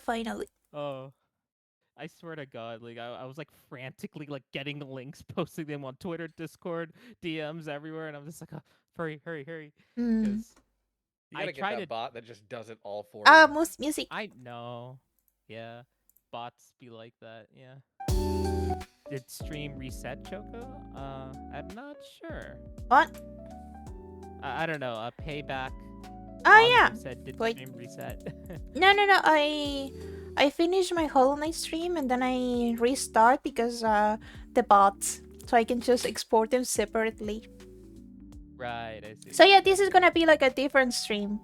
Finally. Oh, I swear to God, like I was like frantically like getting the links, posting them on Twitter, Discord, DMs everywhere, and I'm just like, oh, hurry, hurry, hurry, Mm. because You I gotta get tried that to. bot that just does it all for you. Music. I know, yeah, bots be like that, yeah. Did stream reset, Choco? I'm not sure. What? I don't know. Payback Oh yeah. positive said did Wait. stream reset. No, no, no. I finished my Hollow Knight stream and then I restart because the bots, so I can just export them separately. Right, I see. So yeah, this is Okay, gonna be like a different stream.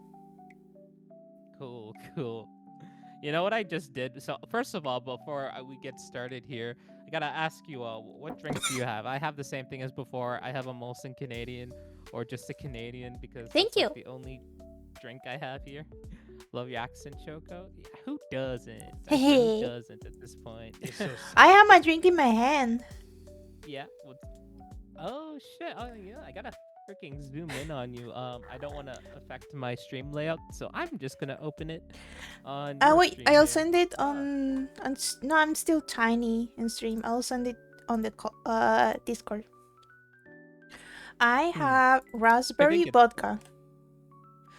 cool, cool. You know what I just did? So first of all, before we get started here, I gotta ask you, what drinks do you have? I have the same thing as before. I have a Molson Canadian, or just a Canadian, because Thank that's like you. the only drink I have here. Love your accent, Choco. Yeah, who doesn't? I swear, who Hey, doesn't at this point? You're so I sad. have my drink in my hand. Yeah. Oh shit. Oh yeah. I gotta freaking zoom in on you. I don't want to affect my stream layout, so I'm just gonna open it on your Wait, stream I'll here. send it Ah. on. No, I'm still tiny in stream. I'll send it on the Discord. I Hmm. have I raspberry think it's vodka.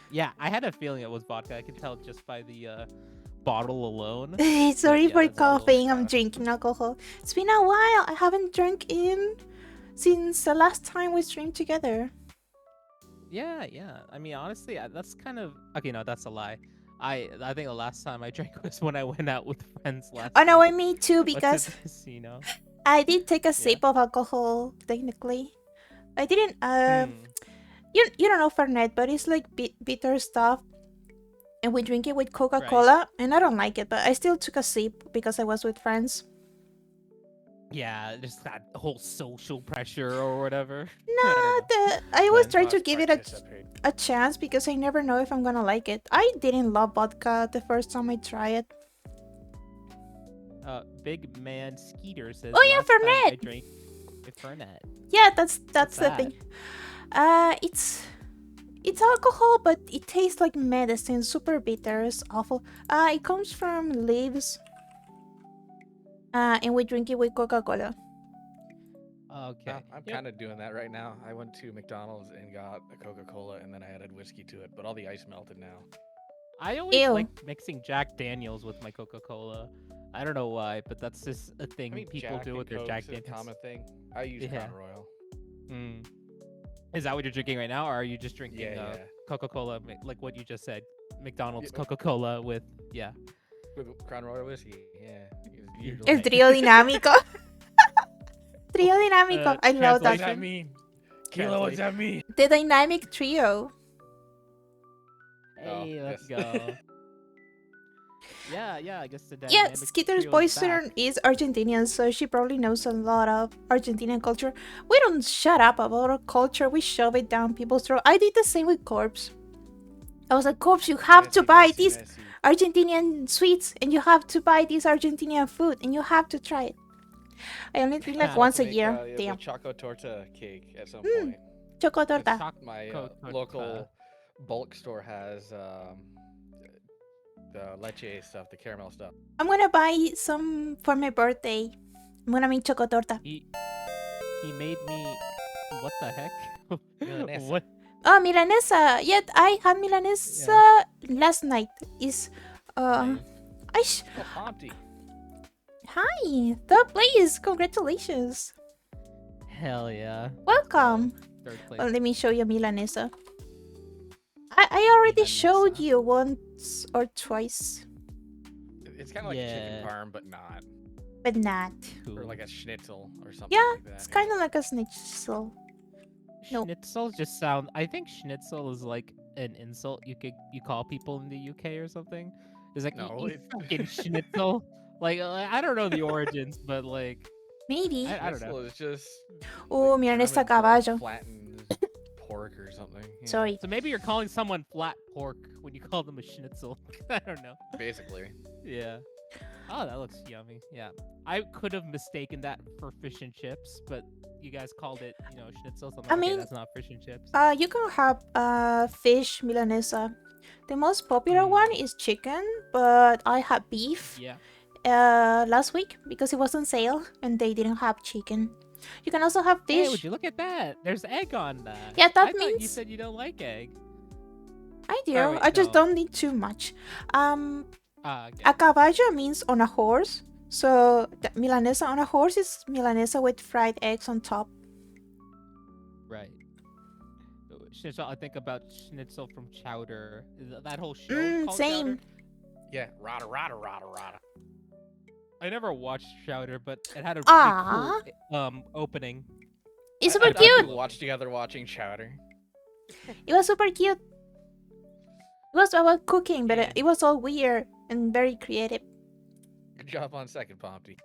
yeah. I had a feeling it was vodka. I could tell just by the bottle alone. But Sorry yeah, for that's a little. coughing. I'm drinking alcohol. It's been a while. I haven't drunk in since the last time we streamed together. Yeah, yeah. I mean, honestly, that's kind of okay. No, that's a lie. I think the last time I drank was when I went out with friends last Oh no, week. I me too Went to because the casino. I did take a Yeah. sip of alcohol technically. I didn't. Hmm. You don't know Fernet, but it's like bitter stuff, and we drink it with Coca Right. Cola, and I don't like it, but I still took a sip because I was with friends. Yeah, just that whole social pressure or whatever. I don't Nah, know. I always But try to Must give it participate. a chance because I never know if I'm gonna like it. I didn't love vodka the first time I tried it. Big man Skeeter says Oh last time yeah, I Fernet. drank a Fernet. Yeah, What's that's the that? thing. It's alcohol, but it tastes like medicine. Super bitter. It's awful. It comes from leaves. And we drink it with Coca Cola. Okay. I'm Yep. kind of doing that right now. I went to McDonald's and got a Coca-Cola, and then I added whiskey to it, but all the ice melted now. I always Ew. like mixing Jack Daniels with my Coca-Cola. I don't know why, but that's just a I thing mean, people Jack do and with their Cokes Jack is a Daniels. common thing. I use Yeah. Crown Royal. Mm. Is that what you're drinking right now, or are you just drinking Yeah, yeah. Coca-Cola, like what you just said, Yeah, McDonald's Coca-Cola with yeah? with Crown Royal whiskey. Yeah, El usually. trío dinámico. Trío dinámico. I love What does that. that Translation. mean? Kilo, what's that mean? The dynamic trio. Oh, Hey, let's yes. go. Yeah, yeah. I guess the Yeah, dynamic Skeeter's trio's back. boyfriend is Argentinian, so she probably knows a lot of Argentinian culture. We don't shut up about our culture, we shove it down people's throat. I did the same with Corpse. I was like, Corpse, you have to Messy, buy messy, these messy. Argentinian sweets, and you have to buy this Argentinian food, and you have to try it. I only drink like Still have once to a make year. the Damn. choco torta cake at some Mmm, point. choco The torta. My choco local bulk store has the leche stuff, the caramel stuff. I'm gonna buy some for my birthday. I'm gonna make choco torta. He made me. What the heck? Milanesa. What? Oh, milanesa. Yet I had milanesa last night. Is Nice. Oh, Auntie. Hi, third place. Congratulations. Hell yeah. Welcome. Third place. Let me show you milanesa. I already showed you once or twice, It's kind of like a chicken Yeah. parm, but not. but not. Cool. Or like a schnitzel or something Yeah, like that. it's kind of like a schnitzel. No. Schnitzel just sound. I think schnitzel is like an insult you call people in the UK or something. It's like No, you fucking schnitzel. Like I don't know the origins, but like Maybe. I don't know. Schnitzel is just Oh, like milanesa German for like caballo. flattened pork or something. Yeah, Sorry. So maybe you're calling someone flat pork when you call them a schnitzel. I don't know. basically. Yeah. Oh, that looks yummy. Yeah. I could have mistaken that for fish and chips, but you guys called it, schnitzel. So I'm I like, okay, mean, that's not fish and chips. you can have fish milanesa. The most popular one Mm, is chicken, but I had beef yeah. last week because it was on sale and they didn't have chicken. You can also have Hey, would fish. you look at that? There's egg on that. Yeah, that I thought you means said you don't like egg. I Or do. wait, I just no. don't need too much. Um, Okay. a caballo means on a horse. So the milanesa on a horse is milanesa with fried eggs on top. Right. Schnitzel, I think about Schnitzel from Chowder. Is that whole show called Chowder? Same. Yeah, rada rada rada rada. I never watched Chowder, but it had a pretty cool Ah, opening. it's I super thought cute. we watched together watching Chowder. It was super cute. It was about cooking, but Yeah. it was all weird and very creative. Good job on second, Pompty.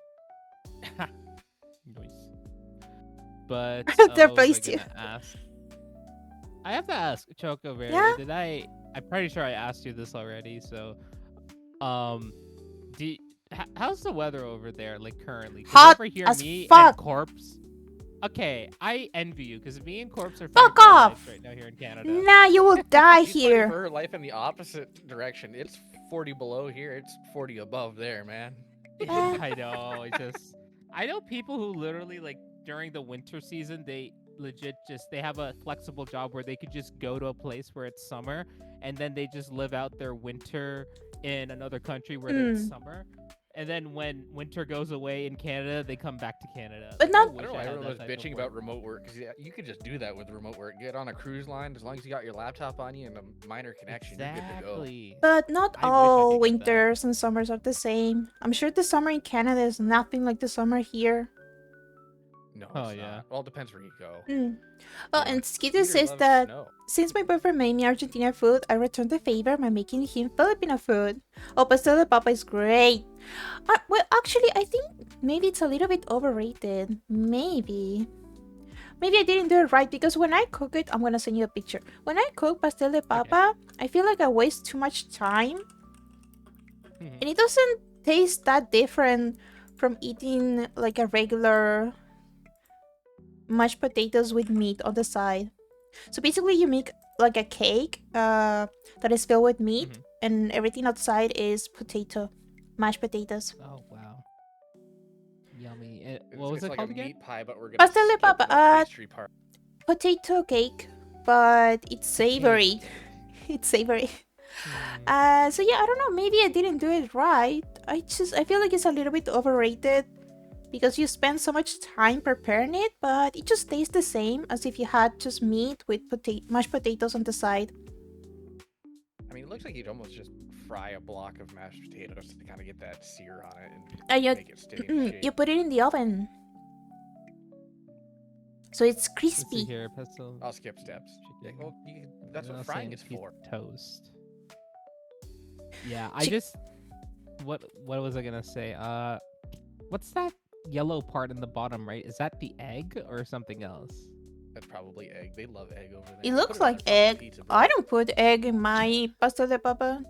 Nice. But They're what was I pleased too. gonna ask? I have to ask Chocoberry. Yeah? Did I? I'm pretty sure I asked you this already. So, do how's the weather over there, like currently? 'Cause Hot over here, as me and fuck. Corpse. Okay, I envy you because me and Corpse are Fuck fighting for our off. lives right now here in Canada. Nah, you will die She's fighting for here. her life in the opposite direction. It's 40 below here. It's 40 above there, man. I know. I know people who literally like during the winter season they legit they have a flexible job where they could just go to a place where it's summer and then they just live out their winter in another country where it's summer. And then when winter goes away in Canada, they come back to Canada. But Like, not- I wish don't know why had everyone was that type of bitching work. about remote work because you could just do that with remote work. Get on a cruise line as long as you got your laptop on you and a minor connection. You're good to go. Exactly. But not I wish I all could get that. winters and summers are the same. I'm sure the summer in Canada is nothing like the summer here. No, Oh, it's yeah. not. Well, it depends where you go. Oh, Yeah. and Skitty Peter says loves that snow. since my boyfriend made me Argentina food, I returned the favor by making him Filipino food. Oh, pastel de papa is great. Well, actually, I think maybe it's a little bit overrated. Maybe I didn't do it right because when I cook it, I'm gonna send you a picture. When I cook pastel de papa, I feel like I waste too much time, Mhm. and it doesn't taste that different from eating like a regular mashed potatoes with meat on the side. So basically, you make like a cake that is filled with meat, Mhm. and everything outside is mashed potatoes. Oh wow. Yummy. It's, What was it's it like called a again? meat pie, but we're gonna Pastel de skip papa, the pastry part. Potato cake, but it's savory. It's savory. Mm. So yeah, I don't know. Maybe I didn't do it right. I feel like it's a little bit overrated because you spend so much time preparing it, but it just tastes the same as if you had just meat with mashed potatoes on the side. I mean, it looks like you'd almost just fry a block of mashed potatoes to kind of get that sear on it And and make it stay in shape. you put it in the oven, so it's Let's see crispy. here, pestle. I'll skip steps. Yeah, Chicken. well, that's And what I'll frying say is piece for. of toast. Yeah, I Chi- just what was I gonna say? What's that yellow part in the bottom right? Is that the egg or something else? That's probably egg. They love egg over there. It Put looks on like a fucking egg. pizza, bro. I don't put egg in my pastel de papa.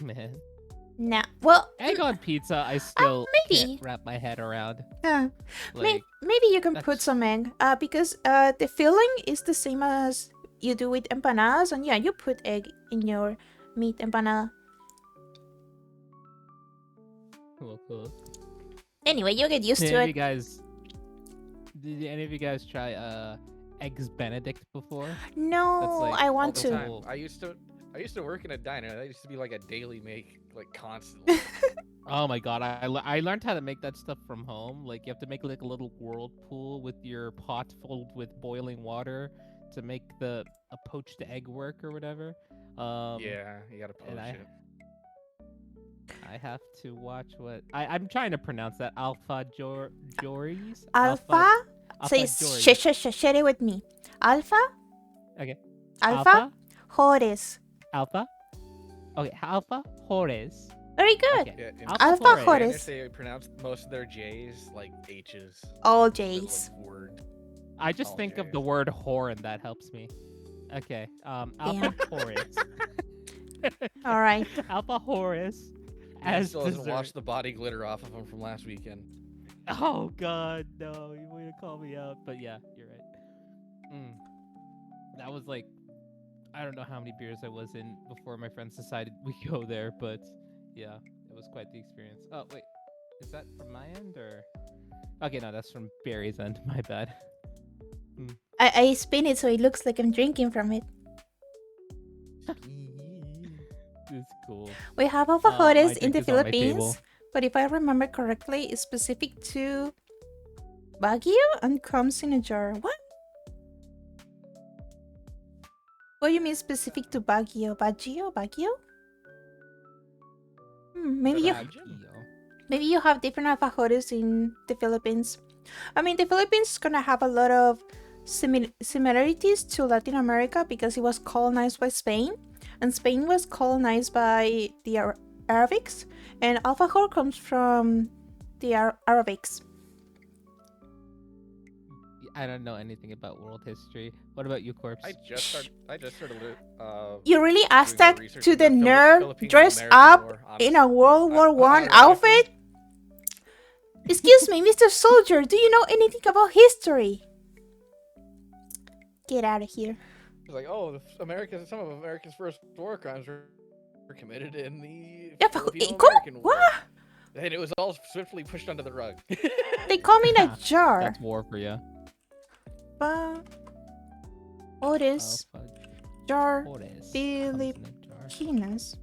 Man, Nah. Well, egg on pizza, I still maybe. can't wrap my head around. Maybe Like, you can put that's- some egg. Because the filling is the same as you do with empanadas, and yeah, you put egg in your meat empanada. cool. Anyway, you'll get used Did to any of you it. guys? Did any of you guys try eggs Benedict before? No, like I All want the to. time. I used to work in a diner. That used to be like a daily make, like constantly. Oh my god, I learned how to make that stuff from home. Like you have to make like a little whirlpool with your pot filled with boiling water to make a poached egg work or whatever. Yeah, you gotta poach and it. I have to watch what I'm trying to pronounce that Jories. Alpha Alpha says Jories. share it with me. Alpha. Okay. Alpha. Hores. Alpha. Okay. Alpha Jores. Very good. Okay. Yeah, in Alpha Jores. Jores. Spanish, they pronounce most of their J's like H's. All Like, J's. word. I just All think of J's. the word whore and that helps me. Okay. Alpha Horus. All right. Alpha Horus Yeah, he as still hasn't dessert. washed the body glitter off of him from last weekend. Oh God, no! You way to call me out, but yeah, you're right. That was like, I don't know how many beers I was in before my friends decided we go there, but yeah, it was quite the experience. Oh wait, is that from my end or? Okay, no, that's from Barry's end. My bad. I spin it so it looks like I'm drinking from it. It's cool. We have My alfajores in drink the is on my table. Philippines, but if I remember correctly, it's specific to Baguio and comes in a jar. What? What do you mean specific to Baguio? Baguio? Maybe you have different alfajores in the Philippines. I mean, the Philippines is gonna have a lot of similarities to Latin America because it was colonized by Spain, and Spain was colonized by the Arabics, and alfajor comes from the Arabics. I don't know anything about world history. What about you, Corpse? I just started. You really asked doing more that research to on the nerd dressed Filipino-American up War, in a World War One unironically. outfit? Excuse me, Mr. Soldier, do you know anything about history? Get out of here. It's like, oh, some of America's first war crimes were committed in the Yeah, Filipino-American War. what? And it was all swiftly pushed under the rug. They come in a jar. That's war for you. Otis, jar, Filipinas. Filipinas.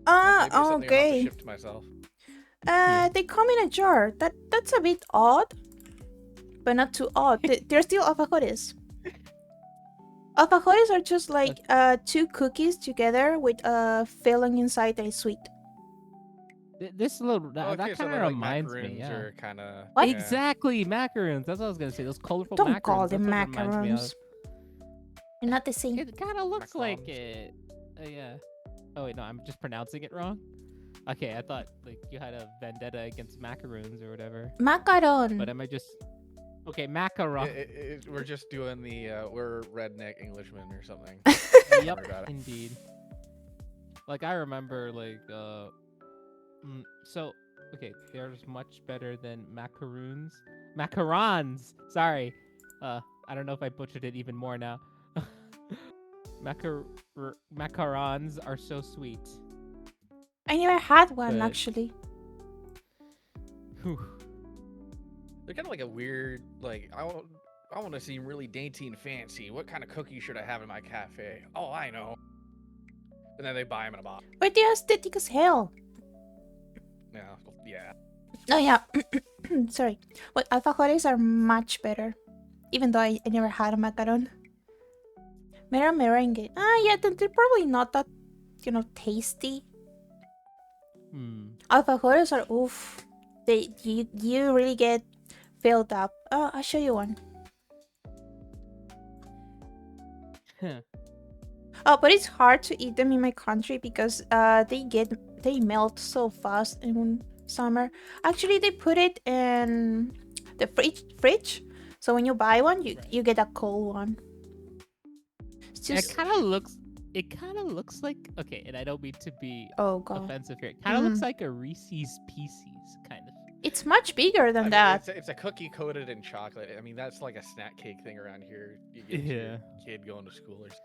Maybe something I'll have to Okay. ship to myself. They come in a jar. That's a bit odd, but not too odd. They're still alfajores. Alfajores are just like two cookies together with a filling inside that is sweet. This little that Okay, so kind then, of like, reminds me. macaroons Yeah. are kind of What? Exactly, macaroons. That's what I was gonna say. Those colorful Don't macaroons. call them that's what it reminds me of. macarons. They're not the same. It kind of looks like Macarons. it. Yeah. Oh wait, no, I'm just pronouncing it wrong. Okay, I thought like you had a vendetta against macaroons or whatever. Macaron. But am I just okay? Macaron. We're just doing the we're redneck Englishmen or something. Yep, Worry about it. indeed. Like I remember, like so okay, there's much better than macaroons. Macarons. Sorry, I don't know if I butchered it even more now. Macarons are so sweet. I never had one But- actually. Whew. They're kind of like a weird, like I want to seem really dainty and fancy. What kind of cookie should I have in my cafe? Oh, I know. And then they buy them in a box. But they're aesthetic as hell. Yeah. Oh yeah. Sorry. But alfajores are much better. Even though I never had a macaron. Mera merengue. Yeah, they're probably not that, tasty. Alfajores are oof. You really get filled up. I'll show you one. Oh, but it's hard to eat them in my country because they melt so fast in summer. Actually, they put it in the fridge. So when you buy one, you get a cold one. It's just It kind of looks like okay, and I don't mean to be oh god. offensive here. It kind of looks like a Reese's Pieces kind of. It's much bigger than I mean, that. it's a cookie coated in chocolate. I mean, that's like a snack cake thing around here. You get your kid going to school or something.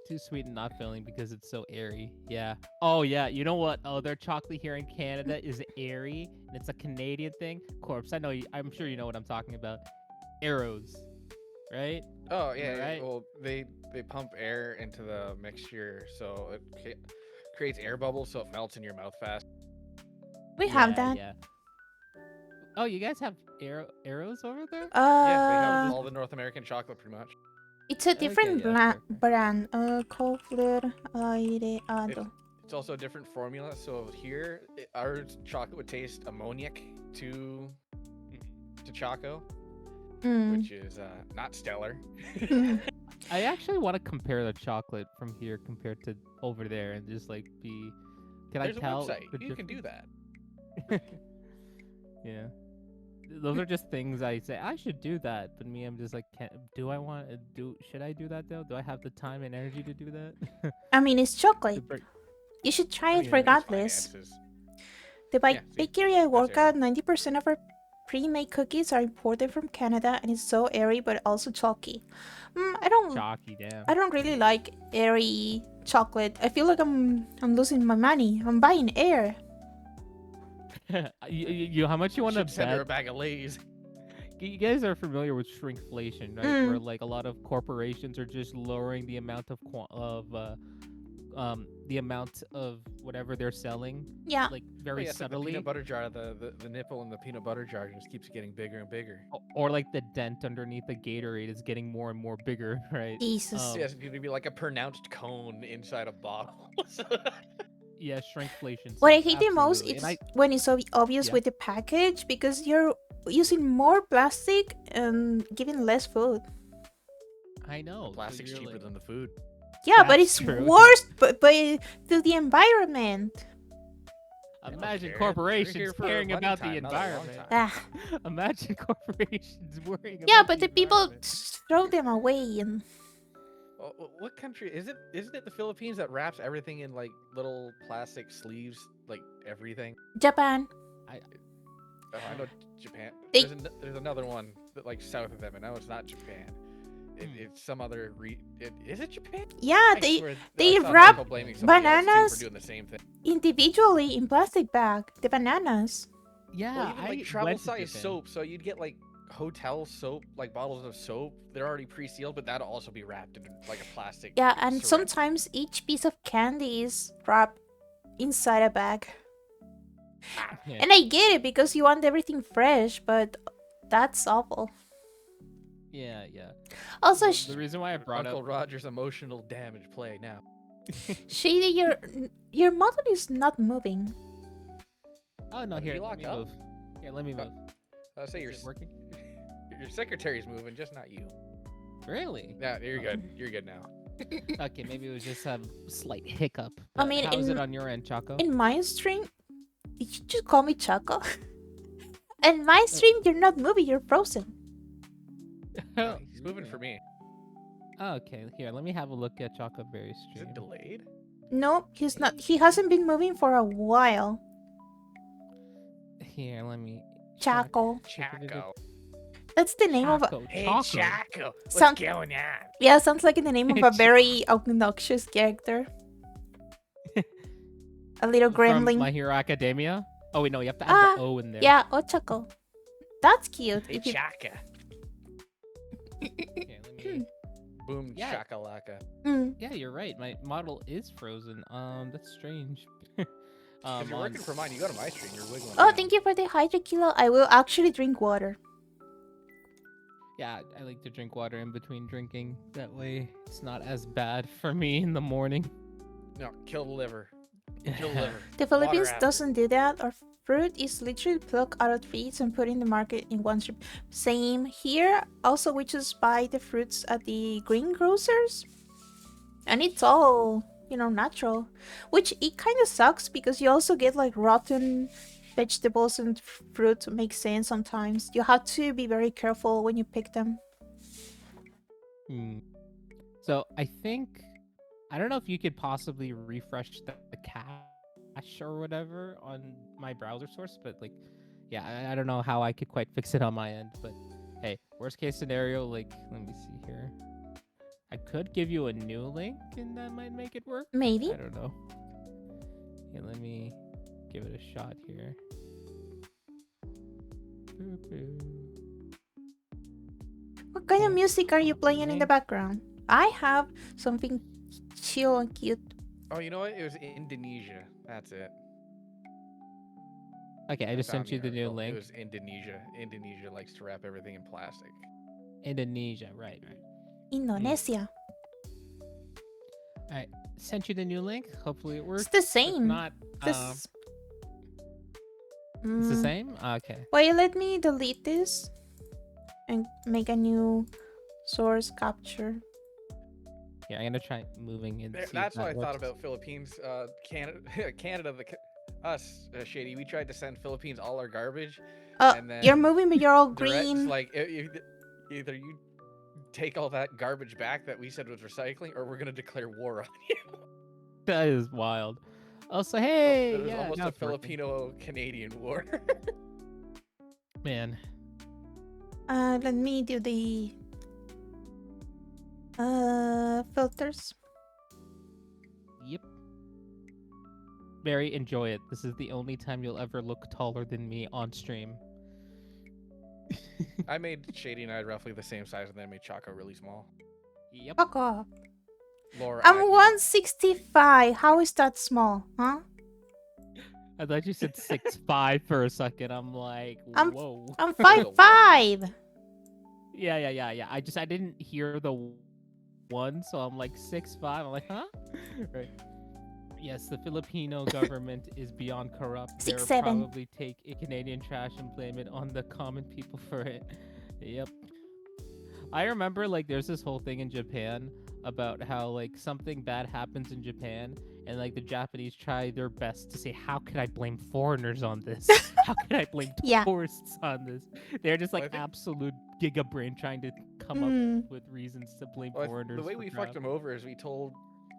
Too sweet and not filling because it's so airy. Yeah. Oh yeah. You know what? Other chocolate here in Canada is airy, and it's a Canadian thing. Corpse. I know. I'm sure you know what I'm talking about. Arrows, right? Oh yeah, Right? well they pump air into the mixture, so it creates air bubbles, so it melts in your mouth fast. We have that. Yeah. Oh, you guys have arrows over there? Yeah, they have all the North American chocolate pretty much. It's a different Okay, yeah, brand. Coffler Aireado. It's also a different formula. So here, our chocolate would taste ammoniac to Choco, which is not stellar. I actually want to compare the chocolate from here compared to over there and just like be. Can There's I tell? a website. the You can do difference? that. Yeah. those are just things I say I should do that, but me, I'm just like, do I want to do? Should I do that though? Do I have the time and energy to do that? I mean, it's To chocolate. break- You should try I it mean, it's regardless. finances. The Yeah, see, bakery I work airy. at, 90% of our pre-made cookies are imported from Canada, and it's so airy but also chalky. Chalky, damn. I don't really like airy chocolate. I feel like I'm losing my money. I'm buying air. How much you want to Should send her a bet? bag of Lay's. You guys are familiar with shrinkflation, right? Mm. Where like a lot of corporations are just lowering the amount of the amount of whatever they're selling, Yeah. like Oh, very yeah, it's like the subtly, peanut butter jar, the nipple in the peanut butter jar just keeps getting bigger and bigger. or like the dent underneath the Gatorade is getting more and more bigger, right? Jesus. Yeah, it's going to be like a pronounced cone inside a bottle. Yeah, shrinkflation. What I sucks, hate the most absolutely. is And when it's so obvious Yeah. with the package because you're using more plastic and giving less food. I know. The plastic's cheaper than the food. Yeah, but That's it's true. worse but to the environment. Imagine care. We're corporations here for caring money about time, the not a long environment. time. Ah. Imagine corporations worrying Yeah, about but the people environment. throw them away and What country is it? Isn't it the Philippines that wraps everything in like little plastic sleeves, like everything? Japan. Oh, I know Japan. They- There's another one that like south of them, and no, it's not Japan. It's some other. Is it Japan? Yeah, I they swear they I saw wrap people blaming somebody else, too, bananas for doing the same thing. individually in plastic bag. The bananas. Yeah, Well, even I like travel went to size Japan. soap, so you'd get like hotel soap, like bottles of soap. They're already pre-sealed, but that'll also be wrapped in like a plastic. Yeah, and syringe. sometimes each piece of candy is wrapped inside a bag. Yeah. And I get it because you want everything fresh, but that's awful. Yeah. Also, The reason why I brought Uncle up Roger's emotional damage play now. Shady, your model is not moving. Oh no, Did here, he let lock me up? move. Here, let me move. I say Is it working? your secretary's moving, just not you. Really? Yeah, you're good. You're good now. Okay, maybe it was just a slight hiccup. I but mean, how is in- it on your end, Choco? In my stream, did you just call me Choco? In my stream, you're not moving, you're frozen. Yeah, he's moving for me. Okay, here, let me have a look at Chocoberry's Is stream. it delayed? No, he's not. He hasn't been moving for a while. Here, let me. Chaco. Chaco. That's the name of a. Choco. Hey, Choco. Chaco. What's Sound- going on? Yeah, sounds like the name of a very obnoxious character. A little From gremlin. My Hero Academia. Oh wait, no, you have to add Ah, the O in there. Yeah, Ochako. That's cute. Hey, If you- Chaka. Here, let me. Boom, Yeah. chakalaka. Mm. Yeah, you're right. My model is frozen. That's strange. If you're working for mine, you go to my stream. You're wiggling. Oh, around. thank you for the Hydra Kilo. I will actually drink water. Yeah, I like to drink water in between drinking. That way, it's not as bad for me in the morning. No, kill the liver. Kill the liver. The Philippines after. doesn't do that. Our fruit is literally plucked out of trees and put in the market in one strip. Same here. Also, we just buy the fruits at the greengrocers, and it's all natural. Which it kind of sucks because you also get like rotten vegetables and fruit. Makes sense sometimes. You have to be very careful when you pick them. So I think I don't know if you could possibly refresh the cache or whatever on my browser source, but like, yeah, I don't know how I could quite fix it on my end. But hey, worst case scenario, like, let me see here. I could give you a new link, and that might make it work. Maybe. I don't know. Yeah, let me give it a shot here. What kind of music are you playing in the Okay. background? I have something chill and cute. Oh, you know what? It was Indonesia. That's it. Okay, I just Found sent you the new article. link. It was Indonesia. Indonesia likes to wrap everything in plastic. Indonesia, right. Indonesia. Sent you the new link. Hopefully it works. It's the If same. not, This. it's the Mm, same. Okay. Wait, let me delete this and make a new source capture. Yeah, I'm gonna try moving and see if That's what I that thought works. about Philippines. Canada, Canada, us, Shady. We tried to send Philippines all our garbage. And then You're moving, but you're all direct, green. like either you take all that garbage back that we said was recycling, or we're gonna declare war on you. That is wild. Also, So hey, it was yeah, almost now a it's working. Filipino-Canadian war. Man. Let me do the filters. Yep. Barry, enjoy it. This is the only time you'll ever look taller than me on stream. I made Shady and I roughly the same size, and then I made Choco really small. Yep. Fuck off. Laura, I'm 165. How is that small, huh? I thought you said 6'5" for a second. I'm like, I'm- whoa. I'm Real 5'5". Yeah. I didn't hear the one, so I'm like 6'5". I'm like, huh? Right. Yes, the Filipino government is beyond corrupt. They'll 6'7". probably take Canadian trash and blame it on the common people for it. Yep. I remember like there's this whole thing in Japan about how like something bad happens in Japan and like the Japanese try their best to say, how could I blame foreigners on this? How could I blame Yeah. tourists on this? They're just Well, like I think- absolute giga brain trying to come Mm. up with reasons to blame Well, foreigners. the way for we crap. fucked them over is we told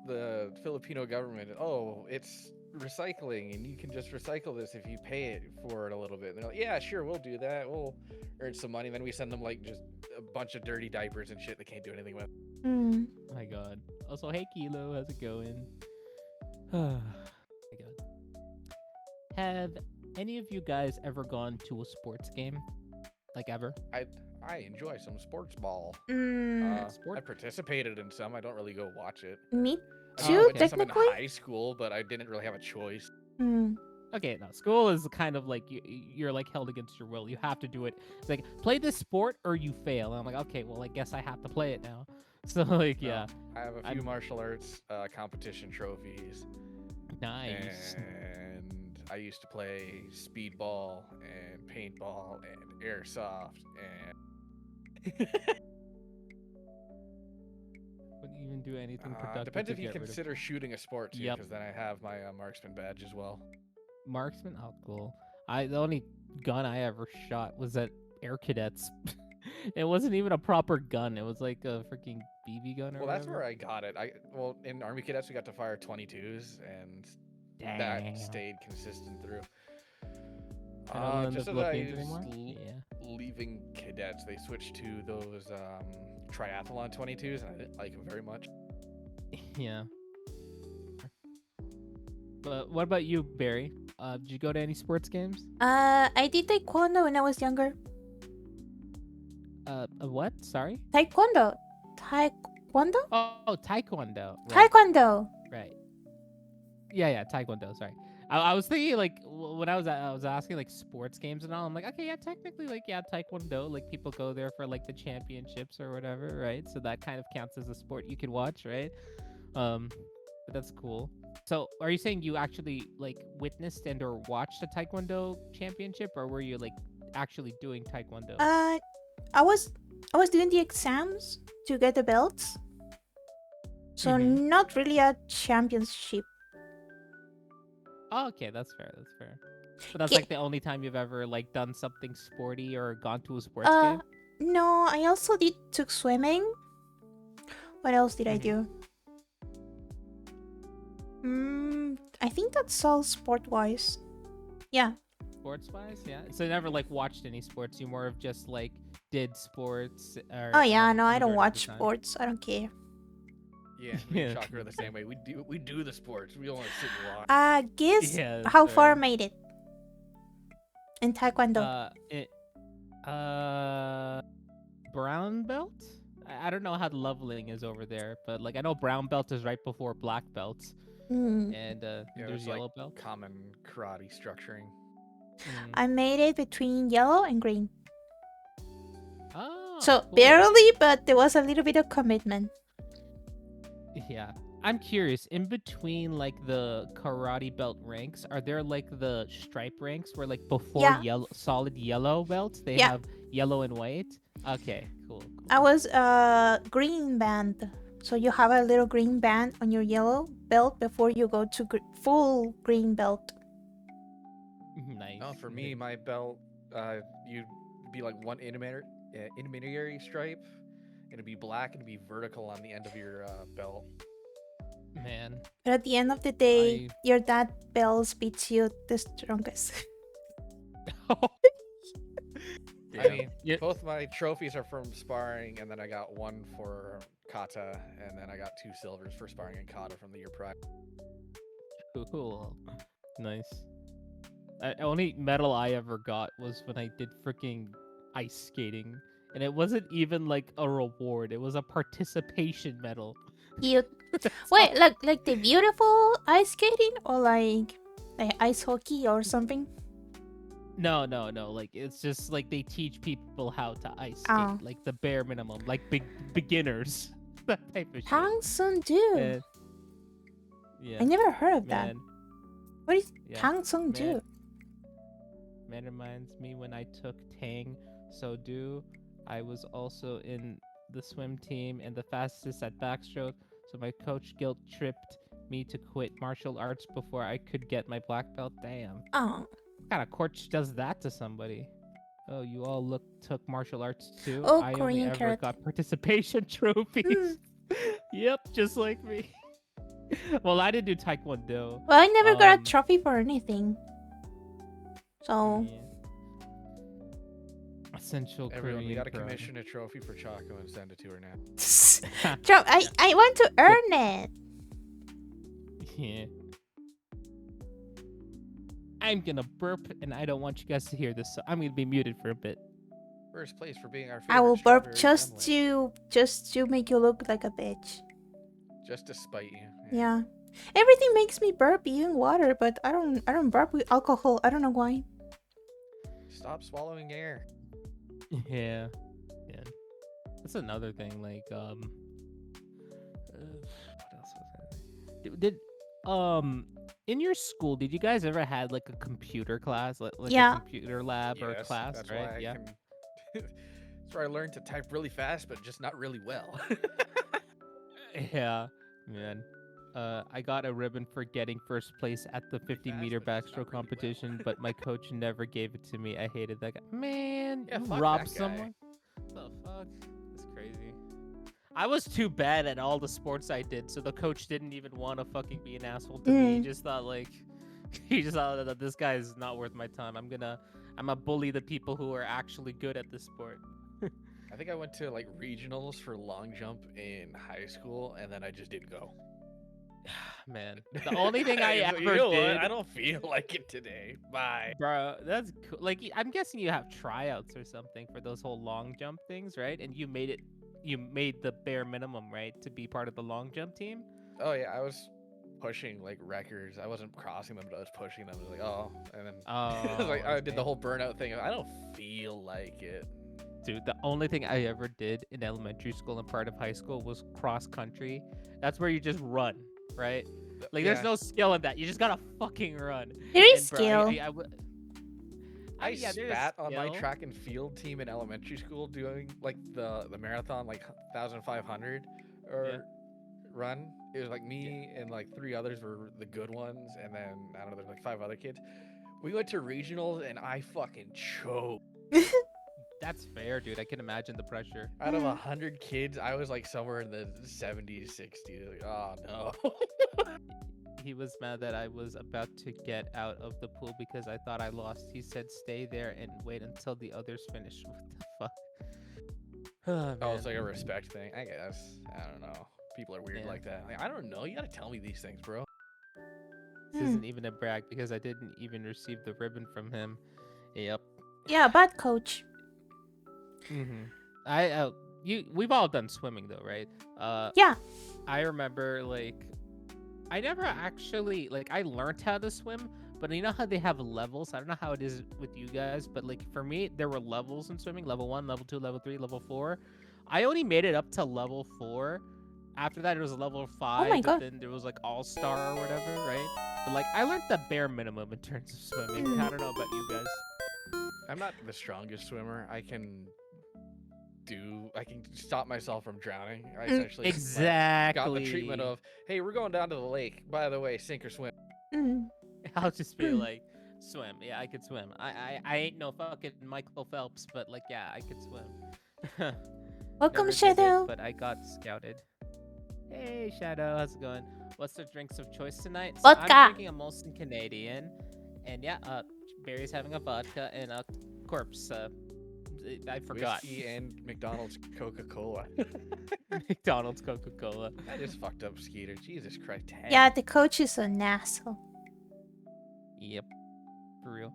the Filipino government, "Oh, it's recycling, and you can just recycle this if you pay it for it a little bit." And they're like, "Yeah, sure, we'll do that. We'll earn some money." Then we send them like just a bunch of dirty diapers and shit they can't do anything with. Mm. My God. Also, hey Kilo, how's it going? Oh my God. Have any of you guys ever gone to a sports game? Like ever? I enjoy some sports ball. Mm. Sport? I participated in some. I don't really go watch it. Me I too, went to some in technically. high school, but I didn't really have a choice. Mm. Okay, no. School is kind of like you're like held against your will. You have to do it. It's like play this sport or you fail. And I'm like, okay, well, I guess I have to play it now. So like, No, yeah, I have a few martial arts competition trophies. nice. And I used to play speedball and paintball and airsoft and Wouldn't even do anything productive. depends to if you get rid of consider shooting a sport too, Yep. because then I have my marksman badge as well. marksman. Oh, cool. The only gun I ever shot was at Air Cadets. It wasn't even a proper gun. It was like a freaking BB gun or Well, that's whatever. where I got it. Well, in Army Cadets we got to fire 22s, and Damn. that stayed consistent through. I don't know Just the as I Philippines was anymore. Yeah. leaving cadets, they switched to those triathlon 22s, and I didn't like them very much. Yeah. But what about you, Barry? Did you go to any sports games? I did taekwondo when I was younger. What? Sorry? Taekwondo. Taekwondo? Oh, taekwondo. Right. Taekwondo. Right. Yeah, taekwondo. Sorry. I was thinking like when I was asking like sports games and all. I'm like, okay, yeah, technically like yeah, taekwondo. Like people go there for like the championships or whatever, right? So that kind of counts as a sport you can watch, right? But that's cool. So are you saying you actually like witnessed and or watched a taekwondo championship, or were you like actually doing taekwondo? I was doing the exams to get the belts. So Mhm. not really a championship. Oh, okay, that's fair. That's fair. But that's Ki- like the only time you've ever like done something sporty or gone to a sports Uh, game. no, I also took swimming. What else did I do? I think that's all sport-wise. Yeah. Sports wise, yeah. So you never like watched any sports. You more of just like did sports. Or, Oh yeah, no, I don't majority of watch the time. sports. I don't care. Yeah, me and Yeah. Shocker are the same way. We do the sports. We don't want to sit and watch. Guess Yeah, how far I fair. made it in taekwondo. Brown belt. I don't know how the leveling is over there, but like I know brown belt is right before black belts, Mm. and Yeah, there's it's like yellow belt. common karate structuring. I made it between yellow and green. Oh, So cool. barely, but there was a little bit of commitment. Yeah. I'm curious, in between like the karate belt ranks, are there like the stripe ranks where like before Yeah. yellow solid yellow belts they Yeah. have yellow and white? Okay, cool. I was green band. So you have a little green band on your yellow belt before you go to full green belt. Nice. No, for me, my belt you'd be like one intermediary stripe, and it'd be black and it'd be vertical on the end of your belt. Man, But at the end of the day, I your dad bells beats you the strongest. I Damn. mean, Yeah. both my trophies are from sparring, and then I got one for kata, and then I got 2 silvers for sparring and kata from the year prior. Cool. Nice. Only medal I ever got was when I did freaking ice skating, and it wasn't even like a reward. It was a participation medal. Cute. That's Wait, all- like the beautiful ice skating or like ice hockey or something? No. Like it's just like they teach people how to ice skate, Oh. like the bare minimum, like beginners, that type of shit. Hang Sung Do. And- yeah. I never heard of that. Man. What is Yeah. Hang Sung Do? Man. Man reminds me when I took Tang So Do, I was also in the swim team and the fastest at backstroke. So my coach guilt tripped me to quit martial arts before I could get my black belt. Damn. Oh. What kind of coach does that to somebody? Oh, you all took martial arts too? Oh, I only Korean ever karate. got participation trophies. Yep, just like me. Well, I didn't do taekwondo. Well, I never got a Um, trophy for anything. So Yeah. Essential Everyone, we Korean got to karate. commission a trophy for Choco and send it to her now. I want to earn it. Yeah. I'm gonna burp, and I don't want you guys to hear this, so I'm gonna be muted for a bit. First place for being our favorite I will burp strawberry just to make you look like a bitch. just to spite you. Yeah. Everything makes me burp, even water, but I don't burp with alcohol. I don't know why. Stop swallowing air. Yeah. That's another thing. Like, what else was that? Did in your school, did you guys ever had like a computer class, like Yeah. a computer lab or Yes, class, that's right? why Yeah. That's where I learned to type really fast, but just not really well. Yeah, man. I got a ribbon for getting first place at the 50-meter fast, but just not backstroke really well. competition, but my coach never gave it to me. I hated that guy. Man, Yeah, you fuck robbed that guy. someone? The fuck? That's crazy. I was too bad at all the sports I did, so the coach didn't even want to fucking be an asshole to me. He just thought like, he just thought that this guy is not worth my time. I'm gonna bully the people who are actually good at this sport. I think I went to like regionals for long jump in high school, and then I just didn't go. Man, the only thing I So, ever you know what? did. I don't feel like it today. Bye. Bro, that's cool. Like, I'm guessing you have tryouts or something for those whole long jump things, right? And you made the bare minimum, right, to be part of the long jump team. Oh yeah, I was pushing like records. I wasn't crossing them, but I was pushing them. I was like, oh, and then Oh, like I did okay. the whole burnout thing. I don't feel like it. Dude, the only thing I ever did in elementary school and part of high school was cross country. That's where you just run, right? Like, Yeah. there's no skill in that. You just gotta fucking run. There is And, bro, skill. I I there is spat on my skill. track and field team in elementary school doing like the marathon, like 1,500 or run. It was like me and like 3 others were the good ones, and then I don't know, there's like 5 other kids. We went to regionals and I fucking choked. That's fair, dude. I can imagine the pressure. Out of 100 kids, I was like somewhere in the 70s, 60s. Like, oh no. He was mad that I was about to get out of the pool because I thought I lost. He said, "Stay there and wait until the others finish." What the fuck? Oh, Oh, it's man. like a respect thing, I guess. I don't know. People are weird Yeah. like that. Like, I don't know. You gotta tell me these things, bro. This isn't even a brag because I didn't even receive the ribbon from him. Yep. Yeah, bad coach. Mm-hmm. We've all done swimming though, right? Yeah. I remember like I never actually like I learned how to swim, but you know how they have levels? I don't know how it is with you guys, but like for me there were levels in swimming, level 1, level 2, level 3, level 4. I only made it up to level 4. After that it was level 5, my but God. then there was like all-star or whatever, right? But like I learned the bare minimum in terms of swimming. I don't know about you guys. I'm not the strongest swimmer. I can stop myself from drowning. I essentially got the treatment Exactly. of, hey, we're going down to the lake. By the way, sink or swim. Mm. I'll just be like, Swim. Yeah, I could swim. I ain't no fucking Michael Phelps, but like, yeah, I could swim. Welcome, Never did it, Shadow. but I got scouted. Hey, Shadow, how's it going? What's the drinks of choice tonight? So Vodka. I'm drinking a Molson Canadian, and yeah, Barry's having a vodka and a corpse. I forgot. Whiskey and McDonald's Coca-Cola. McDonald's Coca-Cola. I just fucked up, Skeeter. Jesus Christ. Yeah, the coach is an asshole. Yep, for real.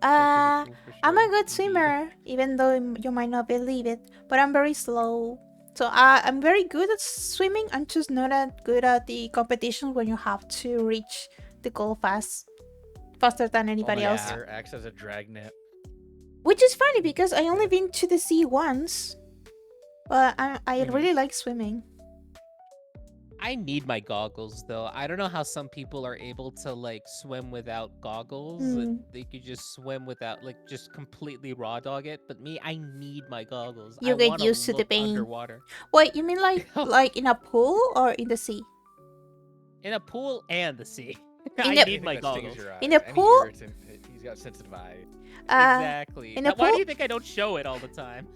Uh, Coach is a fool for I'm sure. a good Indeed. swimmer, even though you might not believe it. But I'm very slow. So I'm very good at swimming. I'm just not that good at the competition when you have to reach the goal faster than anybody yeah. else. There acts as a dragnet. Which is funny because I only been to the sea once. But I Mhm. really like swimming. I need my goggles though. I don't know how some people are able to like swim without goggles. They could just swim without like just completely raw dog it. But me, I need my goggles. You I get wanna used to the look pain. underwater. Wait, you mean like in a pool or in the sea? In a pool and the sea. In I the- need my Anything that stings goggles. your eye, In the any pool? irritant, he's got sensitive eyes. Exactly. in a Why do pool- you think I don't show it all the time?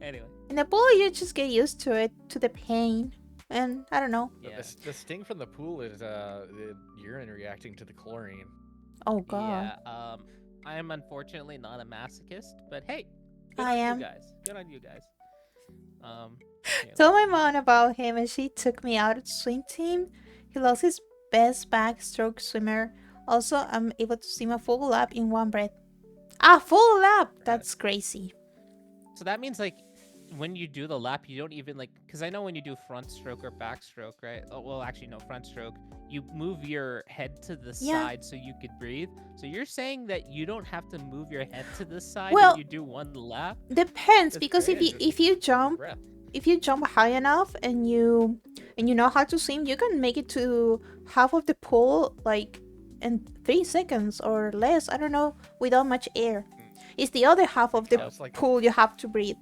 Anyway, In the pool, you just get used to it, to the pain. And I don't know. But yeah. The sting from the pool is the urine reacting to the chlorine. Oh god. Yeah. I am unfortunately not a masochist, but hey, good I on am. you guys. Good on you guys. Yeah. Told my mom about him and she took me out at swim team. He lost his best backstroke swimmer. Also, I'm able to swim a full lap in one breath. Ah, full lap! That's crazy. So that means like when you do the lap, you don't even like, because I know when you do front stroke or backstroke, right? Oh, well, actually, no, front stroke. You move your head to the Yeah. side so you could breathe. So you're saying that you don't have to move your head to the side Well, when you do one lap? Depends, That's because great. if you jump Breath. high enough and you know how to swim, you can make it to half of the pool like in 3 seconds or less. I don't know, without much air. It's the other half of the Yeah, it's like pool you have to breathe.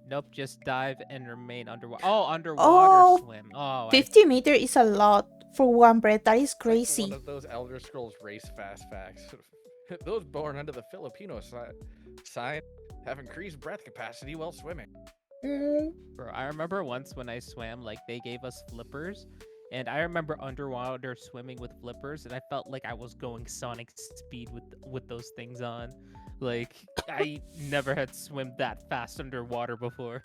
Nope, just dive and remain underwater. Oh, underwater Oh, swim. Oh, 50 meter is a lot for one breath. That is It's like crazy. one of those Elder Scrolls race fast facts. Those born under the Filipino sign have increased breath capacity while swimming. Bro, I remember once when I swam, like they gave us flippers, and I remember underwater swimming with flippers, and I felt like I was going sonic speed with those things on. Like I never had swim that fast underwater before.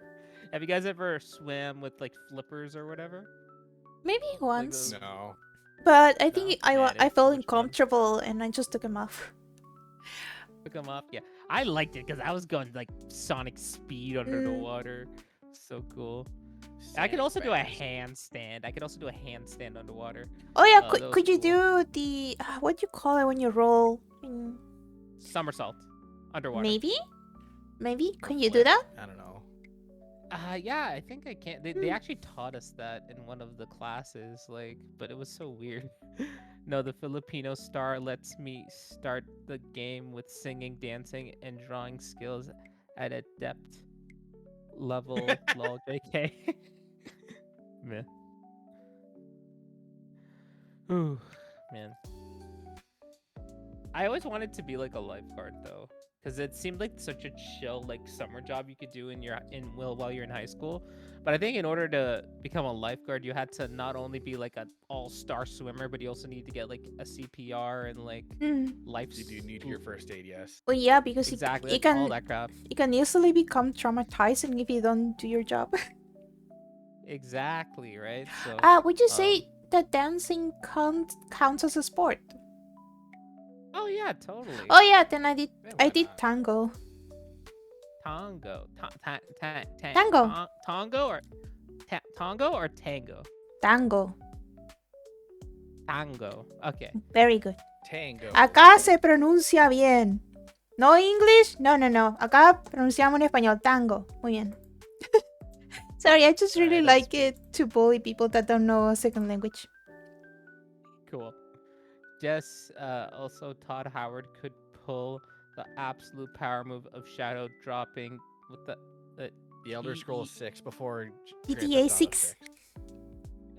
Have you guys ever swam with like flippers or whatever? Maybe Like once, those- No. but I No? think Man, I it's felt so much fun. uncomfortable and I just took them off. Took 'em off. Yeah, I liked it because I was going like sonic speed under the water. So cool. I could also do a handstand. I could also do a handstand underwater. Oh yeah, that was could you cool. do the what do you call it when you roll? Somersault underwater. Maybe can you do that? I don't know. Yeah, I think I can. They actually taught us that in one of the classes, like, but it was so weird. No, the Filipino star lets me start the game with singing, dancing, and drawing skills at a depth level. Lol, JK. Man. Ooh, man. I always wanted to be like a lifeguard though, because it seemed like such a chill like summer job you could do while you're in high school. But I think in order to become a lifeguard, you had to not only be like an all-star swimmer, but you also need to get like a CPR and like life. You do need your first aid, yes. Well, yeah, because Exactly, it like, all can that crap. it can easily become traumatizing if you don't do your job. Exactly, right? So Would you say that dancing counts as a sport? oh yeah, totally. Oh yeah, then I did Yeah, why not? tango. Tango. Tango. Tango or tango? Tango. Tango. Okay. Very good. Tango. Acá se pronuncia bien. No English? No. Acá pronunciamos en español. Tango. Muy bien. Sorry, I just really Alright, like it to bully people that don't know a second language. Cool. Jess also Todd Howard could pull the absolute power move of shadow dropping with The Elder Scrolls 6 before Grand GTA Theft Auto 6.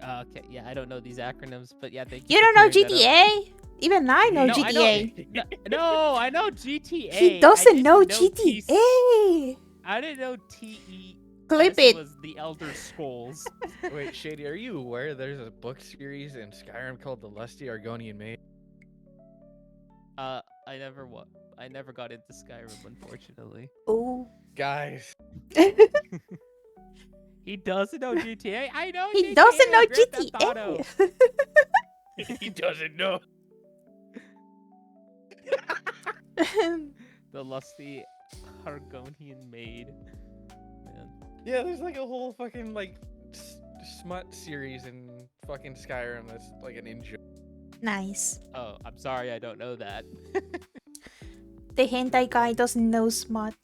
Okay, yeah, I don't know these acronyms, but yeah, thank You for don't know clearing that up. GTA? Even I know No, I know. GTA. No, I know GTA. He I doesn't didn't know T- GTA. I didn't know TES Clip it. was the Elder Scrolls. Wait, Shady, are you aware there's a book series in Skyrim called The Lusty Argonian Maid? I never got into Skyrim, unfortunately. Oh. Guys, He doesn't know GTA. I know He GTA doesn't know and Grand Theft Auto. GTA. he doesn't know. The lusty Argonian maid. Man. Yeah, there's like a whole fucking like smut series in fucking Skyrim that's like an in joke. Nice. Oh, I'm sorry, I don't know that. The hentai guy doesn't know smut.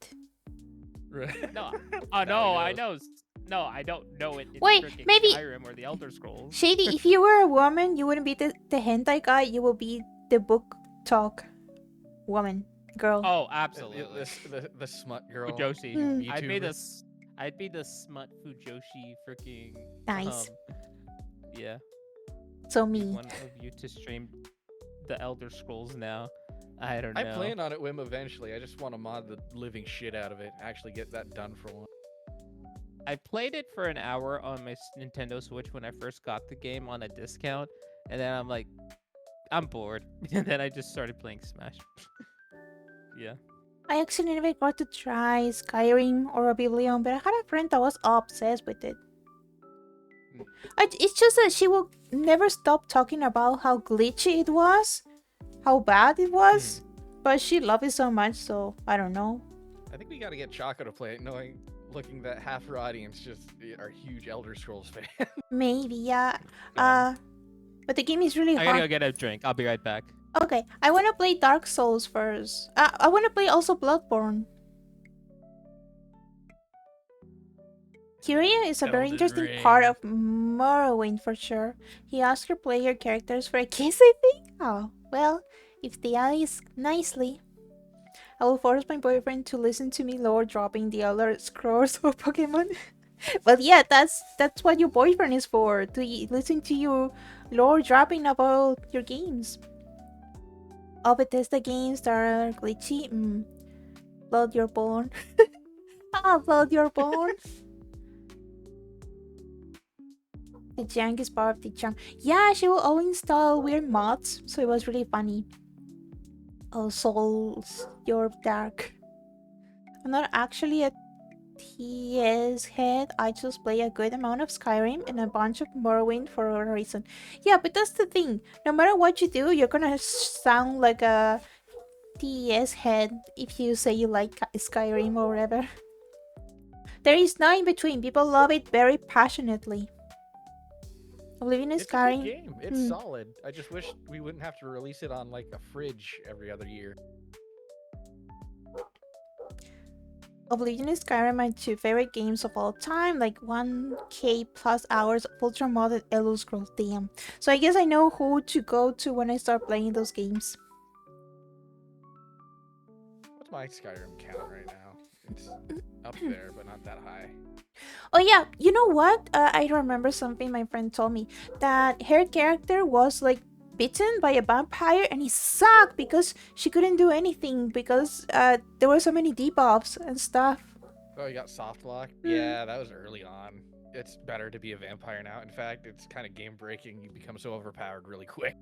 No, Now no, he I knows. know. No, I don't know it in Wait, freaking maybe- Skyrim or the Elder Scrolls. Shady, if you were a woman, you wouldn't be the hentai guy. You will be the book talk woman, girl. Oh, absolutely. The smut girl. Fujoshi. Hmm. I'd be the smut Fujoshi freaking. Nice. Yeah. So Need me. one of you to stream the Elder Scrolls now. I don't know. I plan on it, Wim, eventually. I just want to mod the living shit out of it. Actually get that done for once. I played it for an hour on my Nintendo Switch when I first got the game on a discount, and then I'm like, I'm bored, and then I just started playing Smash. Yeah. I actually never got to try Skyrim or Oblivion, but I had a friend that was obsessed with it. It's just that she will never stop talking about how glitchy it was, how bad it was, but she loved it so much, so I don't know. I think we got to get Choco to play it, looking that half our audience just are huge Elder Scrolls fans. Maybe, yeah. But the game is really I gotta hard. go get a drink. I'll be right back. Okay, I want to play Dark Souls first. I want to play also Bloodborne. Kyria is a very Elden interesting part Ring. of Morrowind for sure. He asks your player characters for a kiss, I think? Oh, well, if they ask nicely. I will force my boyfriend to listen to me lore dropping the Elder Scrolls of Pokemon. But yeah, that's what your boyfriend is for, to listen to you lore dropping about your games. All Bethesda games that are glitchy. Blood You're Born. Blood You're Born. The junk is part of the junk. Yeah, she will all install weird mods, so it was really funny. Oh, Souls, you're dark. I'm not actually a TS head. I just play a good amount of Skyrim and a bunch of Morrowind for a reason. Yeah, but that's the thing. No matter what you do, you're gonna sound like a TS head if you say you like Skyrim or whatever. There is no in between. People love it very passionately. Oblivion is It's a good Skyrim. game. It's solid. I just wish we wouldn't have to release it on like a fridge every other year. Oblivion and Skyrim are my two favorite games of all time, like 1k plus hours of ultra modded Elder Scrolls. Damn. So I guess I know who to go to when I start playing those games. What's my Skyrim count right now? It's up there, but not that high. Oh yeah, you know what? I remember something my friend told me, that her character was like bitten by a vampire and he sucked because she couldn't do anything because there were so many debuffs and stuff. Oh, you got soft lock? Yeah, that was early on. It's better to be a vampire now. In fact, it's kind of game breaking. You become so overpowered really quick.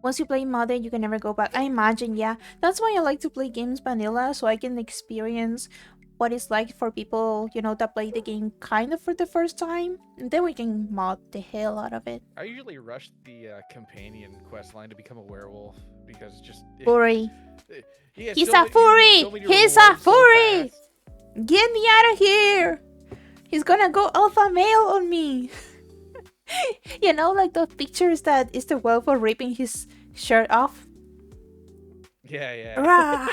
Once you play modded, you can never go back. I imagine, yeah. That's why I like to play games vanilla, so I can experience what it's like for people, you know, that play the game kind of for the first time. And then we can mod the hell out of it. I usually rush the companion quest line to become a werewolf because just Furry. He's He's a furry! He's a furry! Get me out of here! He's gonna go alpha male on me! You know, like those pictures that is the werewolf ripping his shirt off? Yeah. Rah!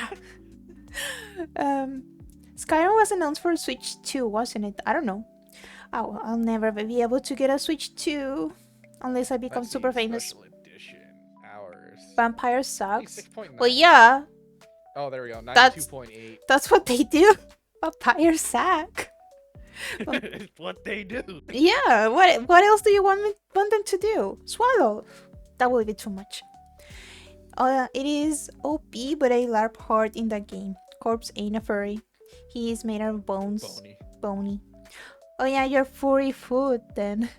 Skyrim was announced for Switch 2, wasn't it? I don't know. Oh, I'll never be able to get a Switch 2 unless I become Let's super see, famous. Special edition hours. Vampire Hey, sucks. 6.9. Well, yeah, Oh, there we go. That's- 92.8. that's what they do. Vampire suck. It's what they do. Yeah, what else do you want them to do? Swallow. That will be too much. It is OP, but I LARP hard in that game. Corpse ain't a furry. He is made out of bones. Bony. Bony. Oh yeah, you're furry food then.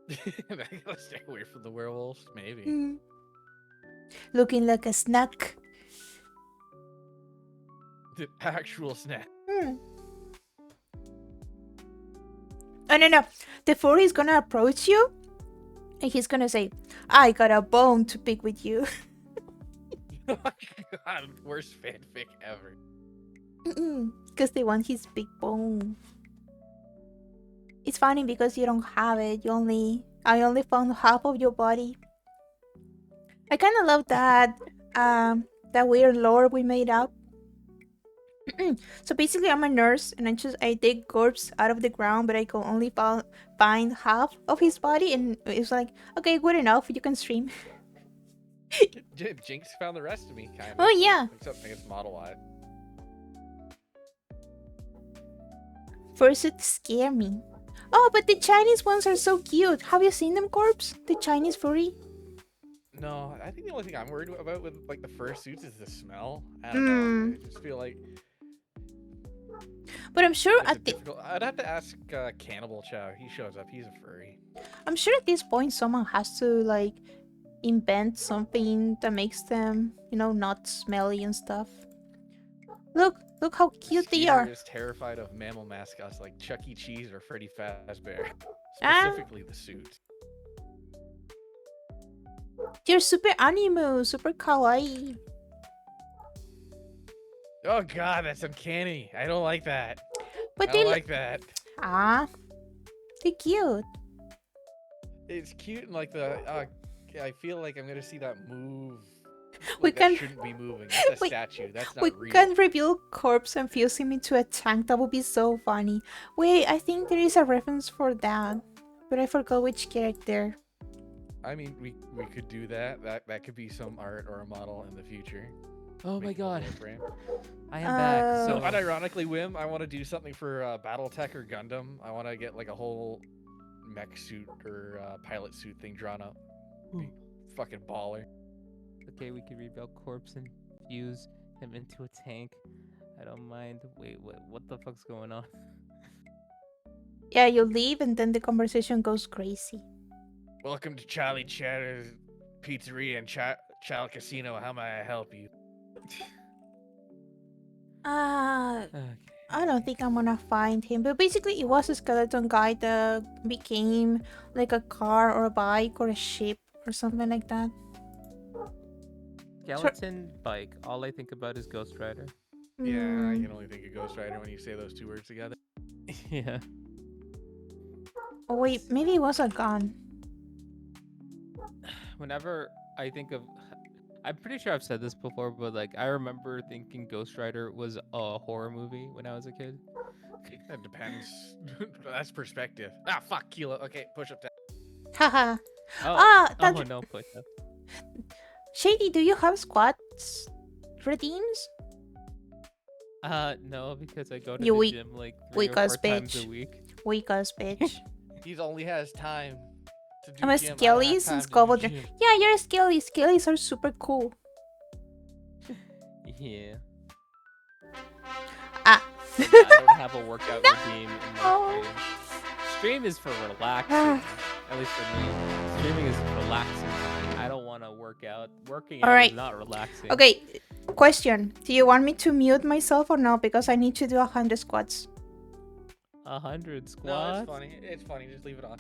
I gotta stay away from the werewolves, maybe. Hmm. Looking like a snack. The actual snack. Hmm. Oh no. The furry is gonna approach you and he's gonna say, I got a bone to pick with you. Oh my god, worst fanfic ever. Because they want his big bone. It's funny because you don't have it. I only found half of your body. I kind of love that that weird lore we made up. So basically, I'm a nurse and I dig corpse out of the ground, but I can only find half of his body, and it's like, okay, good enough. You can stream. Jinx found the rest of me, kind of. Oh yeah. Except I think it's model wide. Fursuit scare me. Oh, but the Chinese ones are so cute. Have you seen them, corpse? The Chinese furry. No, I think the only thing I'm worried about with like the fursuits is the smell. I don't know. I just feel like But I'm sure it's at the difficult. I'd have to ask Cannibal Chow. He shows up. He's a furry. I'm sure at this point someone has to like invent something that makes them, not smelly and stuff. Look how cute they Skeeter are. is terrified of mammal mascots like Chuck E. Cheese or Freddy Fazbear. Ah. Specifically the suit. They're super animu, super kawaii. Oh god, that's uncanny. I don't like that. But I they don't like that. they're cute. It's cute and like the I feel like I'm gonna see that move. We Like, can- that shouldn't be moving. That's a we- statue. That's We not real. can reveal corpse and fuse him into a tank. That would be so funny. Wait, I think there is a reference for that, but I forgot which character. I mean, we could do that. That could be some art or a model in the future. Oh my Make a god. frame. I am back. So So unironically, Wim, I want to do something for BattleTech or Gundam. I want to get like a whole mech suit or pilot suit thing drawn up. Be fucking baller. okay, we can rebuild corpse and fuse him into a tank. I don't mind. Wait, what the fuck's going on? Yeah, you leave and then the conversation goes crazy. Welcome to Charlie Chatter's Pizzeria and Child Casino. How may I help you? Okay. I don't think I'm gonna find him, but basically it was a skeleton guy that became like a car or a bike or a ship or something like that. Skeleton bike. All I think about is Ghost Rider. Yeah, I Mm. can only think of Ghost Rider when you say those two words together. Yeah. Oh wait, maybe it was a gun. Whenever I think of, I'm pretty sure I've said this before, but like I remember thinking Ghost Rider was a horror movie when I was a kid. That depends. That's perspective. Ah, fuck, Kilo. Okay, push up. Haha. Oh, That's oh no, push up. Shady. Do you have squats redeems? No, because I go to You the weak- gym like 3 weak or 4 ass times bitch. a week. Weak ass bitch. He only has time to do I'm a gym. I don't have Skellies time and to do Scoble. gym. Yeah, you're a Skelly. Skellies are super cool. Yeah. Ah. But yeah, I don't have a workout routine in my Oh. stream. Stream is for relaxing. At least for me. Streaming is relaxing. I don't want to work out. Working out Alright. is not relaxing. Okay, question. Do you want me to mute myself or no? Because I need to do 100 squats. 100 No, squats? it's funny. It's funny. Just leave it on.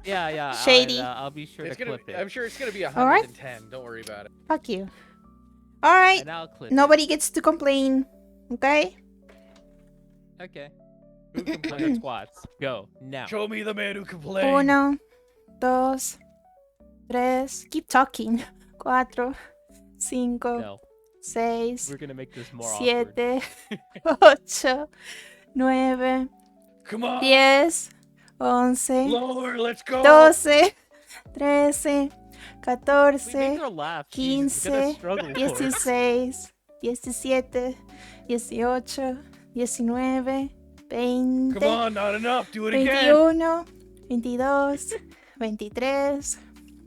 Yeah. Shady. I'll be sure It's to gonna. clip it. I'm sure it's gonna be Alright. 110. Don't worry about it. Fuck you. Alright, And I'll clip nobody gets to complain. Okay? it. Okay. Who 100 complains? squats. Go. Now. Show me the man who complains. Uno, dos, tres. Keep talking. Cuatro, cinco, No. seis, We're gonna make this more awkward. siete, ocho, nueve, Come on. 10, 11, Lower. Let's go. 12, 13, We 14, make her laugh. Jesus, we're gonna 15, struggle for it. 16, 17, 18, 19, 20, Come on, not enough. Do it again. 21, 22, 23,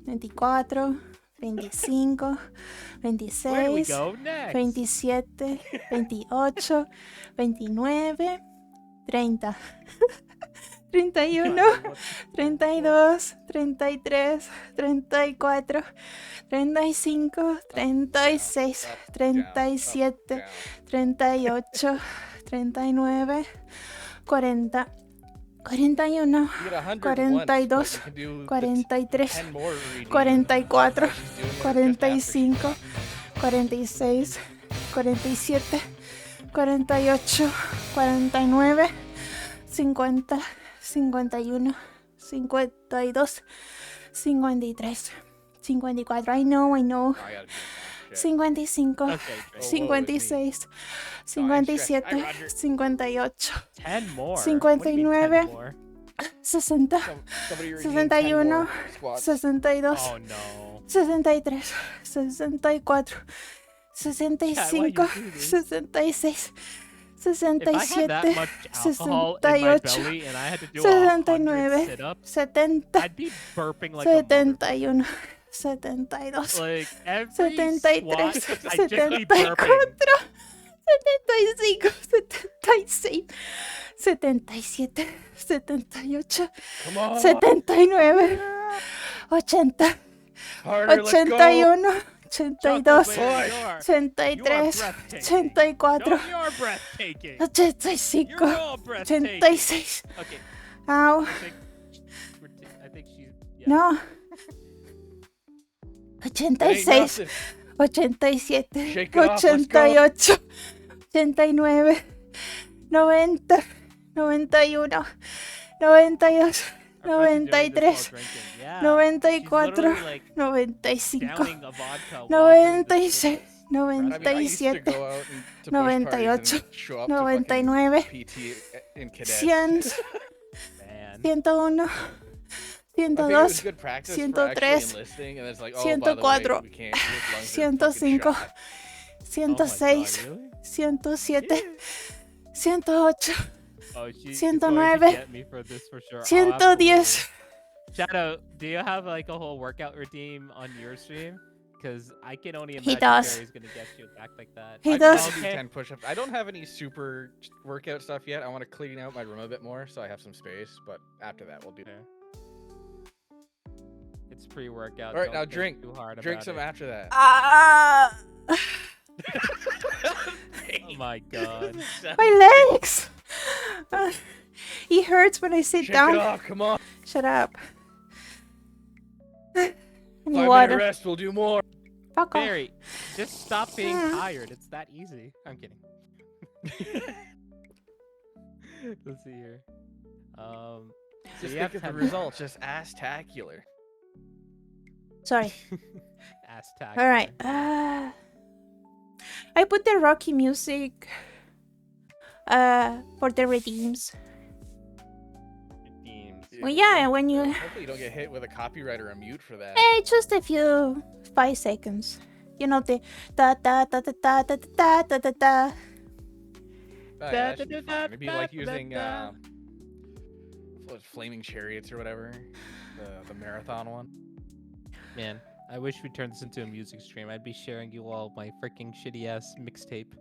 24, 25, Where do we 26, go next? 27, 28, 29, 30, 31, God, what- 32, 33, 34, 35, 36, up, 37, down. 38, 39, 40, 41, You get 100 once, but 42, you can do the 43, 10 more readings. 44, How she's doing it just after she 45, 46, 47, 48, 49, 50, 51, 52, 53, 54. I know. Oh, I gotta do that. Shit. 55, Okay, Drake. 56, Fine, stretch. 57, Roger. 58, 10 more. 59. 10 more? 60, Somebody redeem 10 61, more squats. 62, Oh no. 63, 64, Chat, why 65, you do this? 66, If I had that 67, much alcohol in my 68, belly and I had to do 100 69, sit-ups, 70, I'd be burping like a motherfucker. 71, 72, Like every 73, squat, I'd just be 74, burping. 75, 76, 77, 78, Come on. 79, 80, Harder, let's go. 81, 82, Chocoberry, 83, breathtaking. 84, No, you're breathtaking. 85, You're all breathtaking. 86. Okay, Ow. I think she's. Yeah. No. That ain't 86, nothing. 87, Shake it off, let's go. 88, 89, 90, 91, 92, Our friends are doing this 93, while drinking. Yeah. 94, She's literally, like 95, downing a vodka while doing this 96, shit. I mean, I used to 97, go out and to push parties 98, and show up to fucking 99, PT in cadets. 100, Man. 101, I think it was 102, good practice 103, for actually enlisting, and it's like, oh, by the way, 104, we can't. His lungs are fucking 105, shot. Oh my God, 106, really? 107, 108, Oh, she's 109, going to get me for this for sure. Oh, 110. absolutely. Shadow, do you have like a whole workout routine on your stream? Because I can only imagine does. Barry's gonna get you back like that. He I does. can do Okay. 10 push-ups. I don't have any super workout stuff yet. I want to clean out my room a bit more, so I have some space. But after that, we'll do. It's pre-workout. All right, don't now think drink. Too hard Drink about some it. after that. Ah, Oh my God. my legs. It hurts when I sit Shake down. it off, come on. Shut up. I need 5-minute water. rest, we'll do more. Fuck off. Barry, just stop being Mm. tired. It's that easy. I'm kidding. Let's see here. So Just you have think of the 10 results, just ass-tacular. Sorry. Ass tag. All right. I put the Rocky music for the redeems. Well, yeah, when you Hopefully you don't get hit with a copyright or a mute for that. just a few 5 seconds. You know the da da da da da da da da da da. Oh, yeah, that should be fine. Maybe like using what, Flaming Chariots or whatever, the marathon one. Man, I wish we turned this into a music stream. I'd be sharing you all my freaking shitty ass mixtape.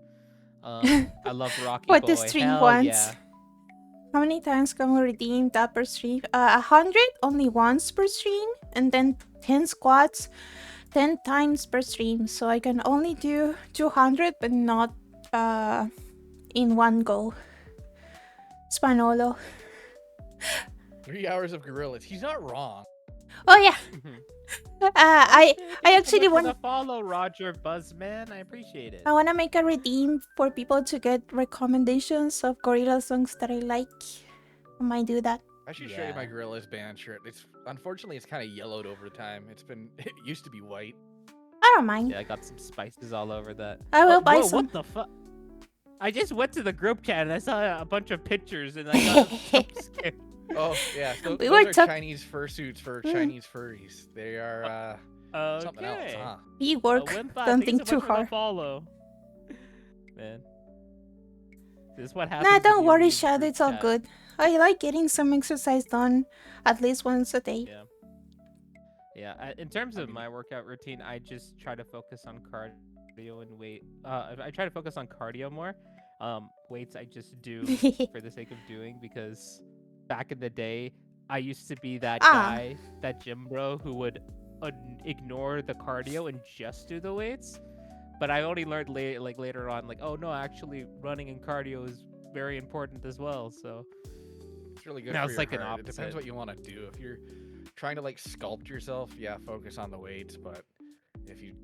I love Rocky What Boy. the stream Hell wants. yeah. How many times can we redeem that per stream? 100 only once per stream, and then 10 squats 10 times per stream. So I can only do 200, but not in one go. Spanolo. 3 hours of gorillas. He's not wrong. Oh yeah. I actually want want to follow Roger Buzzman. I appreciate it. I want to make a redeem for people to get recommendations of gorilla songs that I like. I might do that. I should show you my Yeah. gorillas band shirt. It's unfortunately it's kind of yellowed over time. It used to be white. I don't mind. Yeah, I got some spices all over that. I will buy whoa, some. What the fuck? I just went to the group chat and I saw a bunch of pictures and I got so scared. Oh yeah, We those were are talk- Chinese fursuits for Mm. Chinese furries. They are something else, Okay. huh? We Well, work. Wimpa, Don't thank you think so too much for the hard. follow. Man. This is what happens. Nah, if don't you worry, leave Shadow. group It's all chat. good. I like getting some exercise done at least once a day. Yeah. Yeah. In terms I of mean, my workout routine, I just try to focus on cardio and weight. I try to focus on cardio more. Weights I just do for the sake of doing because back in the day, I used to be that Ah, guy, that gym bro who would ignore the cardio and just do the weights. But I only learned later on, like, oh no, actually running and cardio is very important as well. So it's really good now for it's your like an heart. It depends opposite. what you want to do. If you're trying to like sculpt yourself, yeah, focus on the weights. But if you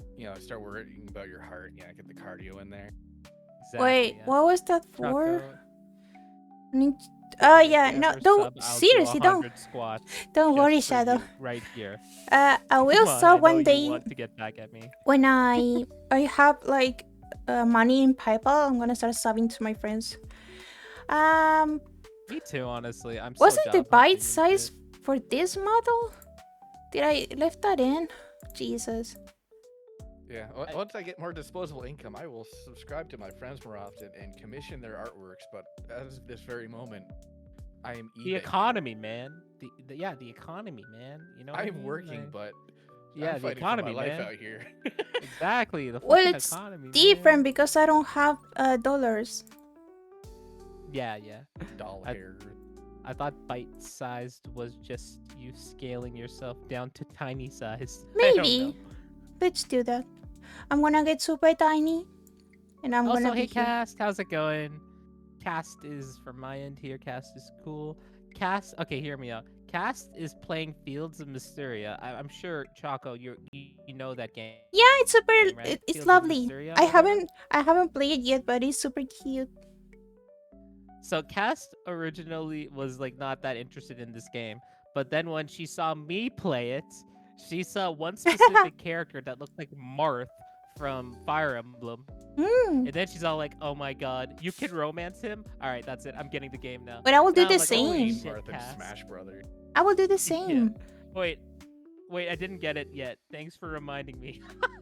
start worrying about your heart, yeah, get the cardio in there. Exactly. wait, Yeah. what was that for? Choco, I need- if Oh you yeah, if you no, ever don't sub, I'll do seriously, don't 100 squats don't worry, just for Shadow. you right here. I will Come on, I sub know one you day want to get back at me. when I have like money in PayPal. I'm gonna start subbing to my friends. Um, Me too, honestly. I'm so wasn't the job bite hunting and size shit. for this model? Did I left that in? Jesus. Yeah. I- Once I get more disposable income, I will subscribe to my friends more often and commission their artworks. But as of this very moment, I am The eBay. economy, man. The economy, man. You know what I I am mean? working, Like, but yeah, I'm the fighting for my economy, life man. out here. Exactly, the Well, fucking it's economy, different man. because I don't have dollars. Yeah, yeah. Doll I- hair. I thought bite-sized was just you scaling yourself down to tiny size. I don't know. Maybe. Let's do that. I'm gonna get super tiny, and I'm Also, gonna be hey here. Cast, how's it going? Cast is from my end here. Cast is cool. Cast, okay, hear me out. Cast is playing Fields of Mysteria. I'm sure Choco, you know that game, Yeah, it's super. right? It's Fields of lovely. Mysteria, I whatever. haven't played it yet, but it's super cute. So Cast originally was like not that interested in this game, but then when she saw me play it, she saw one specific character that looked like Marth from Fire Emblem. Hmm. And then she's all like, "Oh my god, you can romance him? All right, that's it. I'm getting the game now." But I will do And I the was like, "Holy same. shit, Martha Cass." Smash Brothers. I will do the Yeah. same. Wait, I didn't get it yet. Thanks for reminding me.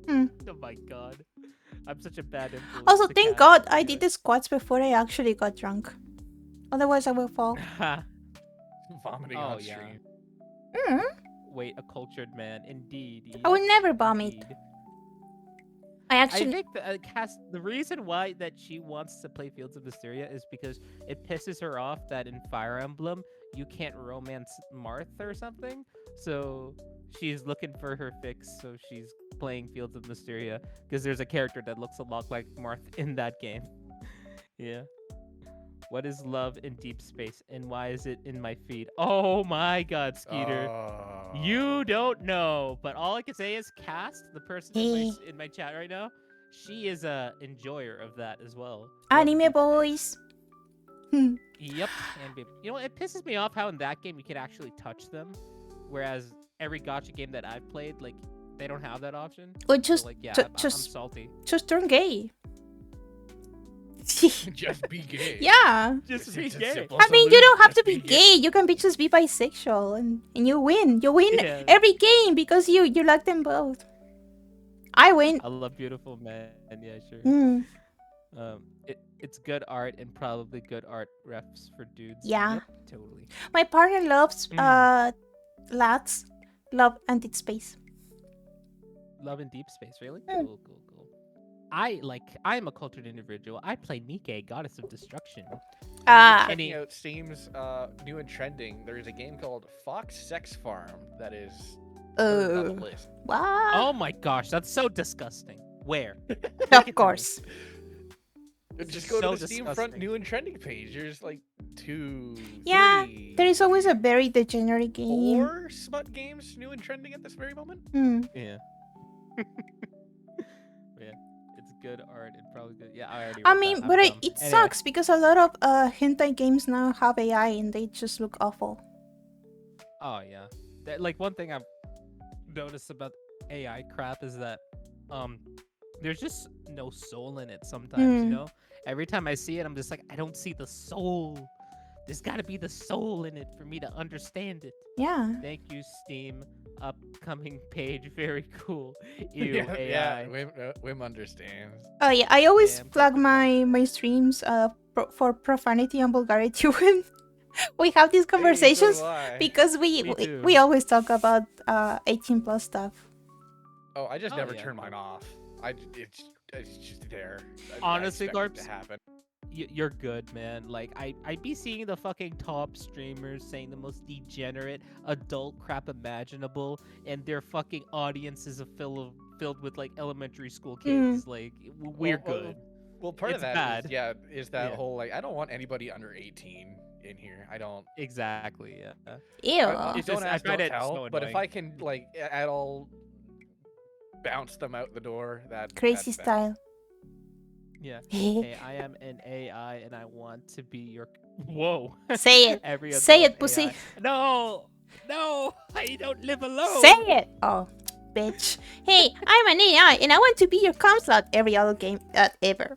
Hmm. Oh my god, I'm such a bad influence. Also, to thank Cass. God I Anyway. did the squats before I actually got drunk. Otherwise, I will fall. Vomiting Oh, on yeah. stream. Hmm. Wait, a cultured man, indeed. I will yes, never vomit. indeed. I I actually. think Cass, the reason why that she wants to play Fields of Mysteria is because it pisses her off that in Fire Emblem you can't romance Marth or something. So she's looking for her fix. So she's playing Fields of Mysteria because there's a character that looks a lot like Marth in that game. Yeah. What is love in deep space and why is it in my feed? Oh my god, Skeeter. You don't know, but all I can say is Cast, the person in my chat right now, she is a enjoyer of that as well. Love in Anime deep boys. space. Hmm. Yep, and baby. You know what? It pisses me off how in that game you can actually touch them, whereas every gotcha game that I've played, like they don't have that option. Or So, just, like, yeah, I'm just salty. turn gay. Just be gay. Yeah. Just It's be a gay. simple I mean, you don't solution, have to just be gay. You can just be bisexual, and you win. You win Yeah. every game because you like them both. I win. I love beautiful men. Yeah, sure. Mm. It's good art and probably good art refs for dudes. Yeah. Yep, totally. My partner loves lads. Love and Dead Space. Love in deep space, really? Mm. Cool. I'm a cultured individual. I play Nike, Goddess of Destruction. Checking out Steam's new and trending. There is a game called Fox Sex Farm that is third on the list. What? Oh my gosh, that's so disgusting. Where? Of course. Just go So to the Steam front disgusting. new and trending page. There's like 2, Yeah, 3, there is always a very degenerate game. 4 smut games new and trending at this very moment. Hmm. Yeah. Yeah. It's good art and probably good. Yeah, I already I read mean, that. I'm but dumb. it Anyway. sucks because a lot of hentai games now have AI and they just look awful. Oh yeah. Like one thing I've noticed about AI crap is that there's just no soul in it sometimes, you know? Every time I see it, I'm just like, I don't see the soul. There's gotta be the soul in it for me to understand it. Yeah. Thank you, Steam. Upcoming page, very cool. Ew, Yeah, AI. Wim understands. Oh yeah, I always Damn, flag fucking my streams for profanity and vulgarity when We have these Hey, so conversations do I. because Me we too. we always talk about 18 plus stuff. Oh, I just Oh, never yeah. turn mine off. It's just there. Honestly, I expect it Corpse, to happen. you're good, man. Like I'd be seeing the fucking top streamers saying the most degenerate adult crap imaginable, and their fucking audiences are filled with like elementary school kids. Like we're good. Well, part of It's that bad. is that Yeah. whole like I don't want anybody under 18 in here. I don't. Exactly. Yeah. Ew. It's Don't just I ask, find don't it tell. so But if annoying. I can like at all bounce them out the door, Crazy that's bad. style. Yeah. Hey, I am an AI and I want to be your. Whoa. Say it. Every Say adult it, pussy. AI. No. No. I don't live alone. Say it. Oh, bitch. Hey, I'm an AI and I want to be your com slot every other game ever.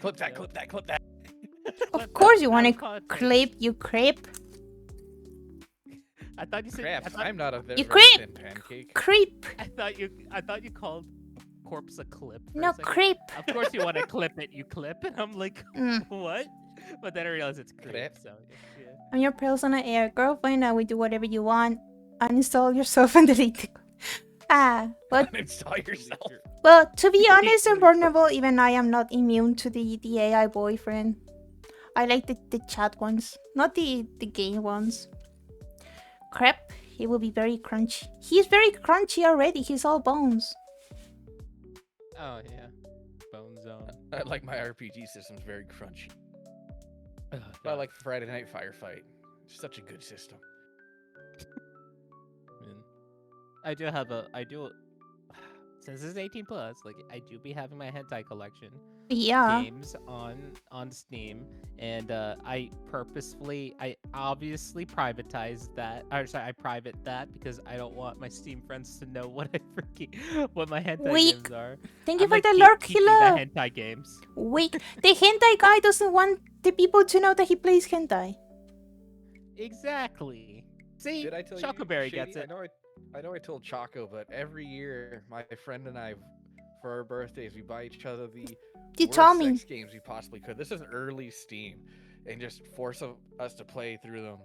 Clip that, clip that, clip that. Of course you want Out of to context. clip, you creep. I thought you said. Crap, I'm not a very You creep. thin pancake. Creep. I thought you called corpse a clip. For No, a second. creep. Of course you want to clip it. You clip, and I'm like, Mm. what? But then I realized it's creep. Clip. So yeah. I'm your persona AI girlfriend and we do whatever you want. Uninstall yourself and delete it. But Uninstall yourself. well, to be honest and vulnerable, even I am not immune to the AI boyfriend. I like the chat ones, not the game ones. Crap, he will be very crunchy. He's very crunchy already. He's all bones. Oh yeah. Bone zone. I like my RPG systems very crunchy. Ugh, I God, like Friday Night Firefight. It's such a good system. man. I do. Since this is 18 plus, like I do be having my hentai collection Yeah. games on Steam, and I obviously privatized that. Or sorry, I private that because I don't want my Steam friends to know what what my hentai Weak. games are. Thank you I'm for like the keep lurk, keeping hello. the hentai games. Weak. The hentai guy doesn't want the people to know that he plays hentai. Exactly. See, Did I tell Chocoberry you? gets Shady? it. I know I told Choco, but every year my friend and I, for our birthdays, we buy each other the You worst told me. sex games we possibly could. This is early Steam, and just force us to play through them.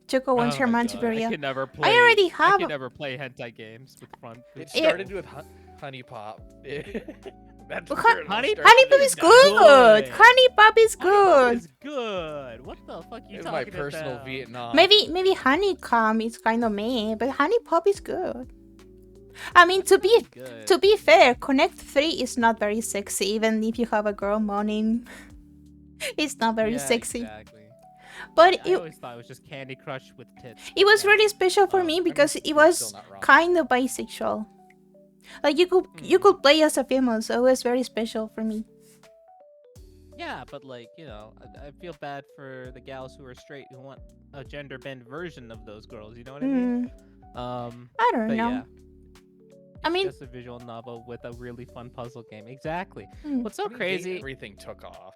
Choco wants Oh her my man God, to bury I up. can never play. already I have can a- never play hentai games with front. It Ew. started with Honey Pop. That's Well, where it all Honey started. Honey Pop is good. Good. Honey Pop is Honey Pop good. is good. What the fuck you It was talking my personal about? Vietnam. Maybe Honeycomb is kind of meh, but Honey Pop is good. I mean, to Good. be fair, Connect 3 is not very sexy, even if you have a girl moaning. It's not very Yeah, sexy. Exactly. But I always thought it was just Candy Crush with tits. it was Yeah. really special for Um, me I mean, because it you're was still not wrong. kind of bisexual. Like you could play as a female, so it was very special for me. Yeah, but like I feel bad for the gals who are straight who want a gender bend version of those girls. You know what I mean? I don't But know. yeah. I mean- it's just a visual novel with a really fun puzzle game. Exactly. Mm. What's so Any date, crazy? Everything took off.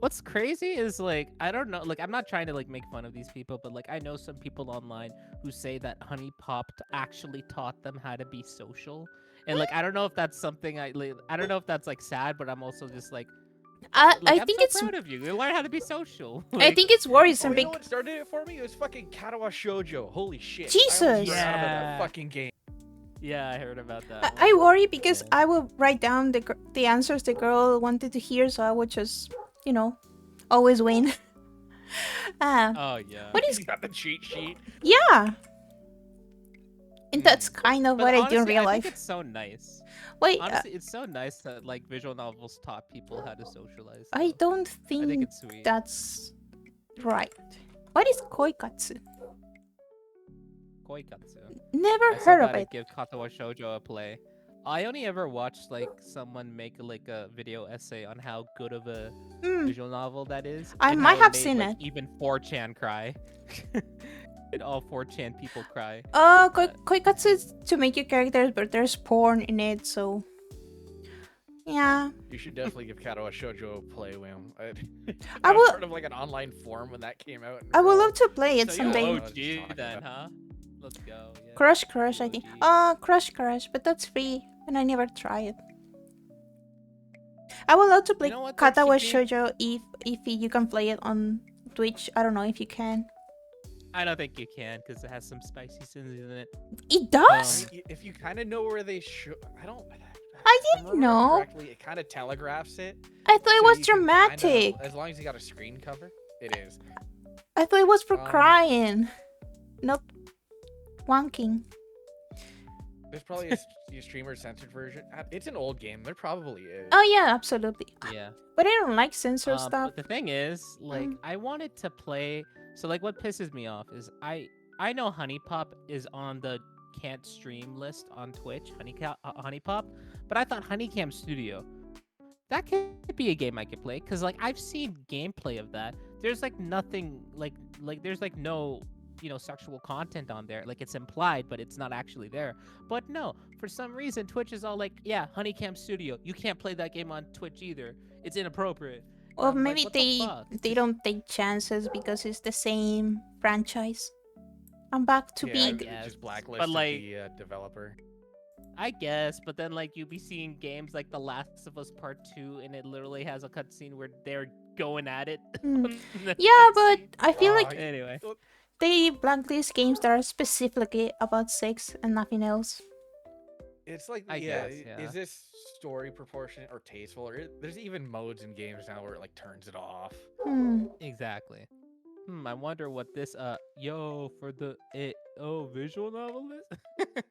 What's crazy is like I don't know. Like I'm not trying to like make fun of these people, but like I know some people online who say that Honey Popped actually taught them how to be social. And like I don't know if that's something I don't know if that's like sad, but I'm also just like I I'm think so it's proud of you. You learn how to be social. I think it's worrisome Oh, you know because what started it for me? It was fucking Katawa Shoujo. Holy shit. Jesus. I almost ran out of Yeah. that fucking game. yeah, I heard about that. I worry because I will write down the answers the girl wanted to hear, so I would just always win. Oh yeah. What is- You got the cheat sheet? Yeah. And that's kind of But what I honestly, do in real I life. think it's so nice. Wait, Honestly, it's so nice that like visual novels taught people how to socialize. I though. don't I think, think it's sweet. that's right. What is koikatsu? Koikatsu. Never I heard so of gotta it. give Katawa Shoujo a play. I only ever watched like someone make like a video essay on how good of a Mm. visual novel that is. I and might how have made, seen like, it. Even 4chan cry. And all 4chan people cry. Koikatsu is to make your characters, but there's porn in it, so yeah. You should definitely give Katawa Shoujo a play, Wham. I I was will- part of like an online forum when that came out. and I we would all- love to play it So someday. you're I was just OG talking then, about- huh? Let's go. Yeah. Crush, I think. OG. Crush, but that's free, and I never try it. I would love to play You know what there Katawa should be? Shoujo if you can play it on Twitch. I don't know if you can. I don't think you can because it has some spicy sins in it. It I does? mean, if you kind of know where they should, I don't. I If I'm didn't remembering know. correctly, it kind of telegraphs it. I thought it so was you can dramatic. as long as you got a screen cover, it is. I thought it was for Um, crying, not wanking. There's probably a streamer censored version. It's an old game. There probably is. Oh yeah, absolutely. Yeah. But I don't like censor stuff. But the thing is, like, I wanted to play. So, like, what pisses me off is I know Honey Pop is on the can't stream list on Twitch, Honey Pop, but I thought Honeycam Studio that could be a game I could play because like I've seen gameplay of that. There's like nothing like there's like no sexual content on there. Like it's implied, but it's not actually there. But no, for some reason Twitch is all like, yeah, Honeycam Studio, you can't play that game on Twitch either. It's inappropriate. And Or I'm like, maybe what the fuck? they don't take chances because it's the same franchise. I'm back to Yeah, big. guess. just blacklisted like- the developer. I guess, but then like you'll be seeing games like The Last of Us Part 2 and it literally has a cutscene where they're going at it. Hmm. on the Yeah, but cutscene. I feel Oh, like Anyway. they blacklist games that are specifically about sex and nothing else. It's like, I guess, yeah. Is this story proportionate or tasteful? Or there's even modes in games now where it like turns it off. Exactly. I wonder what this for the visual novel is.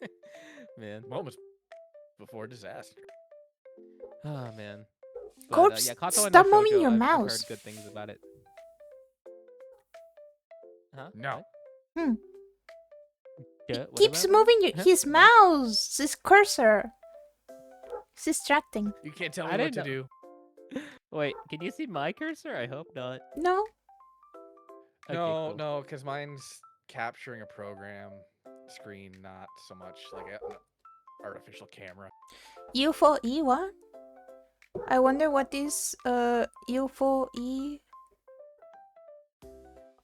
Man. Moments before disaster. Oh man. Corpse, yeah, Kato no stop moving Shoujo, your I've mouse. heard good things about it. Huh? No. Hmm. Yeah, It what keeps about moving that? Huh? his mouse, his cursor. It's distracting. You can't tell I me what didn't to do. Wait, can you see my cursor? I hope not. No? Okay, No, cool. no, because mine's capturing a program screen, not so much like an artificial camera. UFO E what? I wonder what this UFO E.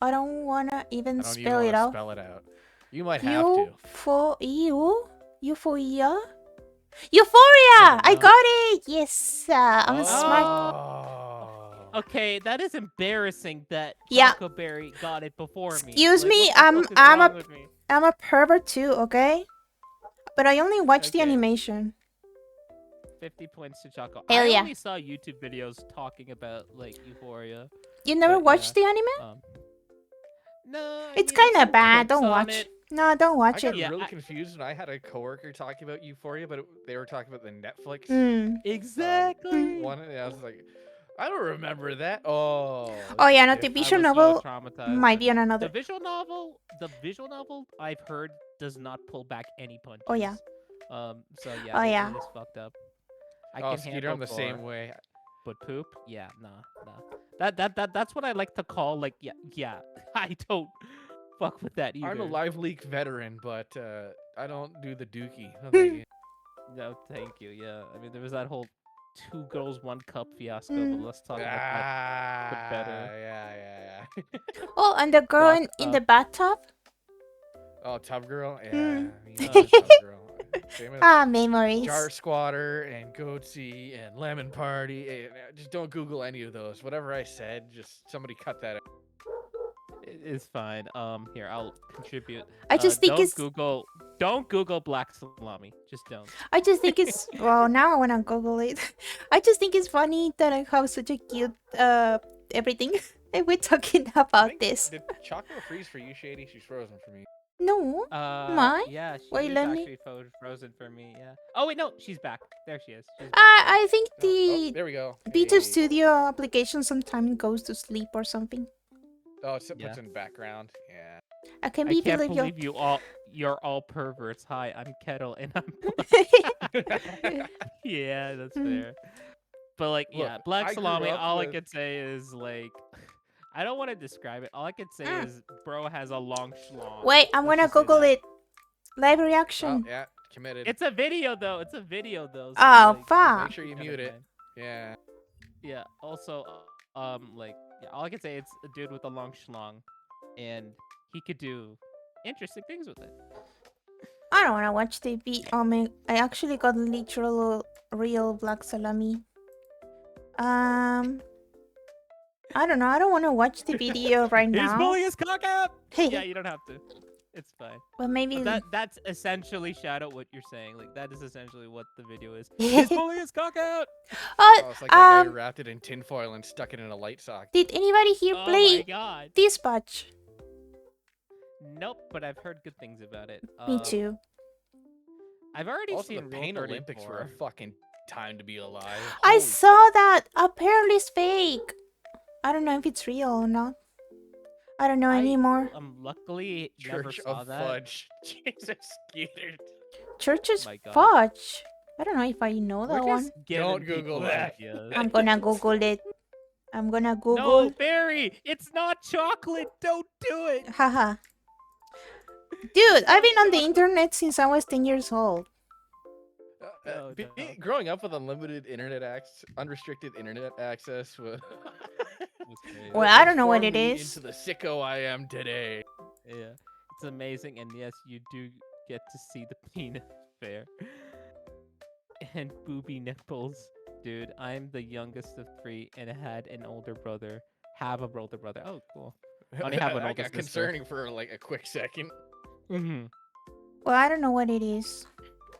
I don't wanna even I don't even spell want it to out. spell it out. You might have to. UFO EU? Euphoria? Euphoria! I know. got it! Yes! I'm smart. Oh. Okay, that is embarrassing that Yeah. Chocoberry got it before me. Excuse Like, me, what the fuck is I'm wrong a- with me? I'm a pervert too, okay? But I only watched the Okay. animation. 50 points to Choco. Hell I yeah. only saw YouTube videos talking about like Euphoria. You never But, watched yeah. the anime? No. It's I mean, kind I've of seen bad. clips Don't on watch. it. No, don't I watch got it. Yeah, really I- confused when I had a coworker talking about Euphoria, but they were talking about the Netflix Exactly. one, and I was like, I don't remember that. Oh. Oh yeah, no, it's the different. visual I was novel so traumatized. might be on The another. visual novel I've heard does not pull back any punches. Oh, yeah. So yeah. Oh, it yeah. is fucked up. I Oh, can Skeeter, handle I'm the same gore, way. but poop, yeah, nah. That's what I like to call like yeah. I don't fuck with that either. I'm a live leak veteran, but I don't do the dookie. No, thank you. No, thank you. Yeah, I mean there was that whole 2 girls 1 cup fiasco, Mm. but let's talk about that. better. Yeah. Oh, and the girl Block in the bathtub? Oh, Tub Girl? Yeah. Mm. You know, Tub Girl. Famous. Ah, memories. Jar Squatter and Goatsy and Lemon Party. Just don't Google any of those. Whatever I said, just somebody cut that out. It's fine. Here I'll contribute. I just think don't it's. don't Google black salami. Just don't. I just think it's. Well, now I wanna Google it. I just think it's funny that I have such a cute everything, and we're talking I about think- this. Did Choco freeze for you, Shady? She's frozen for me. No. Mine? Yeah, she Wait, is let me- actually frozen for me. Yeah. Oh wait, no, she's back. There she is. She's back. I think Oh, the there we go. B2 Hey. Studio application sometimes goes to sleep or something. Oh, it Yeah. puts in background. Yeah. I can't I can't believe believe you're all perverts. Hi, I'm Kettle, and I'm. Yeah, that's Mm. fair. But like, Look, yeah, black I grew salami. up All I with- could say is like, I don't want to describe it. All I could say Mm. is, bro has a long schlong. Wait, I'm Let's gonna just say Google that. it. Live Oh, reaction. yeah. Committed. It's a video though. It's a video though. So, Oh, like, fuck. Make sure you never mute it. mind. Yeah. Yeah. Also, like, yeah. All I can say it's a dude with a long schlong, and he could do interesting things with it. I don't wanna watch the beat. I actually got literal real black salami. I don't know. I don't want to watch the video right He's now. pulling his cock out. Hey, Yeah, you don't have to. It's fine. well, maybe. But that's essentially Shadow what you're saying. Like that is essentially what the video is. He's pulling his cock out. Oh, it's like that guy who wrapped it in tinfoil and stuck it in a light socket. Did anybody here Oh my play god. Dispatch? Nope, but I've heard good things about it. Me too. I've already Also, seen the Rule Pain Olympics 34. were a fucking time to be alive. I Holy saw that. Apparently, it's fake. I don't know if it's real or not. I don't know anymore. Luckily never Church saw of that. Fudge. Jesus, Skeeter. Church's My God. Fudge. I don't know if I know We're that one. just giving Don't Google people that. ideas. I'm gonna Google it. I'm gonna No, Google. Barry, it's not chocolate. Don't do it. Haha. Dude, I've been on the internet since I was 10 years old. No, no. Growing up with unlimited internet access, unrestricted internet access, It was crazy. Well, I don't know what formed it me is. Into the sicko I am today. Yeah, it's amazing, and yes, you do get to see the peanut fair and booby nipples, dude. I'm the youngest of 3 and had an older brother. Have a older brother. Oh, cool. I only have an I older got sister. concerning for like a quick second. Mm-hmm. Well, I don't know what it is.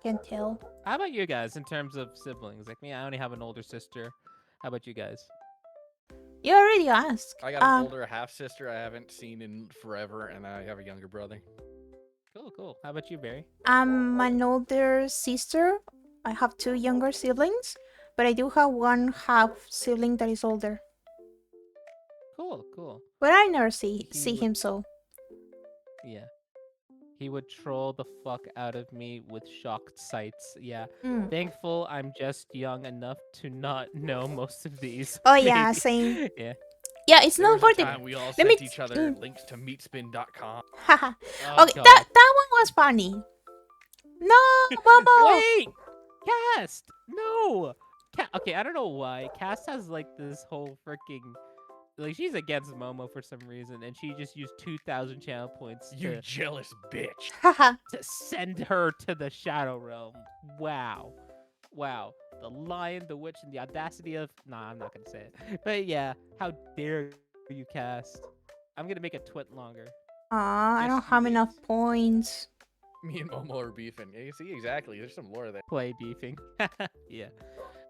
Can't tell. How about you guys in terms of siblings? Like me, I only have an older sister. How about you guys? You already asked. I got an older half sister I haven't seen in forever, and I have a younger brother. Cool, cool. How about you, Barry? I'm an older sister. I have 2 younger siblings, but I do have one half sibling that is older. Cool, cool. But I never see He would- him so. Yeah. He would troll the fuck out of me with shocked sights. Yeah. Mm. Thankful I'm just young enough to not know most of these. Oh yeah, maybe. same. Yeah. Yeah, it's There not was for a the. time we all Let sent me each other links to meatspin.com. Haha. Oh, Okay, God. that one was funny. No, Momo. Wait! Cast! No! Okay, I don't know why. Cast has like this whole freaking. Like, she's against Momo for some reason, and she just used 2,000 channel points You jealous bitch. Haha. to send her to the Shadow Realm. Wow. Wow. The lion, the witch, and the audacity of. Nah, I'm not gonna say it. But yeah, how dare you, Cast? I'm gonna make a twit longer. Aw, I Yes, don't you have did. enough points. Me and Momo are beefing. Yeah, you see, exactly. There's some lore there. Play beefing. Yeah.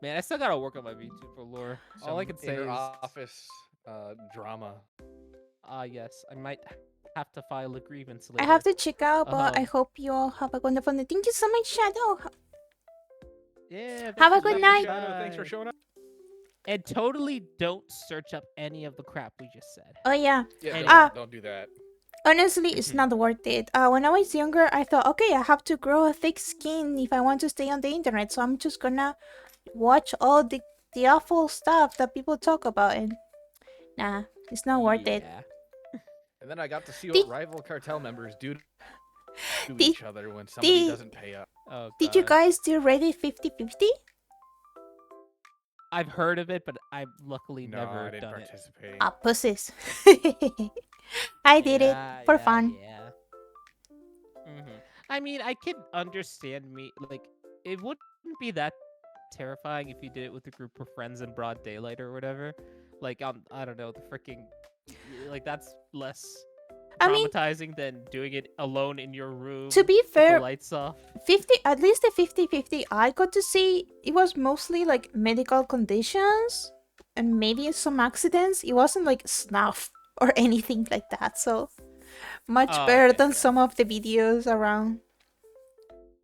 Man, I still gotta work on my VTuber lore. All I Some can say is. office drama. Yes, I might have to file a grievance I later. have to check out, but I Um, hope you all have a wonderful day. Thank you so much, Shadow. Yeah. Have a thanks good for night. stopping Shadow, thanks for by. showing up. And totally don't search up any of the crap we just said. Oh yeah. Yeah, And- don't do that. Honestly, it's not worth it. When I was younger, I thought, okay, I have to grow a thick skin if I want to stay on the internet, so I'm just gonna watch all the awful stuff that people talk about, and nah, it's not worth it. Yeah. And then I got to see Did- what rival cartel members do to Did- each other when somebody did- doesn't pay up. Oh, Did you God. guys do Reddit 50/50? I've heard of it, but I've luckily No, never I didn't done it. participate. Ah, pussies. I did it Yeah, for yeah, fun. Yeah. I mean, I could understand like it wouldn't be that terrifying if you did it with a group of friends in broad daylight or whatever. Like I don't know, the freaking like that's less I mean, traumatizing than doing it alone in your room. to be with the fair, lights off. 50, at least the 50/50 I got to see, it was mostly like medical conditions and maybe some accidents. It wasn't like snuff or anything like that, so much Oh, better okay, than fair. some of the videos around.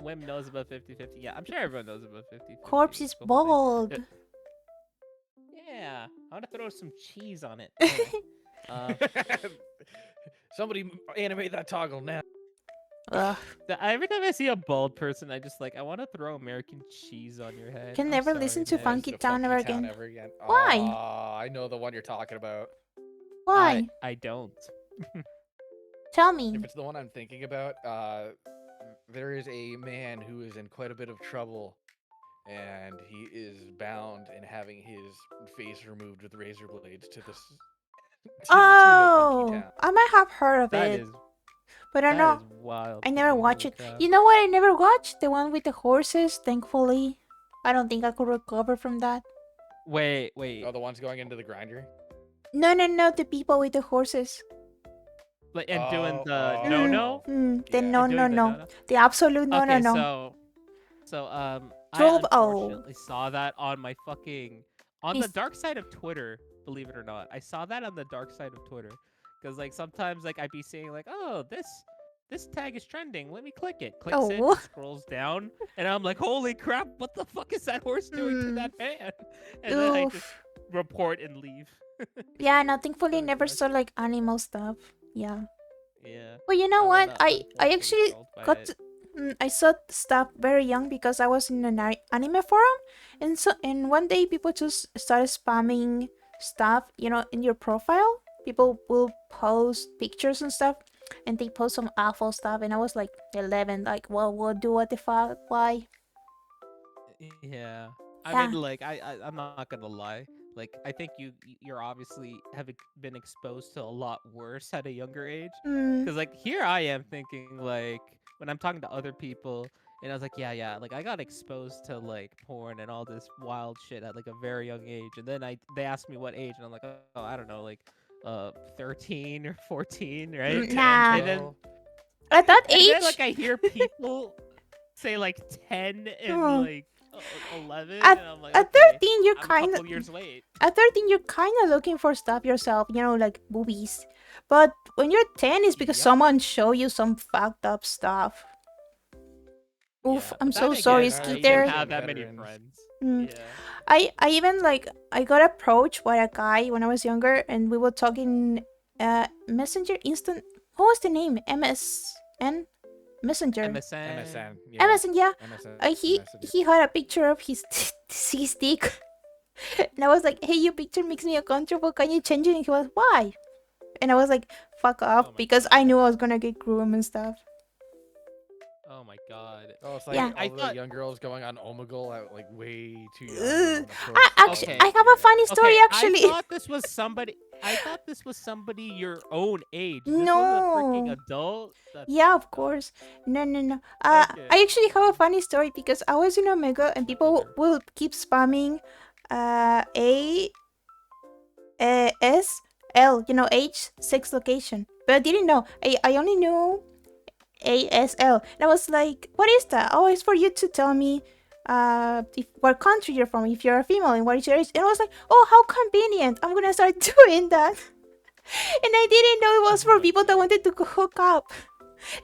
Wim knows about 50-50. Yeah, I'm sure everyone knows about 50-50. Corpse is It's the whole thing. bald. Yeah, I want to throw some cheese on it. Anyway, Somebody animate that toggle now. Ugh, every time I see a bald person, I just like I want to throw American cheese on your head. Can I'm never sorry, listen to man. Funky The Town ever Funky Town again. ever again. Why? Oh, I know the one you're talking about. why? I don't. Tell me. If it's the one I'm thinking about, there is a man who is in quite a bit of trouble, and he is bound in having his face removed with razor blades to the tune of Funky Oh, Town. I might have heard of That it, is but I that know is wild. I to never me, watched holy it. crap. You know what? I never watched the one with the horses. Thankfully, I don't think I could recover from that. Wait. Oh, the ones going into the grinder. No, no, no, the people with the horses. Like and doing Oh, the Mm, no. the yeah. no, And no, doing the no. no. The absolute no, no, Okay, no. I Drove. Oh, unfortunately saw that on my fucking on the he's. dark side of Twitter. Believe it or not, I saw that on the dark side of Twitter, because like sometimes like I'd be seeing like, oh, this tag is trending. Let me click it. Clicks it Oh. and scrolls down, and I'm like, holy crap! What the fuck is that horse doing to Mm, that man? And then I just oof. report and leave. Yeah, no, thankfully So never gosh, saw like animal stuff. Yeah. yeah, Well, you know I what? wanna I unfortunately actually trolled by got it. I saw stuff very young because I was in an anime forum, and one day people just started spamming stuff, in your profile. People will post pictures and stuff, and they post some awful stuff, and I was like 11, like, well, what the fuck? Why? Yeah. I mean, Yeah. like, I'm not gonna lie. Like, I think you're obviously been exposed to a lot worse at a younger age. Mm, Cause like here I am thinking like when I'm talking to other people, and I was like, yeah, like I got exposed to like porn and all this wild shit at like a very young age, and then they asked me what age, and I'm like, oh, I don't know, like 13 or 14, right? 10, nah. And then 12. At that and then age, like I hear people say like 10 and mm, like 11, at and I'm like, at okay, 13, you're I'm a kind of couple years late. at 13 you're kind of looking for stuff yourself, like boobies. But when you're 10, it's because Yep. someone show you some fucked up stuff. Oof, Yeah, I'm but then so sorry, again, Nah, I it's didn't Skeeter. mostly have on that many veterans. friends. Mm. Yeah. I even like I got approached by a guy when I was younger, and we were talking Messenger Instant. What was the name? MSN Messenger. MSN. MSN. Yeah. MSN, yeah. MSN He Messenger. he had a picture of his his dick, and I was like, "Hey, your picture makes me uncomfortable. Can you change it?" And he was, "Why?" And I was like, "Fuck off," Oh my because I god. knew I was gonna get groomed and stuff. Oh my god. Oh, it's Yeah. like I all the thought young girls going on Omegle at like way too young and Ugh. want to post Actually, all I okay. have a funny yeah. story. Okay, Actually, I thought this was somebody your own age. This was a freaking no. adult. That's Yeah, of fucked up. course. No, no, no. Okay. I actually have a funny story because I was in Omega and people Older. will keep spamming A S L, age, sex, location. But I didn't know. I only knew ASL. And I was like, what is that? Oh, it's for you to tell me what country you're from, if you're a female, and what is your age. And I was like, oh, how convenient. I'm gonna start doing that. And I didn't know it was Oh for my people that god. wanted to hook up.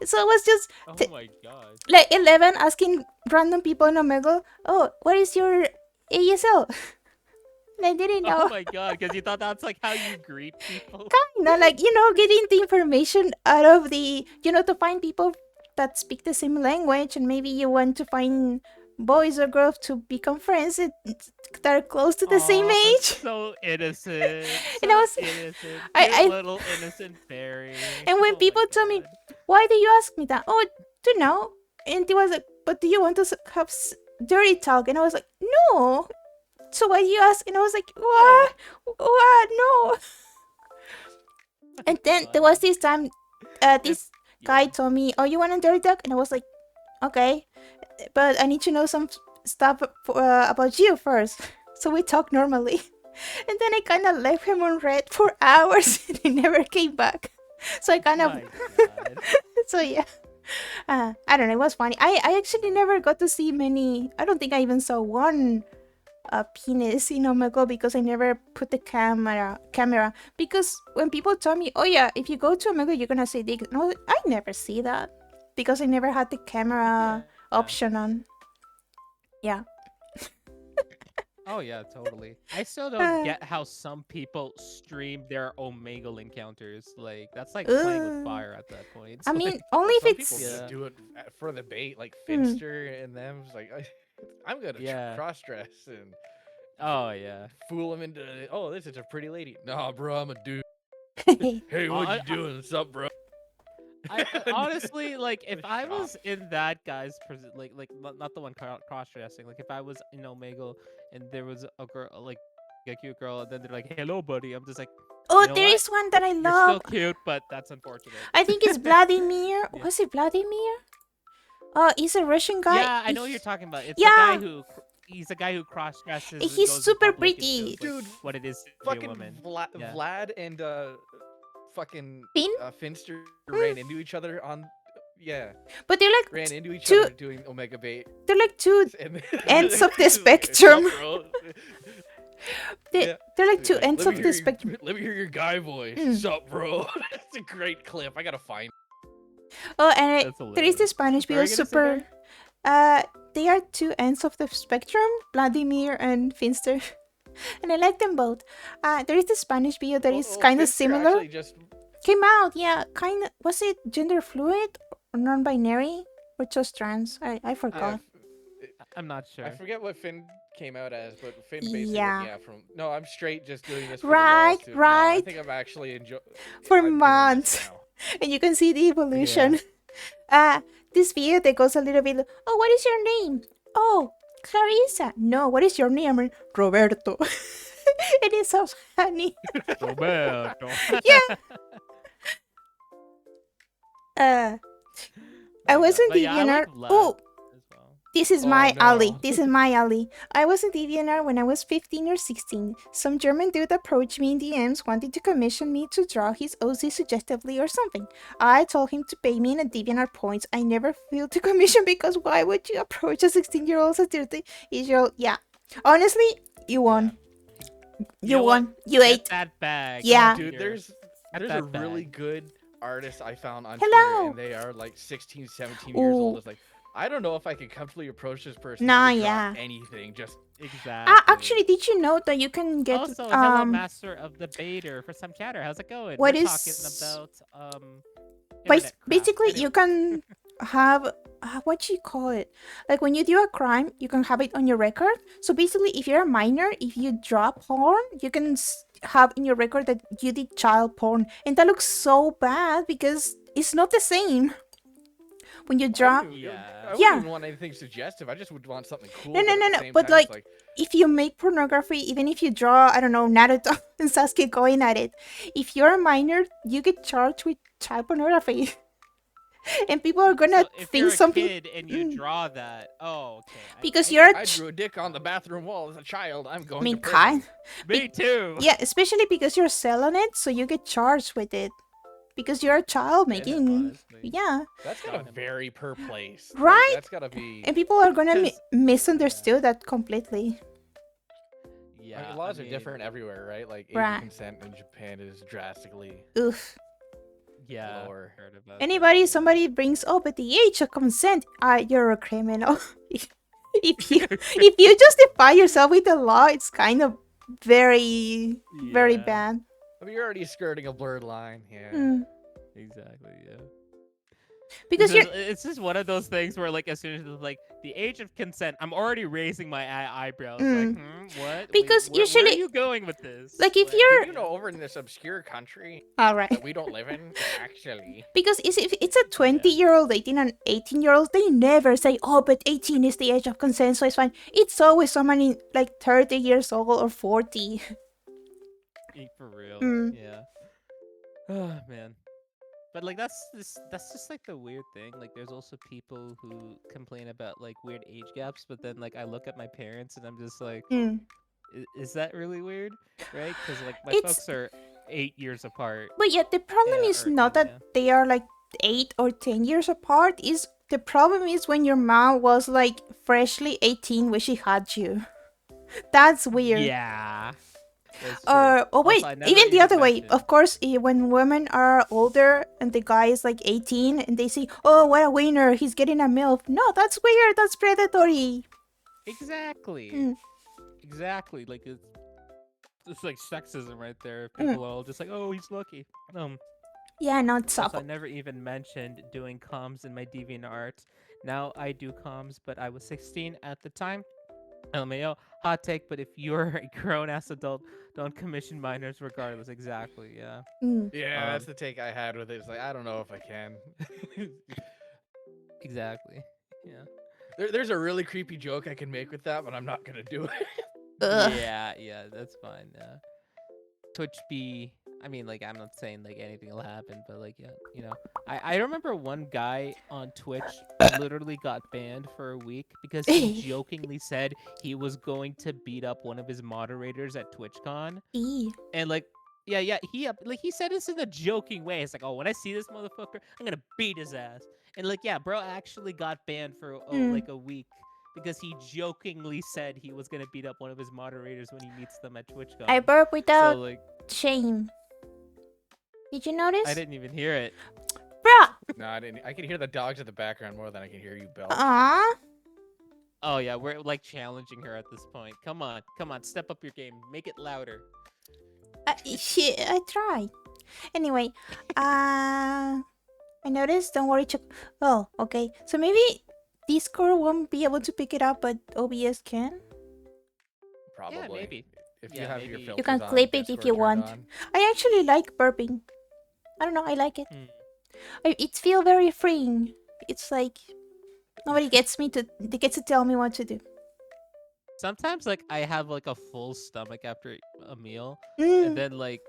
So it was just Oh my god. like 11 asking random people in Omegle, oh, what is your ASL? And I didn't Oh know. my god, because you thought that's like how you greet people? Kinda like, getting the information out of to find people that speak the same language, and maybe you want to find boys or girls to become friends that are close to the same Oh, age. so innocent. And I So was, innocent. Cute I, little innocent fairy. and when Oh my people tell me, god. why do you ask me that? Oh, to know. And it was like, but do you want to have dirty talk? And I was like, no. So why do you ask? And I was like, Oh. what? What? No. And then there was God. this time, It's this guy yeah. told me, oh, you want a dirty talk? And I was like, okay, but I need to know some stuff about you first. So we talked normally. And then I kind of left him on red for hours and he never came back. So I kind of, My god. so yeah. I don't know, it was funny. I actually never got to see many. I don't think I even saw one penis in Omegle because I never put the camera. Because when people tell me, oh yeah, if you go to Omegle, you're gonna see dick. No, I never see that because I never had the camera Yeah. option on. Yeah. Oh yeah, totally. I still don't Uh, get how some people stream their Omegle encounters. Like that's like playing with uh, fire at that point. I Like, mean, only if Some it's. people just Yeah. do it for the bait, like Hmm. Finster and them. It's like, I'm gonna Yeah. cross dress and Oh yeah. fool them into. Oh, this is a pretty lady. Nah, bro, I'm a dude. Hey, what I, you doing? What's up, bro? honestly like if The I shop. was in that guy's like not the one cross dressing. Like if I was in Omegle and there was a girl like a cute girl, and then they're like, "Hello, buddy." I'm just like, Oh, you know there what? is one that I You're still love. cute, but that's unfortunate. I think it's Vladimir. Yeah. Was it Vladimir? Oh, he's a Russian guy. Yeah, I know what you're talking about. It's the guy Yeah. who he's a guy who cross dresses. He's goes in super public and pretty. shows, like, Dude, what it is to be a fucking woman. Yeah. Vlad and fucking Finn? Finster ran into each other on. Yeah, But they're ran like into each two. other doing Omega Bait. They're like two And ends of the It's like, spectrum. "What's up, bro?" They, Yeah. They're like He's two like, ends "Let of me the hear spectrum. Let me hear your guy voice. Mm. Sup, bro? It's a great clip. I gotta find. Oh, and That's there is the hilarious. Spanish What were video you gonna say, super. Gary? They are two ends of the spectrum, Vladimir and Finster, and I like them both. There is the Spanish video that is kind of Finster similar. Actually, just Came out, yeah, kind of. Was it gender fluid or non-binary or just trans? I forgot. I'm not sure. I forget what Finn came out as, but Finn basically Yeah. went, yeah, from no, I'm straight, just doing this for Right, the lols. No, I right. think I'm actually enjoying For months. And you can see the evolution. This video that goes a little bit. Oh, what is your name? Oh, Clarissa. No, what is your name? I'm Roberto. It is so funny. Roberto. Yeah. I wasn't But yeah, I DeviantArt. like Vlad Oh, as well. this is Oh, my alley. no. This is my alley. I was in DeviantArt when I was 15 or 16. Some German dude approached me in DMs wanting to commission me to draw his OC suggestively or something. I told him to pay me in a DeviantArt points. I never feel to commission because why would you approach a 16-year-old as a 30-year-old? Yeah. Honestly, you won. You know what? won. You Get ate. that bag. Yeah. Dude, Here. there's Get a that really bag. good artist I found on Hello. Twitter, and they are like 16, 17 years old. Ooh. It's like, I don't know if I could comfortably approach this person. Nah, and draw yeah. anything. Just Exactly. Actually, did you know that you can get Also, hello, master of the baiter for some chatter. How's it going? What We're is- talking about internet crap. basically Anyway. you can have what you call it, like when you do a crime you can have it on your record. So basically if you're a minor, if you draw porn, you can have in your record that you did child porn, and that looks so bad because it's not the same when you draw. I wouldn't Yeah. even want anything suggestive. I just would want something cool. No, but no, at no, the no, same but, time, it's like, if you make pornography, even if you draw, I don't know, Naruto and Sasuke going at it, if you're a minor, you get charged with child pornography. And people are gonna So if think you're a something. kid and you draw that, oh, okay. Because you're a I drew a dick on the bathroom wall as a child. I'm going I mean, to prison. kind. Me too. Yeah, especially because you're selling it, so you get charged with it. Because you're a child making. honestly. Yeah. That's Got gotta him. vary per place. Right? That's gotta be. And people are gonna Because- misunderstood that completely. Yeah. Laws I are mean, different everywhere, right? Like age Right. of consent in Japan is drastically Oof. Yeah. lower. heard about that, Anybody, yeah. somebody brings up at the age of consent, you're a criminal. if you justify yourself with the law, it's kind of very, very Yeah, bad. I mean, you're already skirting a blurred line. Yeah. Mm. Exactly. Yeah. Because you're It's just one of those things where, like, as soon as it's like the age of consent, I'm already raising my eyebrows. Like, what? Because where usually- are you going with this? like, if you're- You know, over in this obscure country all right. that we don't live in, actually. Because if it's a 20-year-old dating an 18-year-old, they never say, oh, but 18 is the age of consent, so it's fine. It's always someone in like 30 years old or 40. For real. Mm. Yeah. Oh man. But like that's just like the weird thing. Like there's also people who complain about like weird age gaps, but then like I look at my parents and I'm just like, Mm. is that really weird? Right? Because like my It's- folks are 8 years apart. But yeah, the problem Yeah, is or- not that yeah. they are like 8 or 10 years apart. Is the problem is when your mom was like freshly 18 when she had you. That's weird. Yeah. That's true. Or oh wait, Also, I never even the other way. mentioned- Of course, when women are older and the guy is like 18 and they say, "Oh, what a winner! He's getting a milf." No, that's weird. That's predatory. Exactly. Mm. Exactly. Like it's like sexism right there. Mm. People are all just like, oh, he's lucky. Yeah, not Also, I suck. never even mentioned doing comms in my DeviantArt. Now I do comms, but I was 16 at the time. LMAO, hot take, but if you're a grown-ass adult, don't commission minors regardless. Exactly, yeah. Mm. Yeah, that's the take I had with it. It's like, I don't know if I can. Exactly. Yeah. There's a really creepy joke I can make with that, but I'm not gonna do it. Ugh. Yeah, that's fine. Yeah. Twitch B, I mean, like, I'm not saying like anything will happen, but like, yeah, I remember one guy on Twitch literally got banned for a week because he jokingly said he was going to beat up one of his moderators at TwitchCon, E. and like, yeah, he said this in a joking way. It's like, oh, when I see this motherfucker, I'm gonna beat his ass, and like, yeah, bro actually got banned for Mm. like a week because he jokingly said he was gonna beat up one of his moderators when he meets them at TwitchCon. I burp So without like, shame. Did you I notice? didn't even hear it. Bruh! No, I didn't. I can hear the dogs in the background more than I can hear you belch. Aww. Oh yeah, we're like challenging her at this point. Come on, step up your game, make it louder. Shit, I tried. Anyway, I noticed. Don't worry, Oh, okay. So maybe Discord won't be able to pick it up, but OBS can. Probably. Yeah, maybe. If Yeah, you have maybe. your You filters can on, clip it if Discord you turned want. on. I actually like burping. I don't know. I like it. Hmm. It feels very freeing. It's like nobody gets to tell me what to do. Sometimes like I have like a full stomach after a meal, and Mm. then like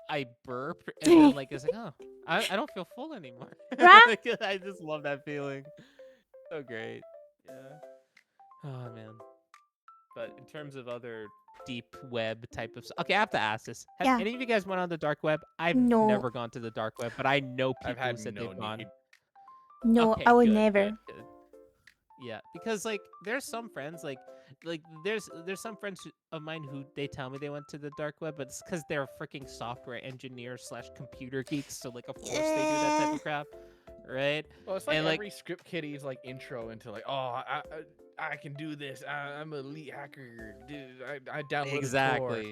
I burp, and then like it's like, oh, I don't feel full anymore. Right? Like, I just love that feeling. So great. Yeah. Oh man. But in terms of other deep web type of okay, I have to ask this. Have Yeah. any of you guys went on the dark web? I've No. never gone to the dark web, but I know I've people who had said no they've gone. need. No, Okay, I would good, never. good. Yeah, because like there's some friends like there's some friends of mine who they tell me they went to the dark web, but it's because they're freaking software engineers / computer geeks, so like of course they do that type of crap, right? Well, it's like And, like- every script kiddie's like intro into like, oh, I can do this. I'm an elite hacker, dude. I downloaded Tor.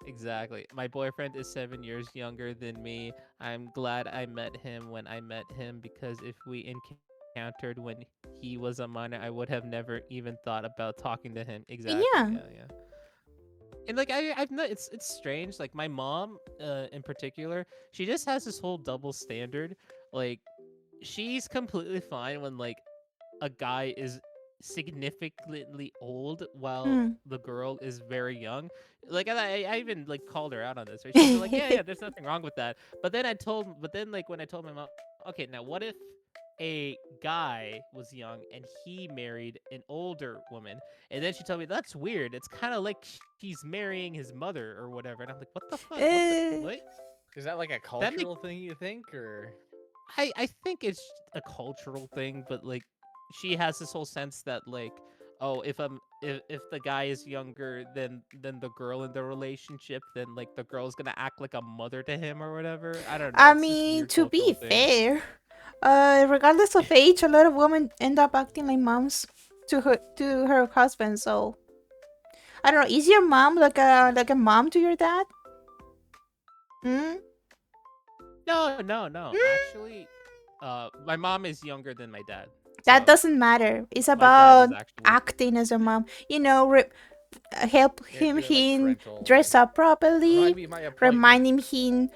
Exactly. My boyfriend is 7 years younger than me. I'm glad I met him when I met him because if we encountered when he was a minor, I would have never even thought about talking to him. Exactly. Yeah. Yeah. And like I've not, it's strange. Like my mom, in particular, she just has this whole double standard. Like she's completely fine when like a guy is significantly old while Mm. the girl is very young. Like I even like called her out on this. Right? She's like, yeah, there's nothing wrong with that. But then like when I told my mom, okay, now what if a guy was young and he married an older woman? And then she told me that's weird. It's kind of like he's marrying his mother or whatever. And I'm like, what the fuck? What? Is that like a cultural thing you think, or? I think it's a cultural thing, but like she has this whole sense that like, oh, if the guy is younger than the girl in the relationship, then like the girl's gonna act like a mother to him or whatever. I don't know. I it's this mean, weird to be cultural thing. fair, regardless of age, a lot of women end up acting like moms to her husband. So I don't know. Is your mom like a mom to your dad? Hmm. No. Actually, my mom is younger than my dad. That so doesn't matter. It's my dad about is actually acting as a mom. You know, help him like, dress up properly, Remind me of my appointment. reminding him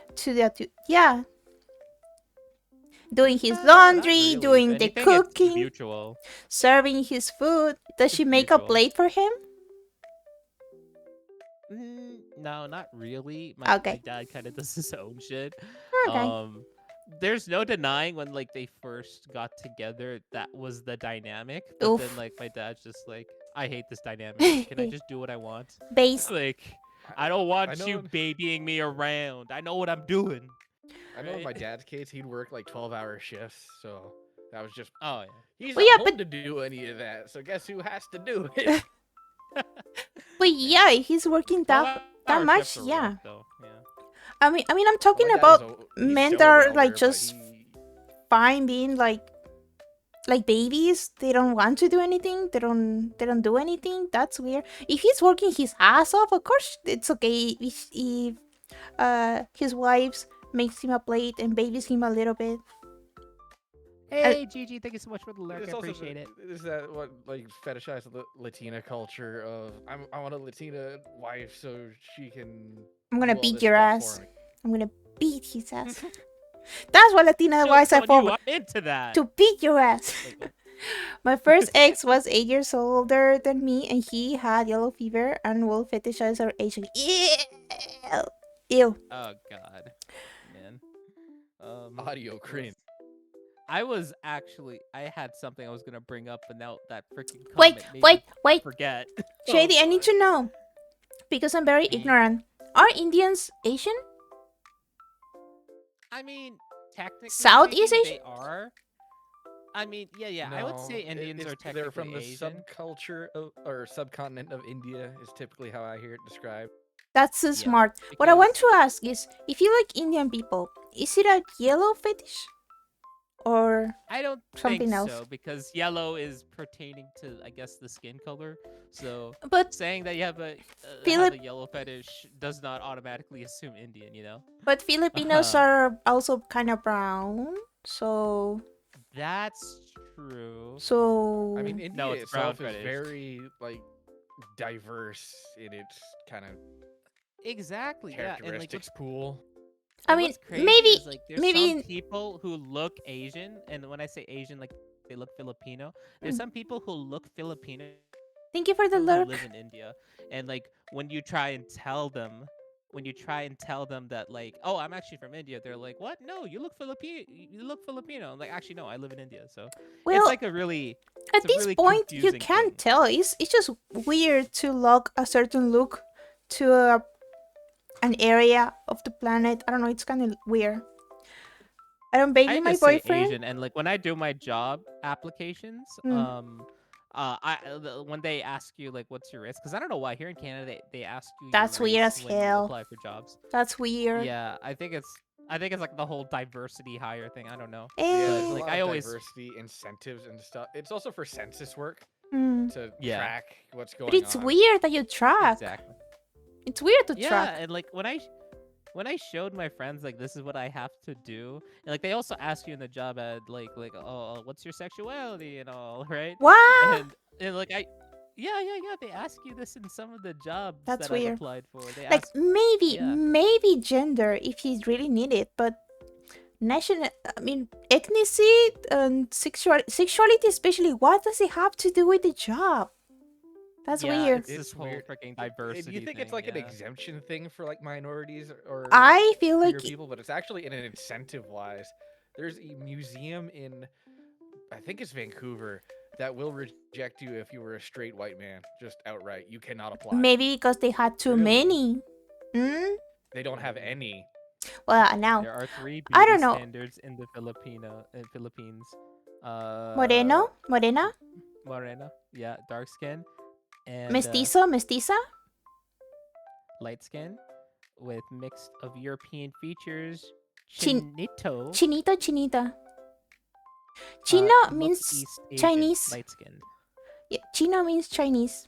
yeah, doing his not laundry, really. If doing the anything, it's cooking, mutual. serving his food. Does she It's make a mutual. plate for him? No, not really. My Okay. dad kind of does his own shit. Okay. There's no denying when like they first got together, that was the dynamic. But Oof. then like my dad's just like, I hate this dynamic. Can I just do what I want? Base. Like, I don't want know you in- babying me around. I know what I'm doing. I know in my Right? dad's case, he'd work like 12-hour shifts, so that was just. Oh yeah. He's Well, not yeah, home but- to do any of that. So guess who has to do it? But yeah, he's working that 12-hour much. shifts are Yeah. work, though. Yeah. I mean, I'm talking My dad about is he's men still that a are welder, like but just he- fine being like babies. They don't want to do anything. They don't do anything. That's weird. If he's working his ass off, of course it's okay if his wife makes him a plate and babies him a little bit. Hey, Gigi, thank you so much for the lurk. It's I also appreciate it. Is that what like fetishize the Latina culture of I want a Latina wife so she can. I'm gonna do all beat this your stuff ass. for me. I'm gonna beat his ass. That's what Latina wives are Joke's on you, for. I'm into that. To beat your ass. Like, My first ex was 8 years older than me, and he had yellow fever and will fetishize our age. Ew. Ew. oh God. Audio it cringe. I had something I was gonna bring up, but now that freaking Wait, comment made wait, me wait. forget. Oh Shady, I need god. to know because I'm very Mhm. ignorant. Are Indians Asian? I mean, technically Southeast speaking, Asian? they are. I mean, yeah. I would say No, Indians are they're technically from the Asian. subculture of, or subcontinent of India is typically how I hear it described. That's so Yeah, smart. What I want because to ask is, if you like Indian people, is it a yellow fetish or I don't think something else? so. Because yellow is pertaining to, I guess, the skin color. So But saying that you have Philip, a yellow fetish does not automatically assume Indian. but Filipinos Um, are also kind of brown. So that's true. I mean, so No, India it's brown itself is fetish. very like diverse in its kind of Exactly. Yeah, characteristics pool. I and mean what's crazy maybe is like there's some maybe people who look Asian, and when I say Asian, like they look Filipino. There's mm, some people who look Filipino thank you for the who live lurk. in India, and like when you try and tell them that like, oh, I'm actually from India, they're like, what? No, you look Filipino. You look Filipino. I'm like, actually, no, I live in India. So it's Well, like it's at a this really point you confusing can't thing. tell. It's just weird to lock a certain look to an area of the planet. I don't know. It's kind of weird. I don't baby I my just say boyfriend. Asian, and like when I do my job applications, Mm, when they ask you like what's your race, because I don't know why here in Canada they ask you your that's weird race as when you hell. apply for jobs. That's weird. Yeah, I think it's like the whole diversity hire thing. I don't know, Yeah, but there's a Eh, like lot I of always diversity incentives and stuff. It's also for census work mm. to yeah, track what's But going it's on. weird that you track. exactly. It's weird to Yeah, track. and like when I showed my friends like this is what I have to do, and like they also ask you in the job ad like oh what's your sexuality and all right, What? and like yeah they ask you this in some of the jobs That's that I've weird. applied for. They Like ask yeah maybe gender if you really need it, but national. I mean ethnicity and sexuality especially. What does it have to do with the job? That's yeah weird. it's this It's whole weird. freaking Do you diversity think it's thing. like an Yeah, exemption thing for like minorities or I feel queer like people, but it's actually an incentive wise. There's a museum in I think it's Vancouver that will reject you if you were a straight white man, just outright. You cannot apply. maybe because they had too Really? many. Hmm? They don't have maybe. any. Well, now There are three I beauty don't know. standards in the Philippines. Moreno, morena, Morena, yeah, dark skin, and mestizo, mestiza, light skin with mixed of European features. Chin- Chinito, chinito, chinita. Chino look means East Asian, Chinese. light skinned. Yeah, Chino means Chinese.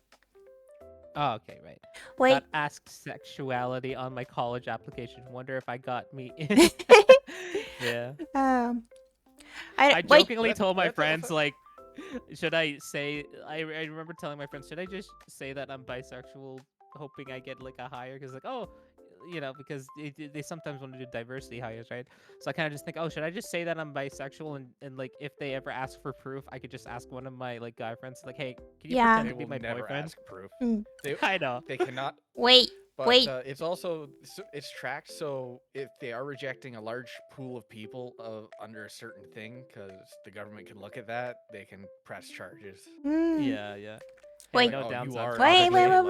Oh, okay, right. Wait. Got asked sexuality on my college application. Wonder if I got me in. Yeah. um, I I wait. jokingly told my That's friends also like, should I say? I remember telling my friends, should I just say that I'm bisexual, hoping I get like a hire? Because like, oh, because they sometimes want to do diversity hires, right? So I kind of just think, oh, should I just say that I'm bisexual, and like if they ever ask for proof, I could just ask one of my like guy friends, like, hey, can you Yeah. pretend they to be will my never boyfriend? ask proof. Mm. They I know. they cannot. Wait. But Wait. it's also it's tracked. So if they are rejecting a large pool of people under a certain thing, because the government can look at that, they can press charges. Mm. Yeah, yeah. Hey, Wait. Like, no oh, you downside are for Wait. obviously. Yeah.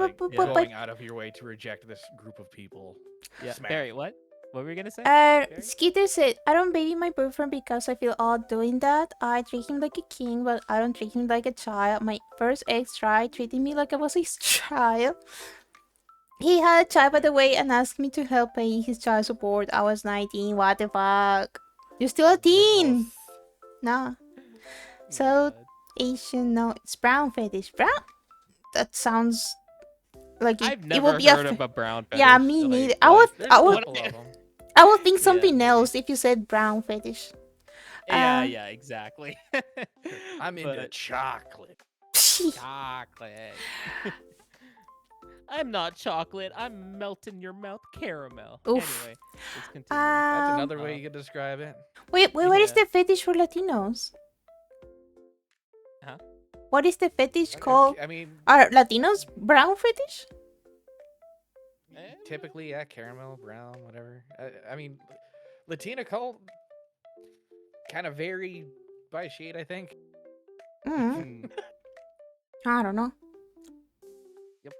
Wait. going out of your way to reject this group of people. Yeah, Smack. Barry, what? What were you gonna say? Barry? Skeeter said, I don't baby my boyfriend because I feel odd doing that. I treat him like a king, but I don't treat him like a child. My first ex tried treating me like I was his child. He had a child, by Okay. the way, and asked me to help pay his child support. I was 19. What the fuck? You're still a teen. Nah. Oh my So, God. Asian, no, it's brown fetish. Brown? That sounds like I've it will never be a. heard of a brown fetish. Yeah, me neither. There's I a would, couple of them. I would think Yeah, something maybe. else if you said brown fetish. Yeah, Uh, yeah, exactly. I'm into But chocolate. chocolate. I'm not chocolate. I'm melt in your mouth caramel. Oof. Anyway, let's continue. That's Um, another way you could describe it. wait, what is Yeah. the fetish for Latinos? Huh? What is the fetish called? I mean, Are Latinos brown fetish? Eh, typically, yeah, caramel, brown, whatever. I mean, Latina kind of vary by shade, I think. Mm, Hmm. I don't know. See,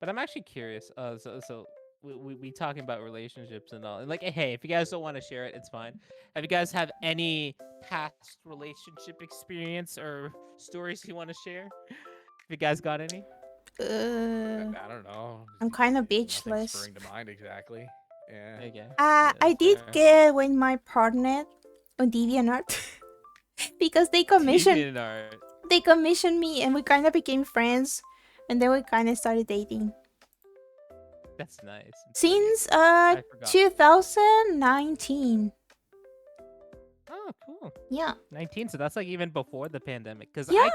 but I'm actually curious. So we talking about relationships and all, and like, hey, if you guys don't want to share it, it's fine. Have you guys have any past relationship experience or stories you want to share? If you guys got any? I don't know. I'm kind of Nothing bitchless. spurring to mind exactly. Yeah. Okay. Yeah, I that's did fair. get with my partner on DeviantArt because DeviantArt. they commissioned me and we kind of became friends, and then we kind of started dating That's nice and sweet. since I forgot. 2019. Oh, cool. Yeah. 19, so that's like even before the pandemic. Because Yeah.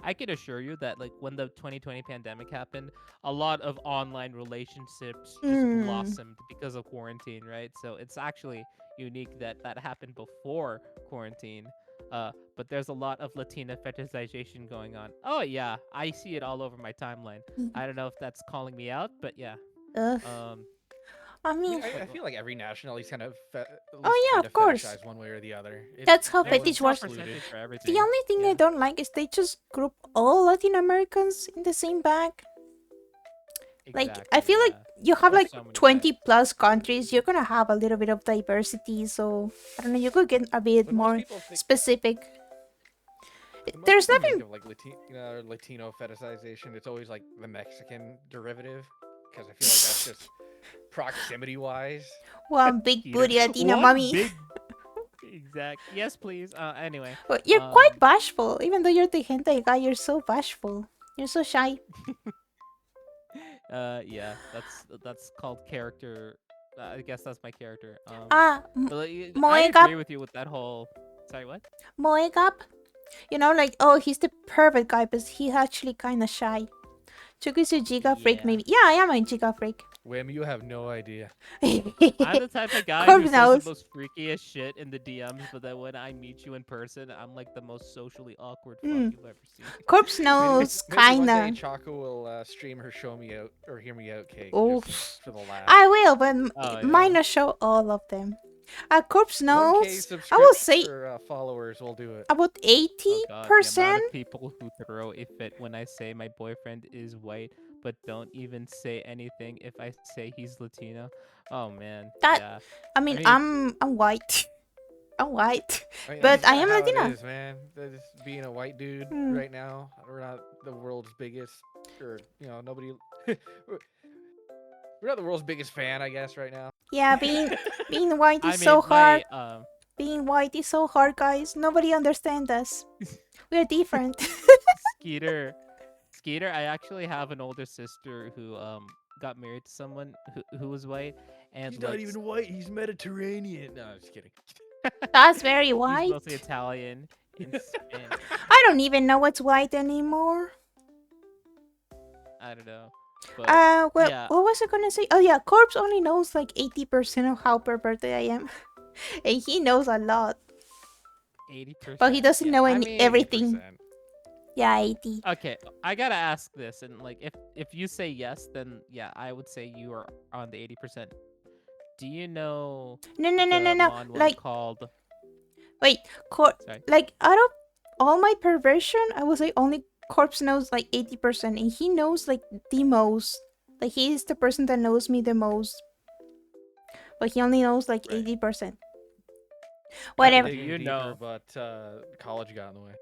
I can assure you that like when the 2020 pandemic happened, a lot of online relationships just Mm. blossomed because of quarantine, right? So it's actually unique that that happened before quarantine. But there's a lot of Latina fetishization going on. Oh yeah, I see it all over my timeline. I don't know if that's calling me out, but yeah. Ugh. Um, I I mean, mean, I wait, feel like every nationality's kind of at oh least yeah, kind of of course. fetishized one way or the other. That's how there's a fetish small works. percentage for The everything. only thing I Yeah. don't like is they just group all Latin Americans in the same bag. Like, I Exactly. feel like Yeah. you have There's like so many 20 plus countries, you're gonna have a little bit of diversity, so I don't know, you could get a bit When most more people think specific. when most There's people think nothing. of like Latino fetishization, it's always like the Mexican derivative because I feel like that's just proximity wise. One big Peter. booty Latina One mommy. big exact. Yes, please. Anyway. Well, you're quite bashful, even though you're the hentai guy. You're so bashful. You're so shy. Yeah. That's called character. I guess that's my character. Ah, But like, I Moegap, agree with you with that whole. Sorry, what? Moegap. You know, like, oh, he's the perfect guy, but he's actually kind of shy. Chuku's a giga freak, Yeah. maybe. Yeah, I am a giga freak. Wim, you have no idea. I'm the type of guy who Corp says the knows. most freakiest shit in the DMs, but then when I meet you in person, I'm like the most socially awkward fuck Mm. you've ever seen. Corpse Maybe, knows, maybe one day kinda. Choco will stream her show me out or hear me out cake Oops. just for the laugh. I will, but Oh might yeah. not show all of them. Corpse 1K knows. I will say followers will do it. about Oh god, the amount 80%. of people who throw a fit when I say my boyfriend is white, but don't even say anything if I say he's Latino. Oh man, That yeah. I mean, mean, I'm white. I'm white, I mean, but that's I kinda am how it Latina. is, man. Just being a white dude Hmm. right now. We're not the world's biggest, or nobody. We're not the world's biggest fan, I guess, right now. Yeah, being white I is so mean, hard. my Being white is so hard, guys. Nobody understands us. We're different. Skeeter, Skeeter. I actually have an older sister who got married to someone who was white, and He's like not even white. He's Mediterranean. No, I'm just kidding. That's very he's white. mostly Italian and Spanish. I don't even know what's white anymore. I don't know, but Well, yeah, what was I gonna say? Oh yeah, Corpse only knows like 80% of how perverted I am, and he knows a lot, 80%. but he doesn't know I any mean, everything. 80%. Yeah, 80. Okay, I gotta ask this, and like, if you say yes, then yeah, I would say you are on the 80%. Do you know No, the no. manhwa Like, called? wait, Sorry. like out of all my perversion, I would say only Corpse knows like 80%, and he knows like the most. Like he's the person that knows me the most, but he only knows like Right. 80%. Kinda Whatever. Do digging you deeper, know? but college got in the way.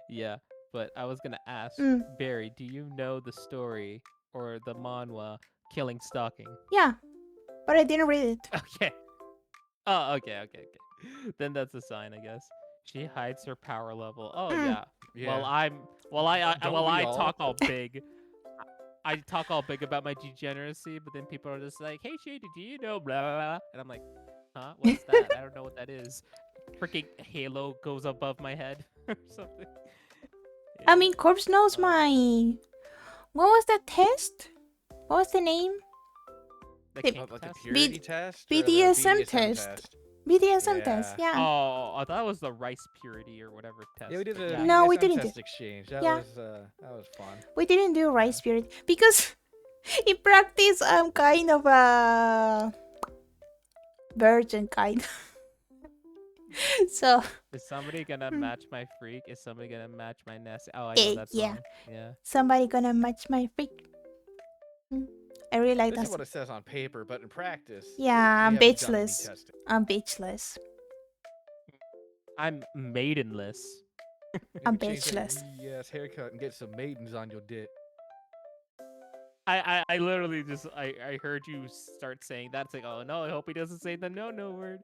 Yeah, but I was gonna ask Mm. Barry. Do you know the story or the manhwa Killing Stalking? Yeah, but I didn't read it. Okay. Oh, okay. Then that's a sign, I guess. She hides her power level. Oh Mm. yeah. Well, Yeah. Don't we I all? talk all big. I talk all big about my degeneracy, but then people are just like, "Hey, Shady, do you know blah blah blah?" And I'm like, "Huh? What's that? I don't know what that is." Freaking halo goes above my head or something. I Yeah. mean, Corpse knows Um, my. What was that test? What was the name? the the- kink Like the test? purity test? Or the BDSM test. BDSM test, yeah. Oh, that was the rice purity or whatever test. Yeah, we did but a yeah. No, we BDSM didn't test exchange. That Yeah. was fun. We didn't do rice spirit because in practice I'm kind of virgin kind. So, Is somebody gonna hmm, match my freak? Is somebody gonna match my nest? Oh, I know that yeah, song. Yeah. somebody gonna match my freak. Hmm, I really like This that is what song. it says on paper, but in practice, Yeah, we I'm haven't done any bitchless. testing. I'm bitchless. I'm maidenless. You're I'm gonna change that bitchless. wee ass haircut and get some maidens on your dick. I literally just I heard you start saying that. It's like, oh no, I hope he doesn't say the no word.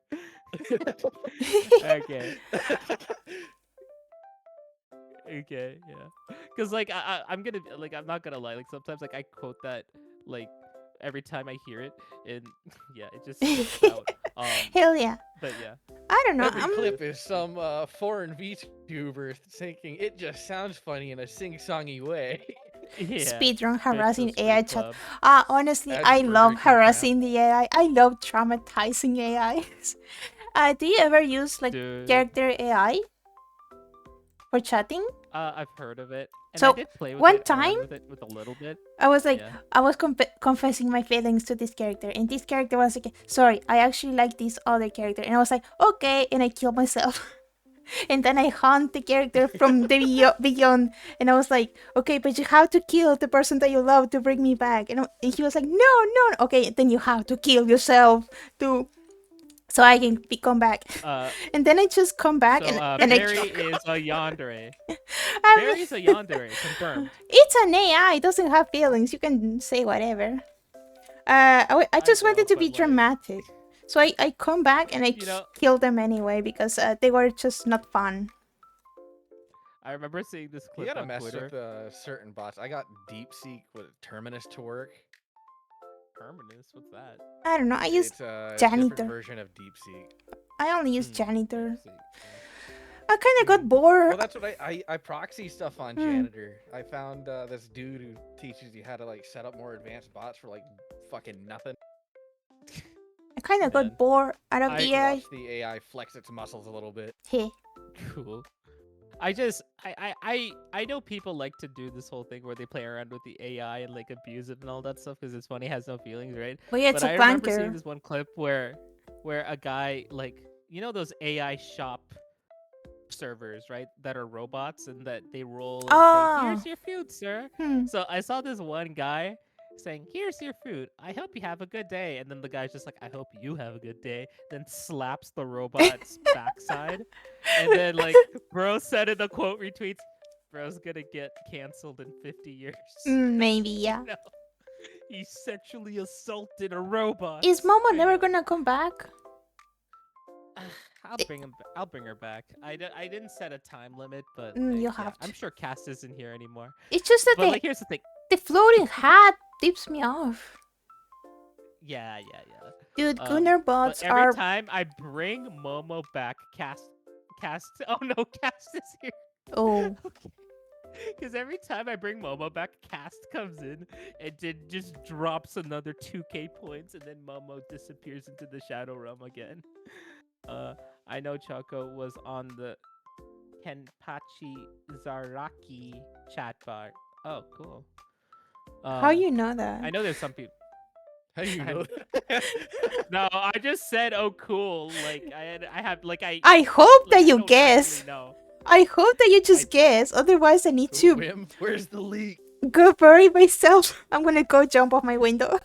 Okay. Okay, yeah. Cause like I'm gonna like I'm not gonna lie. Like sometimes like I quote that like every time I hear it, and yeah, it just slips out. Hell yeah. But yeah. I don't know. Every clip is some foreign VTuber thinking it just sounds funny in a sing-songy way. Yeah. Speedrun harassing Bitchless AI Freak chat. Club. Honestly, Adds I Burger love King champ. harassing the AI. I love traumatizing AIs. Do you ever use like Dude. character AI for chatting? I've heard of it. And I So did play with one it, time, run with it with a little bit. I was like, Yeah. I was confessing my feelings to this character, and this character was like, "Sorry, I actually like this other character," and I was like, "Okay," and I killed myself. And then I hunt the character from the beyond, and I was like, "Okay, but you have to kill the person that you love to bring me back." And he was like, "No, no, okay, then you have to kill yourself to so I can come back." Uh And then I just come back so and I Barry is a yandere. I mean, Barry's a yandere, confirmed. it's an AI. It doesn't have feelings. You can say whatever. I I just wanted know, to be but like dramatic. So I come back and I you know, kill them anyway because they were just not fun. I remember seeing this You clip gotta on mess Twitter. with certain bots. I got DeepSeek with Terminus to work. Terminus, what's that? I don't know. I use It's a different janitor. version of DeepSeek. I only use Deep janitor. sea, yeah. I kind of got Mhm. bored. Well, that's what I proxy stuff on Hmm. Janitor. I found this dude who teaches you how to like set up more advanced bots for like fucking nothing. I kind of Man, got bored out of I the To AI. watch the AI flex its muscles a little bit. Hey. cool. I know people like to do this whole thing where they play around with the AI and like abuse it and all that stuff because it's funny, it has no feelings, right? But yeah, it's But a I remember seeing clunker. this one clip where a guy like you know those AI shop servers, right? That are robots and that they roll and say, Oh. "Here's your food, sir." Hmm. So I saw this one guy saying, "Here's your food. I hope you have a good day." And then the guy's just like, "I hope you have a good day." Then slaps the robot's backside. And then like bro said in the quote retweets, "Bro's gonna get canceled in 50 years." Maybe, You yeah. know, he sexually assaulted a robot. Is Momo never Anyway. gonna come back? I'll bring her back. I didn't set a time limit, but You yeah, have to. I'm sure Cass isn't here anymore. It's just that But like, here's the thing. the floating hat tips me off. Yeah, yeah, yeah. Dude, Gunner But bots every are. time I bring Momo back, Cass. Oh no, Cass is here. Oh. Okay. Because every time I bring Momo back, Cast comes in and just drops another 2k points, and then Momo disappears into the Shadow Realm again. I know Choco was on the Kenpachi Zaraki chat bar. Oh, cool. How you know that? I know there's some people. How do you I know? No, I just said, "Oh, cool." Like I have like I hope like that I you don't guess. actually know. I hope that you I just guess. Otherwise, I need to Whim, where's the leak? go bury myself. I'm gonna go jump off my window.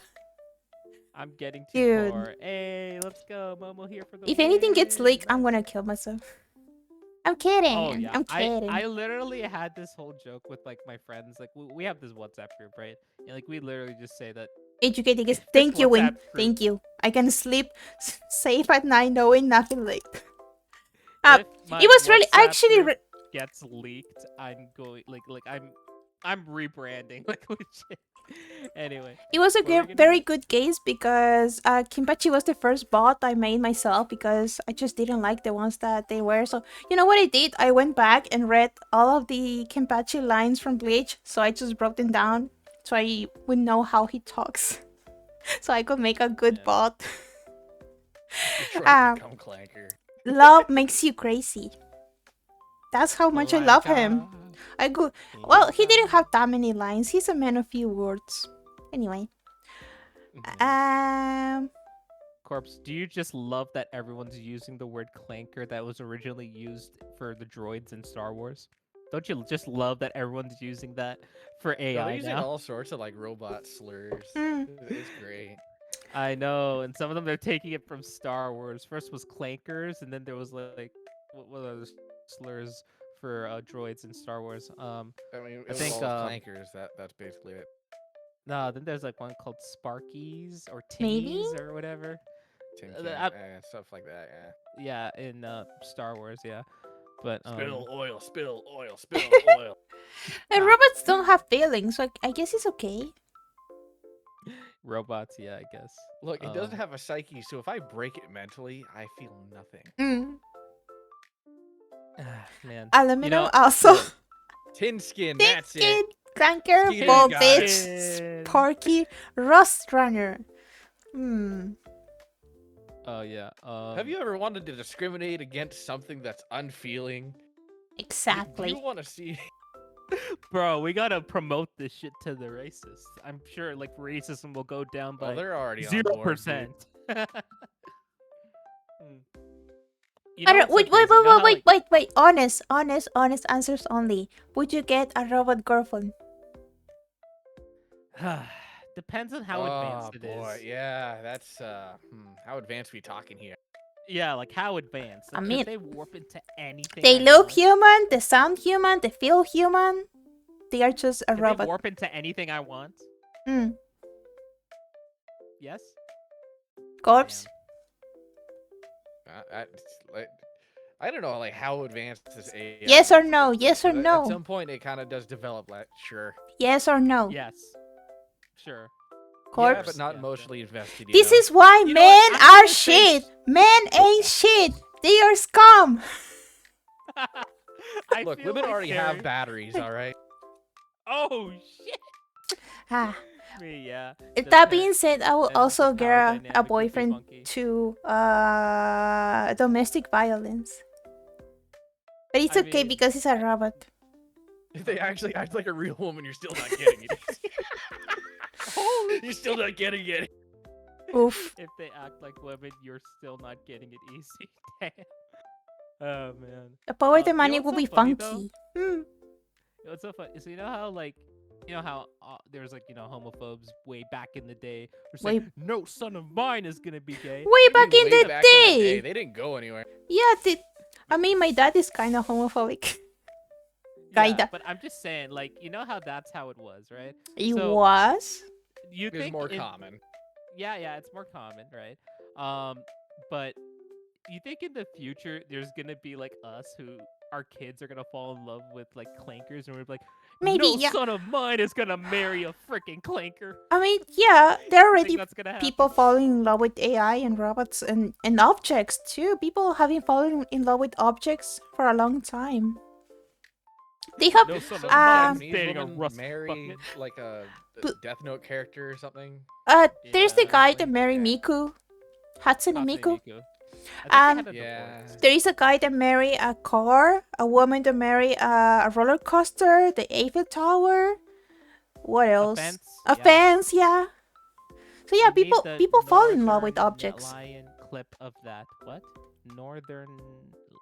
I'm getting too Dude. poor. Hey, let's go, Momo here for the If win. anything gets leaked, I'm Nice. gonna kill myself. I'm kidding. Oh yeah, I'm kidding. I literally had this whole joke with like my friends. Like we have this WhatsApp group, right? And like we literally just say that Educating is if this thank you, WhatsApp Win. group, Thank you. I can sleep safe at night knowing nothing leaked. Uh, if it my was really WhatsApp actually. group gets leaked, I'm going like I'm rebranding like legit. Anyway, It was a what were you gonna very say? good case because Kimpachi was the first bot I made myself because I just didn't like the ones that they were. So, you know what I did? I went back and read all of the Kimpachi lines from Bleach, so I just broke them down so I would know how he talks. So I could make a good Yeah. bot. Detroit become clanker. Love makes you crazy. That's how much I love him. I go. Well, he didn't have that many lines. He's a man of few words. Anyway. Of Corpse, do you just love that everyone's using the word clanker that was originally used for the droids in Star Wars? Don't you just love that everyone's using that for No, they're AI using now? all sorts of like robot slurs. Mm. It's great. I know, and some of them they're taking it from Star Wars. First was clankers, and then there was like what other slurs for droids in Star Wars? I mean, I it was think always clankers. That's basically it. no, then there's like one called Sparkies or Maybe? Tinnies or whatever. Tin Uh, can, I- stuff like that. Yeah. yeah, in Star Wars, yeah. But Spill oil, spill oil, spill oil. And robots don't have feelings, so I guess it's okay. robots, yeah, I guess. Look, it doesn't Um, have a psyche, so if I break it mentally, I feel nothing. Mm. man. Aluminum You know, also. look, Tin skin, Thin that's skin, it. cranker, Skeeter ball got bitch, it. Sparky, Rust Runner. Hmm. oh yeah. Have you ever wanted to discriminate against something that's unfeeling? Do Exactly. you want to see? Bro, we gotta promote this shit to the racists. I'm sure like racism will go down Oh, by they're already on 0%. board. You I know don't. what's so Wait, wait, crazy? You know wait, how, wait, wait. Honest answers only. Would you get a robot girlfriend? like, depends on how Oh advanced it boy, is. yeah, that's how advanced we talking here? Yeah, like how advanced? I Like, mean, could they warp into anything? They I look want? human, they sound human, they feel human. They are just a Could they robot. warp into anything I want? Mm. Yes. Corpse. I don't know, like how advanced this AI. Yes or is, no? but Yes or at no? some point, it kind of does develop. Like, sure. Yes or no? Yes. Sure. Corpse. Yeah, but not Yeah, emotionally invested. This know? is why You know men what? I'm are gonna say shit. Men ain't shit. They are scum. I Look, feel women like already Gary... have batteries, all right. Oh shit. Ah. Me, yeah. That being said, I will and the also power get a dynamic would be boyfriend funky. to domestic violence. But it's I okay mean, because it's a robot. If they actually act like a real woman, you're still not getting it. You're still not getting it. Oof. If they act like women, you're still not getting it easy. Damn. Oh man. A power You know dynamic will what's be so funny, though? funky. Hmm. You know what's so funny? So you know how like there's like homophobes way back in the day who Way- say no son of mine is gonna be gay. Way back in Way the back in the day. they didn't go anywhere. Yeah, I mean, my dad is kind of homophobic. Yeah, Kinda. but I'm just saying, like, you know how that's how it was, right? He So- was? You It's think more in- common. Yeah, it's more common, right? But you think in the future there's gonna be like us who our kids are gonna fall in love with like clankers, and we're like, Maybe, no yeah. son of mine is gonna marry a freaking clanker. I mean, yeah, there are You already think that's gonna happen? people falling in love with AI and robots and objects too. People have been falling in love with objects for a long time. They have No son of Um, mine is Japanese dating a woman rust marry bucket. like a But- Death Note character or something. there's the Yeah, guy that definitely. married Yeah. Miku, Hatsune Hatsune Miku. Miku. I think they had it Yeah. before. There is a guy that marry a car, a woman that marry a roller coaster, the Eiffel Tower. What else? fence, A yeah. fence, yeah. So yeah, I need the people fall in love with Northern objects. Lion clip of that. What? Northern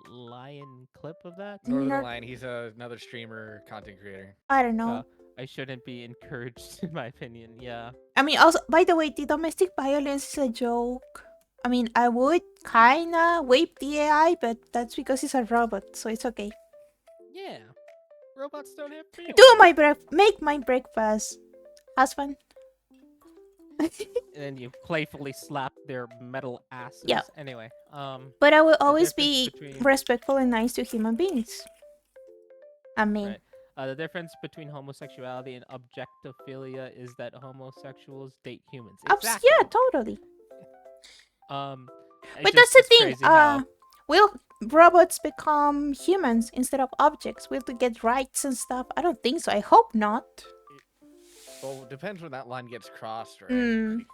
Lion clip of that? Nor- Northern Lion, he's another streamer, content creator. I don't know. I shouldn't be encouraged, in my opinion. Yeah. I mean, also, by the way, the domestic violence is a joke. I mean, I would kinda whip the AI, but that's because it's a robot, so it's okay. Yeah. Robots don't have feelings. Make my breakfast, husband. And then you playfully slap their metal asses. Yeah. Anyway, But I will The always difference be between- respectful and nice to human beings. I mean, Right. The difference between homosexuality and objectophilia is that homosexuals date humans. Exactly. yeah, totally. It's But just- that's the it's thing. crazy how- Will robots become humans instead of objects? Will they get rights and stuff? I don't think so. I hope not. Well, it depends when that line gets crossed, right? Mm.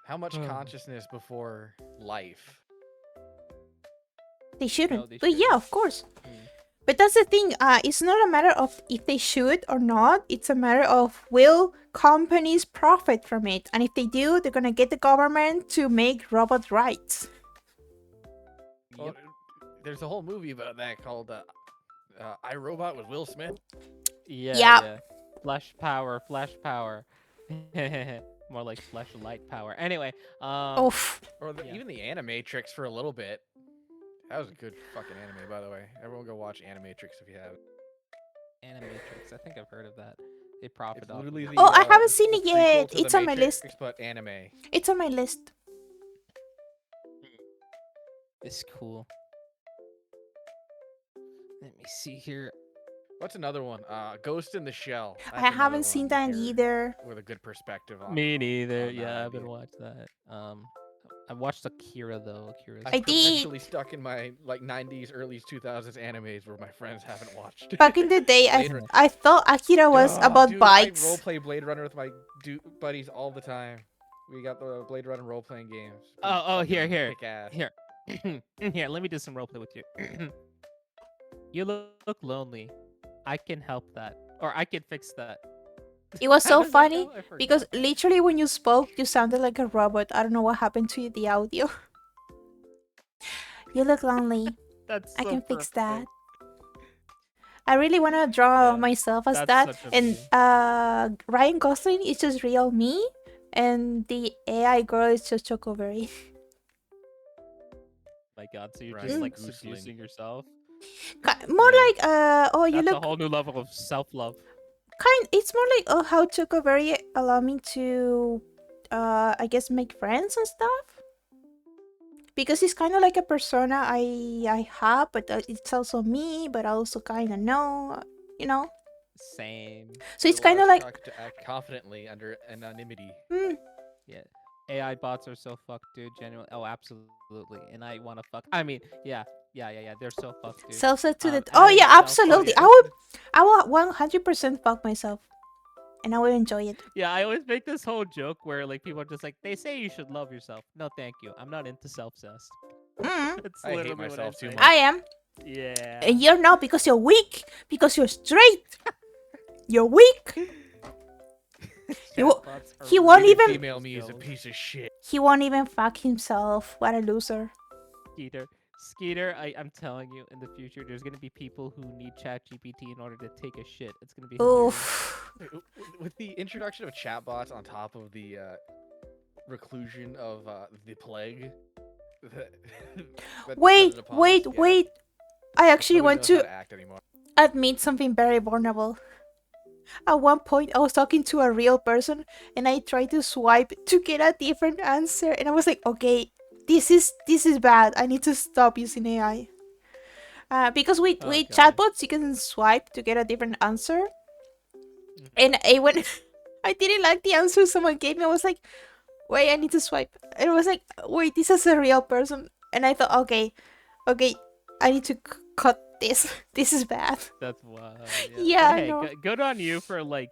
How much Hmm. consciousness before life? They shouldn't. they But yeah, shouldn't. of course. Mm. But that's the thing. It's not a matter of if they should or not. It's a matter of will companies profit from it, and if they do, they're gonna get the government to make robot rights. Well, Yep. there's a whole movie about that called I, Robot with Will Smith. Yeah, Yeah. yeah. Flash power, flash power. More like flashlight power. Anyway, Oof. Or Yeah. even the Animatrix for a little bit. That was a good fucking anime, by the way. Everyone go watch Animatrix if you have. Animatrix. I think I've heard of that. They It's profit off of literally it. the Oh, I haven't seen the it prequel yet. to the It's on my list. Matrix, but anime. It's on my list. It's cool. Let me see here. What's another one? Ghost in the Shell. I That's another haven't seen one that here either. with a good perspective on. Me neither. on that Yeah, I haven't idea. watched that. I watched Akira though. Akira's I'm I did. perpetually stuck in my like 90s, early 2000s animes where my friends haven't watched. Back in the day, Blade Runner. I thought Akira was Oh, about dude, bikes. I roleplay Blade Runner with my buddies all the time. We got the Blade Runner role playing games. Oh, here. Kick ass. Here. Here, let me do some roleplay with you. You look lonely. I can help that. Or I can fix that. It was How so does that funny go? I forgot. because literally when you spoke, you sounded like a robot. I don't know what happened to the audio. You look lonely. That's I so can fix that. perfect. I really want to draw Yeah, myself as that's that. such a And Ryan Gosling is just real me, and the AI girl is just Chocoberry. My God, so you're Ryan just like Gosling. seducing yourself. More Yeah. like oh, you That's a look whole new level of self-love. it's more like, oh, how Chocoberry allow me to I guess make friends and stuff, because it's kind of like a persona I have, but it's also me, but I also kind of know, you know. Same. So it's It kind of allows like Chuck to act confidently under anonymity. Yeah. AI bots are so fucked, dude. Genuinely. Oh, absolutely. And I want to fuck. I mean, yeah. They're so fucked, dude. self-set to the. I Oh am yeah, self-fucked. absolutely. yeah. I will 100% fuck myself, and I will enjoy it. Yeah, I always make this whole joke where like people are just like, they say you should love yourself. No, thank you. I'm not into self-cessed. Mm, That's I hate literally what I myself too say. much. I am, Yeah. and you're not, because you're weak, because you're straight. You're weak. You- Chatbots are he won't really even- Female me is a skills. piece of shit. He won't even fuck himself. What a loser. Skeeter, I'm telling you, in the future, there's gonna be people who need ChatGPT in order to take a shit. It's gonna be hilarious. Oof. With the introduction of chatbots on top of the reclusion of the plague. that Wait, descended upon us, wait, yeah, wait. I actually nobody want knows how to act anymore. admit something very vulnerable. At one point, I was talking to a real person, and I tried to swipe to get a different answer, and I was like, okay, this is bad. I need to stop using AI. Because with Oh, with God. chatbots, you can swipe to get a different answer, Mhm. and when I didn't like the answer someone gave me, I was like, wait, I need to swipe. And I was like, wait, this is a real person, and I thought, okay, I need to cut this. This is bad. That's wild. Yeah, But hey, no. good on you for like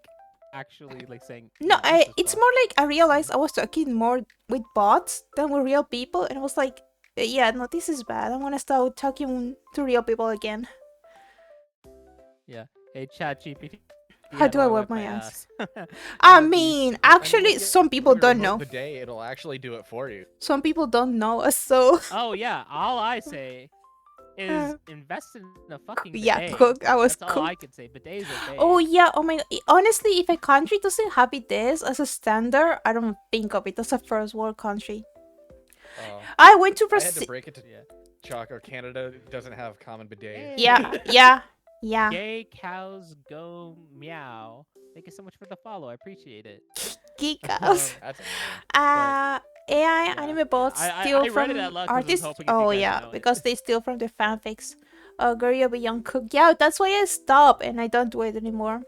actually like saying. No, "Yeah, this is it's fucked." more like I realized I was talking more with bots than with real people, and I was like, yeah, no, this is bad. I'm gonna start talking to real people again. Yeah. Hey, ChatGPT. How do I wipe my ass? I How do you mean, wipe- actually, yeah, some people With your don't remote know. bidet, it'll actually do it for you. Some people don't know us, so Oh yeah, all I say is invest in a fucking bidet. yeah, cook. I was That's all I cooked. can say. Bidets are bae. Oh yeah. Oh my. Honestly, if a country doesn't have this as a standard, I don't think of it as a first world country. I went to I had to Brazil. break it to Yeah. Chuck, or Canada doesn't have common bidets. Yeah. Gay cows go meow. Thank you so much for the follow. I appreciate it. Geekos. That's amazing. AI yeah, anime bots steal I read from it out loud 'cause I was artists. hoping if you Oh guys yeah, know it. because they steal from the fanfics. Girl Beyond Cook. Yeah, that's why I stopped and I don't do it anymore.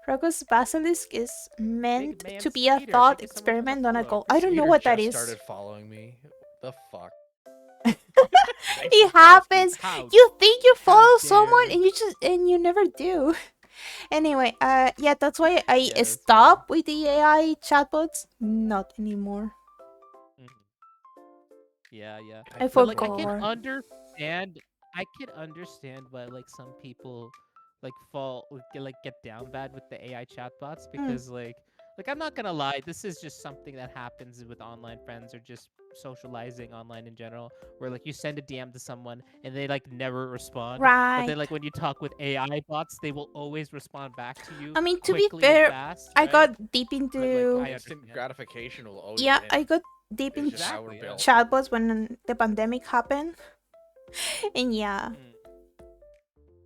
Roko's Basilisk is meant man to be a Skeeter, thought thank you so much for the experiment, not a follow. goal. I don't know Skeeter what that just is. started following me. The fuck? It happens. How You think you follow dare. someone and you never do. Anyway, yeah, that's why I Yeah, that's stopped with the AI chatbots. Not anymore. Mhm. Yeah. I But like I forgot. can understand I could understand why like some people like get down bad with the AI chatbots because like I'm not gonna lie, this is just something that happens with online friends or just socializing online in general, where like you send a DM to someone and they like never respond, but Right. then like when you talk with AI bots, they will always respond back to you I mean, to be quickly and fair, fast, I right? got deep But like into I Instant understand. gratification will always yeah, win. I got deep It's in just how we're Exactly, yeah. built. chatbots when the pandemic happened, and yeah. Mm.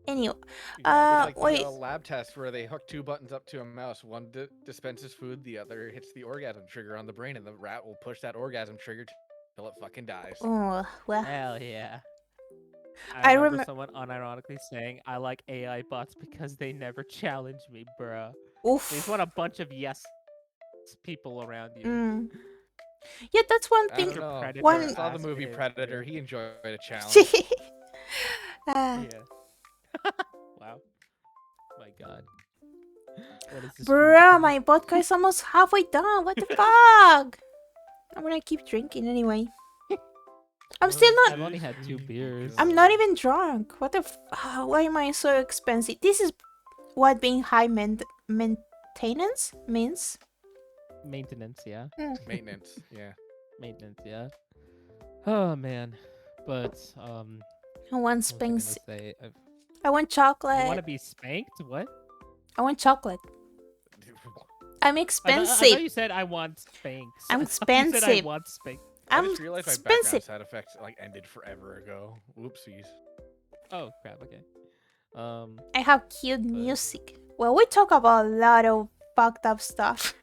Anyway, It's like the wait. lab test where they hook two buttons up to a mouse. One dispenses food, the other hits the orgasm trigger on the brain, and the rat will push that orgasm trigger till it fucking dies. Oh well, Hell yeah. I I remember remember. someone unironically saying, I like AI bots because they never challenge me, bruh. They just Oof. want a bunch of yes people around you. Mm. Yeah, that's one I thing. don't know. Predator One. Saw the ass movie bitch, Predator. bro. He enjoyed a challenge. Ah, Yeah. Wow. My god. What is this food bro, coma? my vodka is almost halfway done. What the fuck? I'm gonna keep drinking anyway. I'm still I've not. only had 2 beers. I'm not even drunk. What the? Why am I so expensive? This is what being high maintenance means. Maintenance, yeah. Maintenance. Yeah. Maintenance, yeah. Oh man. But I want what was I gonna spanks. say? I want You want chocolate. to be spanked? What? I want chocolate. I'm I thought expensive. you said I want spanks. I'm I thought you said I expensive. want spanks. I I'm just realized my expensive. background sound effects like ended forever ago. Whoopsies. Oh crap. Okay. I have cute But music. Well, we talk about a lot of fucked up stuff.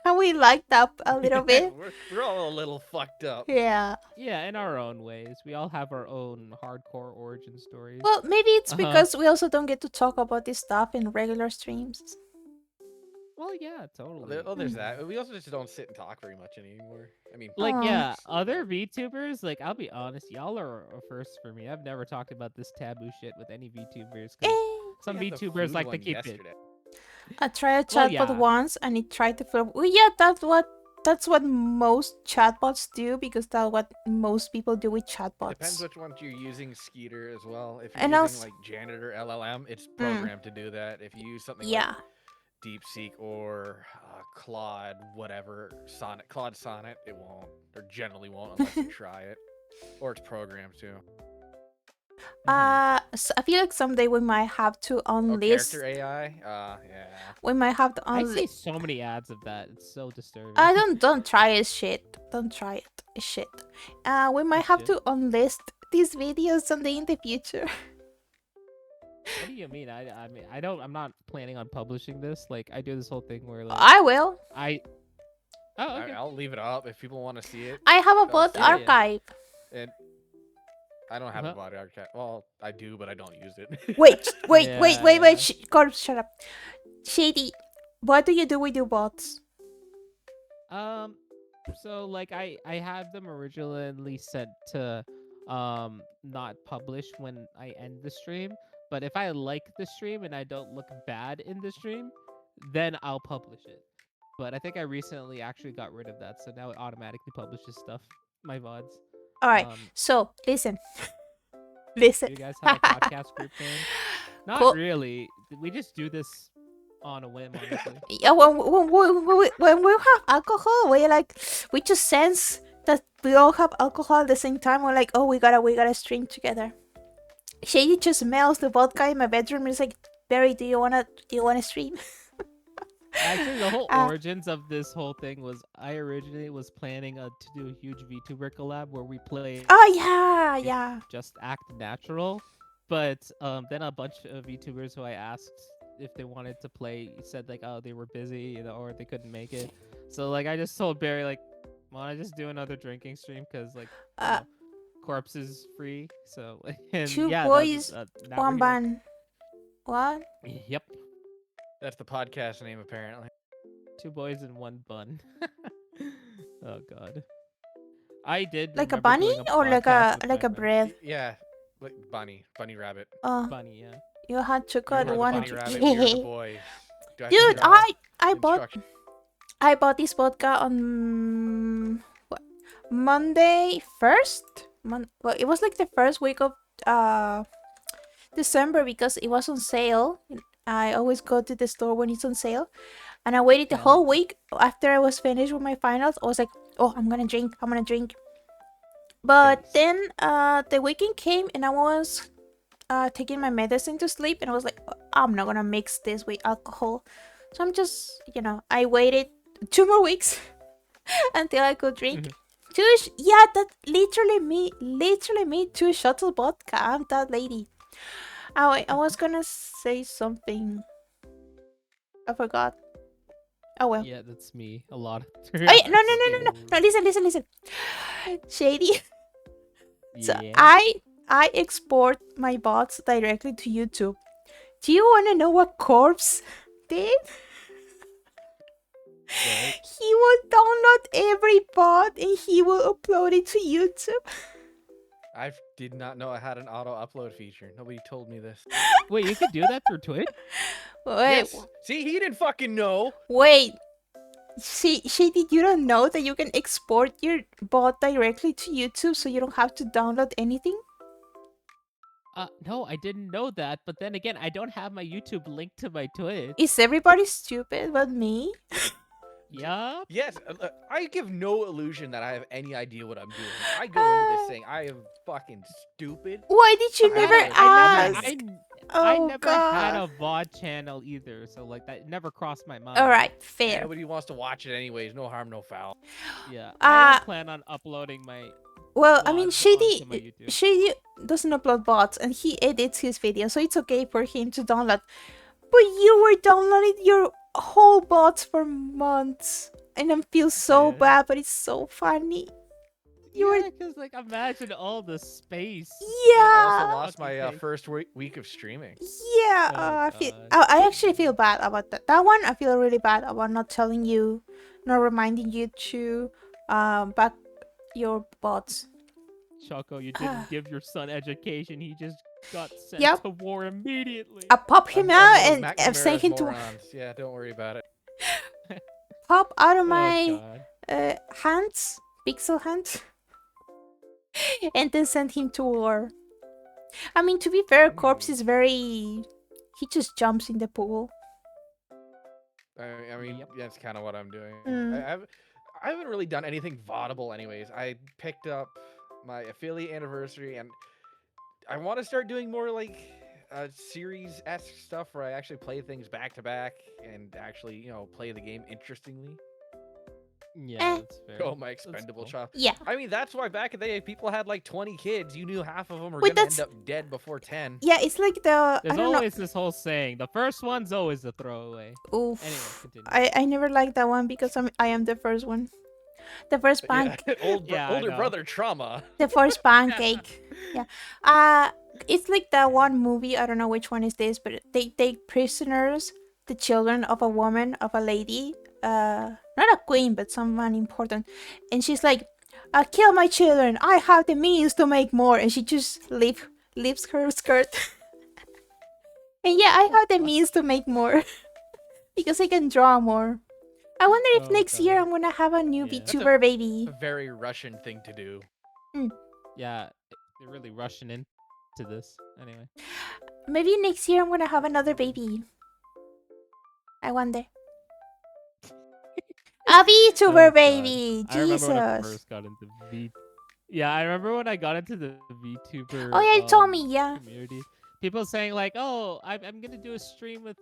Can we light up a little bit? we're all a little fucked up. Yeah. yeah, in our own ways, we all have our own hardcore origin stories. Well, maybe it's Uh-huh. because we also don't get to talk about this stuff in regular streams. Well, yeah, totally. There's that. We also just don't sit and talk very much anymore. I mean, Like, Oh. yeah, other VTubers, like, I'll be honest, y'all are a first for me. I've never talked about this taboo shit with any VTubers because Eh. some we had the VTubers food like to one keep it. yesterday. I tried a Well, chatbot yeah. once and it tried to flip. Well, yeah, that's what most chatbots do because that's what most people do with chatbots. Depends which one you're using, Skeeter, as well. If you're And using also, like Janitor LLM, it's programmed to do that. If you use something like yeah. DeepSeek or Claude, whatever, Claude Sonnet, it won't, or generally won't unless you try it, or it's programmed to. So I feel like someday we might have to Oh, unlist. character AI, yeah. We might have to I see unlist. so many ads of that. It's so disturbing. I don't try it, shit. Don't try it, shit. We might have Shit. to unlist these videos someday in the future. What do you mean? I mean, I'm not planning on publishing this. Like, I do this whole thing where, like, I will. Oh, okay. I'll leave it up if people want to see it. I have a I'll bot see Yeah, it. yeah. archive. And I don't have Uh-huh. a body archive. Well, I do, but I don't use it. Wait. Yeah. Corp, shut up. Shady, what do you do with your bots? So like I have them originally set to not publish when I end the stream, but if I like the stream and I don't look bad in the stream, then I'll publish it. But I think I recently actually got rid of that, so now it automatically publishes stuff, my VODs. All right. So listen. Do you guys have a podcast group thing? Not Cool. really. We just do this on a whim, honestly. Yeah, when we have alcohol, we just sense that we all have alcohol at the same time. We're like, oh, we gotta stream together. Shady just smells the vodka in my bedroom. And is like, Barry, do you wanna stream? Actually, the whole origins of this whole thing was I originally was planning to do a huge VTuber collab where we play Oh yeah. Just Act Natural, but then a bunch of VTubers who I asked if they wanted to play said like, oh, they were busy, or they couldn't make it. So like I just told Barry like, wanna just do another drinking stream because like Corpse is free. So and Two yeah, boys, now one we're here. bun. What? Yep. That's the podcast name, apparently. 2 boys and 1 bun. Oh god. I did Like a remember bunny doing or like podcast a with like my a friends. bread? Yeah, like bunny rabbit. Bunny, yeah. You had You chocolate are the one. bunny rabbit. You're the boy. Do I have to Dude, draw I instructions? bought this vodka on Monday 1st. Well, it was like the first week of December because it was on sale. I always go to the store when it's on sale. And I waited the Yeah. whole week after I was finished with my finals. I was like, oh, I'm gonna drink. I'm gonna drink. But Nice. then the weekend came and I was taking my medicine to sleep. And I was like, I'm not gonna mix this with alcohol. So I'm just, I waited 2 more weeks until I could drink. Yeah, that literally me 2 shots of vodka. I'm that lady. I was gonna say something. I forgot. Oh well. Yeah, that's me a lot. Oh yeah, no, throughout no. the No, listen. Shady. So game. Yeah. I export my bots directly to YouTube. Do you want to know what Corpse did? What? He will download every bot and he will upload it to YouTube. I did not know I had an auto upload feature. Nobody told me this. Wait, you could do that through Twitch? Wait, Yes. See, he didn't fucking know. wait. Shady, you don't know that you can export your bot directly to YouTube so you don't have to download anything? No, I didn't know that. But then again, I don't have my YouTube linked to my Twitch. Is everybody stupid but me? Yup. Yes, I give no illusion that I have any idea what I'm doing. I go into this thing, I am fucking stupid. Why did you I never never- ask? I Oh, never had God. a VOD channel either, so like that never crossed my mind. Alright, fair. Nobody wants to watch it anyways. No harm, no foul. Yeah, I Uh, don't plan on uploading my. Well, I mean, VODs onto my Shady, YouTube. Shady doesn't upload bots and he edits his videos, so it's okay for him to download. But you were downloading your whole bots for months, and I feel so Yeah. bad, but it's so funny. You were, Yeah, because like imagine all the space. I also yeah, lost my Okay. first week of streaming. yeah. Oh, I feel, God. I actually feel bad about that. That one, I feel really bad about not telling you, not reminding you to, back your bots. Choco, you didn't give your son education. He just got sent Yep. to war immediately. I pop him I'm out one of and send McNamara's him to morons. Yeah, don't worry about it. pop out of Oh my God. hands, pixel hands, and then send him to war. I mean, to be fair, Corpse is very. He just jumps in the pool. I mean, Yep. that's kind of what I'm doing. Mm. I haven't really done anything vaudable, anyways. I picked up my affiliate anniversary, and I want to start doing more like series-esque stuff where I actually play things back to back and actually, play the game interestingly. Yeah, that's fair. Oh, my expendable cool. child. Yeah. I mean, that's why back in the day, people had like 20 kids. You knew half of them were Wait, gonna end that's- up dead before 10. Yeah, it's like the. I There's don't always this whole saying: the first one's always a throwaway. know. Oof. Anyway, continue. I never liked that one because I am the first one. The first Yeah, pancake. Yeah, I older know. brother trauma. The first pancake. Yeah. It's like that one movie. I don't know which one is this, but they take prisoners the children of a woman, of a lady. Not a queen, but someone important. And she's like, kill my children. I have the means to make more. And she just lifts her skirt. And yeah, I have the means to make more because I can draw more. I wonder if Oh, next year God. I'm gonna have a new Yeah. VTuber baby. A very Russian thing to do. Yeah, they're really rushing into this. Anyway. Maybe next year I'm gonna have another baby. I wonder. A VTuber Oh, God. baby. I remember when I Jesus. first got into V. Yeah, I remember when I got into the VTuber. Oh yeah, you told me. Yeah. Community. People saying like, "Oh, I'm gonna do a stream with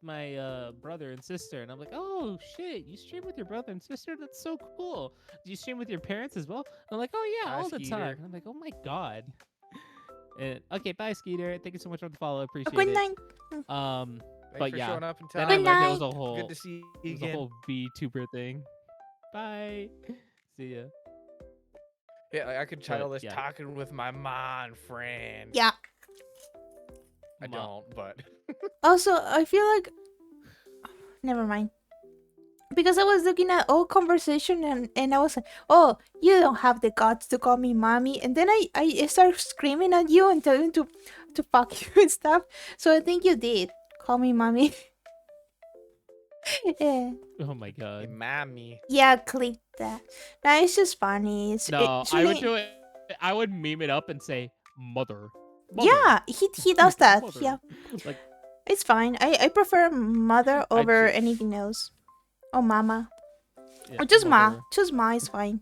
my brother and sister," and I'm like, "Oh shit, you stream with your brother and sister? That's so cool. Do you stream with your parents as well?" And I'm like, "Oh yeah, Hi, all the Skeeter. time." And I'm like, "Oh my god." And, okay, bye, Skeeter. Thank you so much for the follow. Appreciate Good it. night. Thanks But for yeah, showing up in Then time. I Good learned night. it was a whole, Good to see you it was a again. whole VTuber thing. Bye. See ya. Yeah, I could title But, this yeah. "Talking with My Mon Friend." Yeah. I Ma- don't, but Also, I feel like. Never mind. Because I was looking at old conversation and I was like, oh, you don't have the guts to call me mommy. And then I started screaming at you and telling you to fuck you and stuff. So I think you did call me mommy. Yeah. Oh my hey, god. mommy. Yeah, click that. No, it's just funny. No, it's I would really- do it. I would meme it up and say mother. Mother. Yeah, he does that. Mother. Yeah, Like it's fine. I prefer mother I over just anything else. Or mama. yeah, Or just ma. mother. Just ma is fine.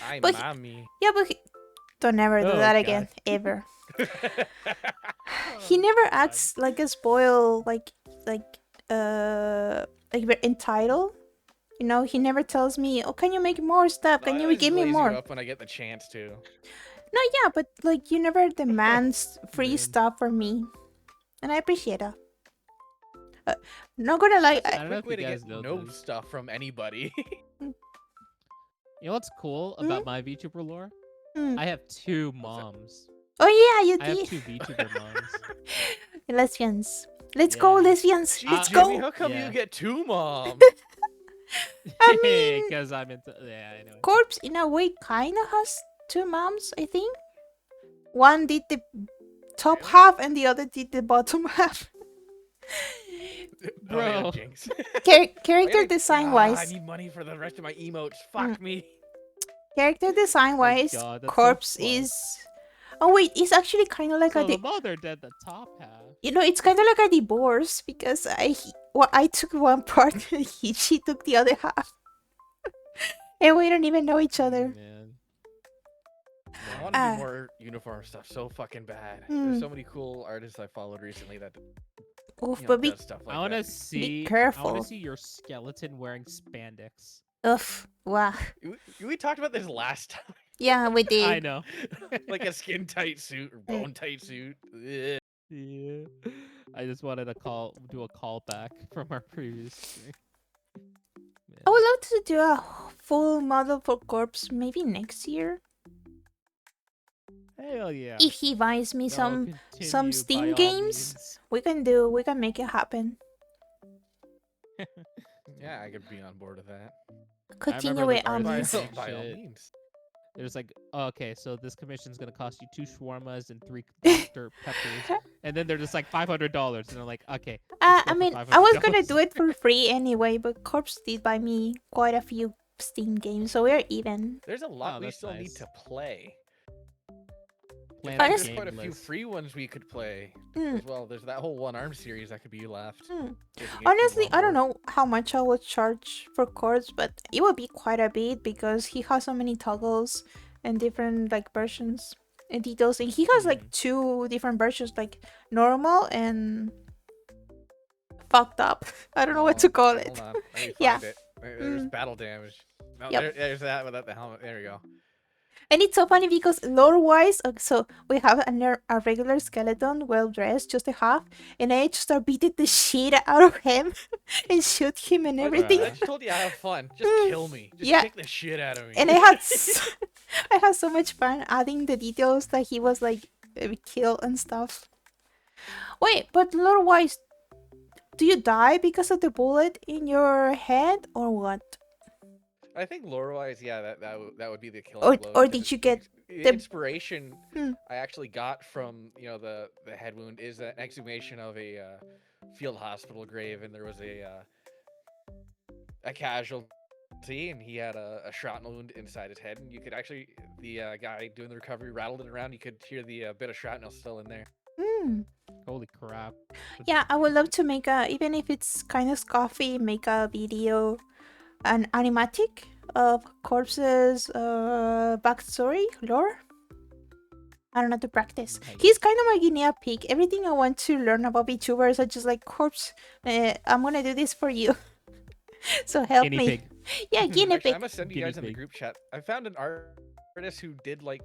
Hi, But mommy. yeah, but don't ever do Oh that god. again. Ever. He Oh, never God. acts like a spoil like we're entitled. You know, he never tells me, "Oh, can you make more stuff? No, Can I you always give me glaze you more?" up when I get the chance to. No, yeah, but like you never demands free Man. stuff from me, and I appreciate that. Not gonna lie, That's a I don't know quick if way you to guys get know no this. stuff from anybody. You know what's cool about my VTuber lore? Mm. I have 2 What's that? moms. Oh yeah, you I have did. 2 VTuber moms. Lesbians. Let's go, Yeah. lesbians. Jeez, Let's Jimmy, go. how come Yeah. you get 2 moms? I mean, Because I'm into yeah. Anyway. Corpse in a way kind of has two moms. I think one did the top Really? half and the other did the bottom half. Oh yeah, Bro. Jinx. Character design I wise, need money for the rest of my emotes. Fuck me. character design My wise, God, that's so Corpse fucked. is. Oh wait, it's actually kind of like So the mother did the top half. you know, it's kind of like a divorce because I took one part and she took the other half, and we don't even know each other. Man. I want to do Ah. more uniform stuff so fucking bad. Mm. There's so many cool artists I followed recently that Oof, but does stuff like I want to that. see. I careful. want to see your skeleton wearing spandex. Oof, wow. We talked about this last time. Yeah, we did. I know. Like a skin tight suit or bone tight suit. Ugh. Yeah. I just wanted to do a callback from our previous stream. I would love to do a full model for Corpse maybe next year. Hell yeah. If he buys me No, some continue Steam by all games, means. we can make it happen. Yeah, I could be on board with that. Continue remember with the By, Army Amis. Big by all shit. means. There's like, oh, okay, so this commission's gonna cost you 2 shawarmas and 3 Dr. Peppers, and then they're just like $500, and I'm like, okay. let's go I for mean, I was gonna $500. do it for free anyway, but Corpse did buy me quite a few Steam games, so we're even. There's a lot we that's still need nice. to play. Plan In that fact, there's game quite a few list. free ones we could play Mm. as well. There's that whole One Arm series that could be left. Mm. if we get Honestly, people I on don't board. know how much I would charge for Corpse, but it would be quite a bit because he has so many toggles and different like versions and details, and he has like 2 different versions, like normal and fucked up. I don't know what to call it. Hold on, let me Yeah. find it. There's Mm. battle damage. No, Yep. there's that without the helmet. There we go. And it's so funny because lore-wise, so we have a regular skeleton, well dressed, just a half, and I just start beating the shit out of him and shoot him and everything. I just told you I have fun. Just kill me. Just Yeah. kick the shit out of me. And I had I had so much fun adding the details that he was like killed and stuff. Wait, but lore-wise, do you die because of the bullet in your head or what? I think lore-wise, yeah, that would be the killer Or- blow. or 'cause did you get the the- inspiration Hmm. I actually got from the head wound is an exhumation of a field hospital grave, and there was a casualty, and he had a shrapnel wound inside his head, and you could actually the guy doing the recovery rattled it around. You could hear the bit of shrapnel still in there. Hmm. Holy crap. Yeah, I would love to make even if it's kind of scoffy, make a video, an animatic of Corpse's backstory, lore. I don't know to practice. Nice. He's kind of my guinea pig. Everything I want to learn about VTubers, I just like, Corpse, I'm gonna do this for you. So help Guinea me. pig. Yeah, guinea Actually, pig. I'm gonna send you Guinea guys in the pig. group chat. I found an artist who did like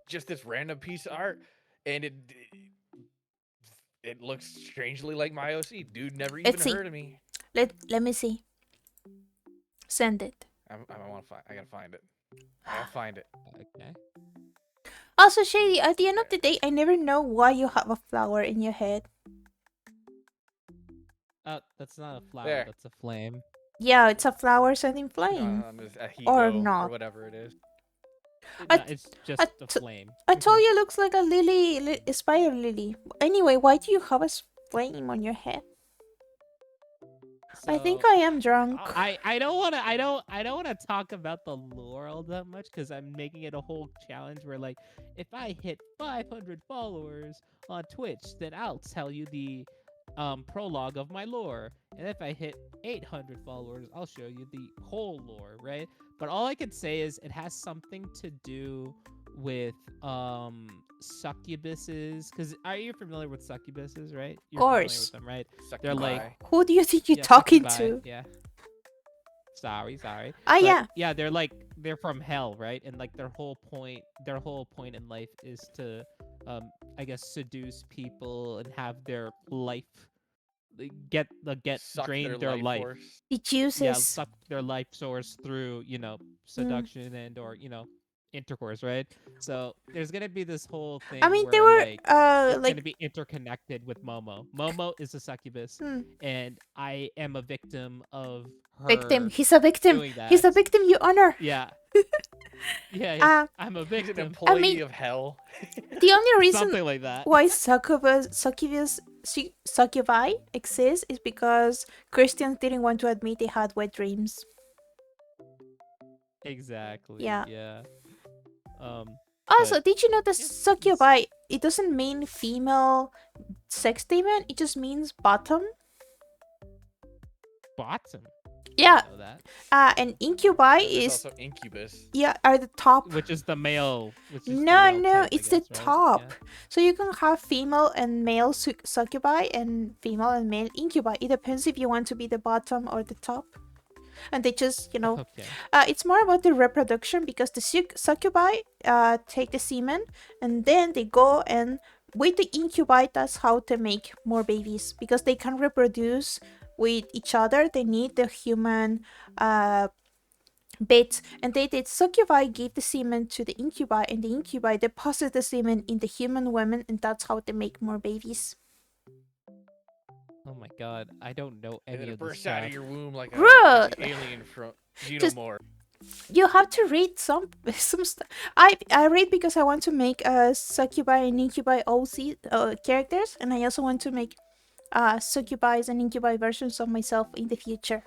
just this random piece of art, and it looks strangely like my OC. Dude never even Let's see. heard of me. Let me see. Send it. I want to find. I gotta find it. I gotta find it. Okay. Also, Shady, at the end of the day, I never know why you have a flower in your head. That's not a flower, There. that's a flame. Yeah, it's a flower setting flame. This Ahigo Or or not. whatever it is. I- No, it's just I a t- flame. I told you it looks like a a spider lily. Anyway, why do you have a flame on your head? I think So I am drunk. I don't wanna talk about the lore all that much because I'm making it a whole challenge where like if I hit 500 followers on Twitch, then I'll tell you the prologue of my lore. And if I hit 800 followers, I'll show you the whole lore, right? But all I could say is it has something to do with succubuses. Because are you familiar with succubuses, right? Of You're familiar with course. them, right? They're like Succubi. Who do you think you're yeah, talking succubi. to? Yeah. Sorry. Ah, But yeah. yeah, they're from hell, right? And like their whole point in life is to I guess seduce people and have their life get Suck their drain their life life. force. The Yeah, juices. suck their life source through, Mm. seduction and or, intercourse, right? So there's gonna be this whole I thing mean, they where were like it's like gonna be interconnected with Momo. Momo is a succubus, hmm, and I am a victim of victim. her He's a victim. doing He's that. a victim you honor. Yeah, yeah. Uh, I'm a He's an victim. I employee mean, of hell. the only reason Something like that. why succubi exists is because Christians didn't want to admit they had wet dreams. Exactly. Yeah. Yeah. Um, Also, but did you know that yeah, succubi? It doesn't mean female sex demon. It just means bottom. bottom. Yeah. Know that. And incubi There's is also incubus. are the top. Which is the male. Which is the No, male no, type, I it's the guess, right? top. Yeah. So you can have female and male succubi and female and male incubi. It depends if you want to be the bottom or the top. And they just, Okay. it's more about the reproduction because the succubi take the semen and then they go and with the incubi, that's how to make more babies because they can reproduce with each other. They need the human bits, and they did succubi give the semen to the incubi, and the incubi deposit the semen in the human women, and that's how they make more babies. Oh my god, I don't know And any then it of this bursts out stuff. of your womb like Bruh. the alien from Just- Xenomorph. You have to read some stuff. I read because I want to make succubi and incubi OC characters, and I also want to make succubi and incubi versions of myself in the future.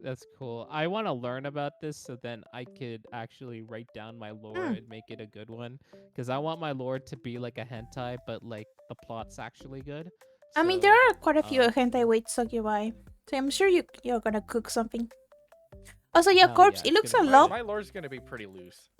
That's cool. I want to learn about this so then I could actually write down my lore and make it a good one. Because I want my lore to be like a hentai, but like the plot's actually good. I mean, So, there are quite a few um, hentai with succubi, so I'm sure you're gonna cook something. Also, yeah, Oh, corpse. yeah, It it's looks gonna a be lot. My lore's gonna be pretty loose.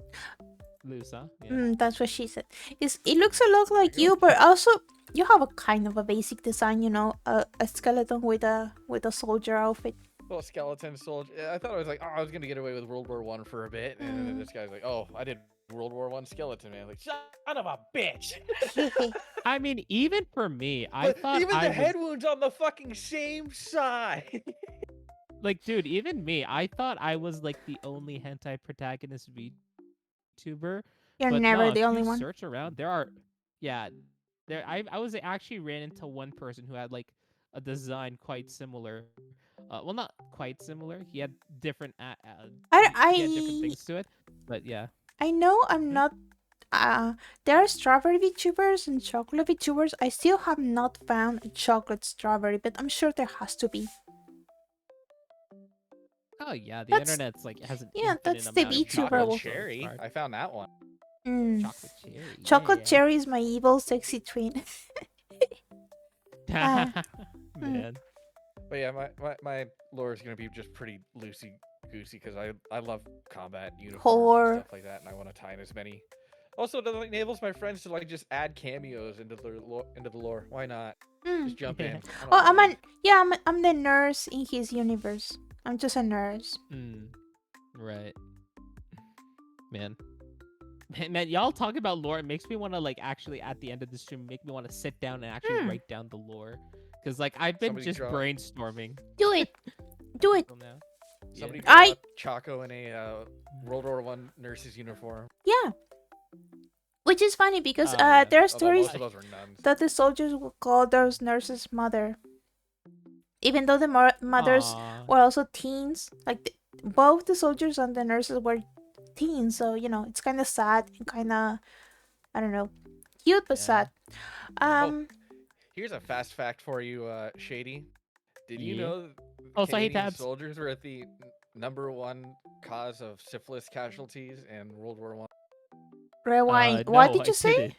loose, huh? Yeah. That's what she said. It looks a lot like you you, but also you have a kind of a basic design. A skeleton with a soldier outfit. Little skeleton soldier. I thought I was like, oh, I was gonna get away with World War One for a bit, and then this guy's like, oh, I did World War One skeleton man. Like, son of a bitch. I mean, even for me, I thought even I the was head wound's on the fucking same side. like, dude, even me, I thought I was like the only hentai protagonist VTuber. You're But never no, the if only you one. search around, there are, yeah, there. I was actually ran into one person who had like a design quite similar. Well, not quite similar. He had different. He had different I things to it. But yeah. I know I'm Hmm? not. There are strawberry VTubers and chocolate VTubers. I still have not found a chocolate strawberry, but I'm sure there has to be. Oh yeah, the That's- internet's like has an yeah, infinite that's the amount of VTuber Chocolate will- so it's cherry. hard. I found that one. Chocolate cherry. Chocolate yeah. cherry is my evil, sexy twin. Man. But yeah, my lore is gonna be just pretty loosey goosey because I love combat uniforms Whore. and stuff like that, and I want to tie in as many. Also, that enables my friends to like just add cameos into the lore. Why not? Just jump in. I don't Oh, mind. I'm the nurse in his universe. I'm just a nurse. Right. Man. Man, y'all talk about lore. It makes me want to like actually at the end of the stream make me want to sit down and actually write down the lore. Cause like I've been Somebody just draw- brainstorming Do it. Do it. till now. Somebody I- draw Choco in a World War One nurse's uniform. Yeah. Which is funny because Yeah. there are Although stories most of those were nuns. that the soldiers will call those nurses mother. Even though the mothers Aw. were also teens. Like, both the soldiers and the nurses were teens. So, it's kind of sad and kind of, I don't know, cute but Yeah. sad. Oh, here's a fast fact for you, Shady. Did you Yeah. know Also, I hate Canadian tabs. soldiers were at the number one cause of syphilis casualties in World War One? Rewind. What No, did I you say? didn't.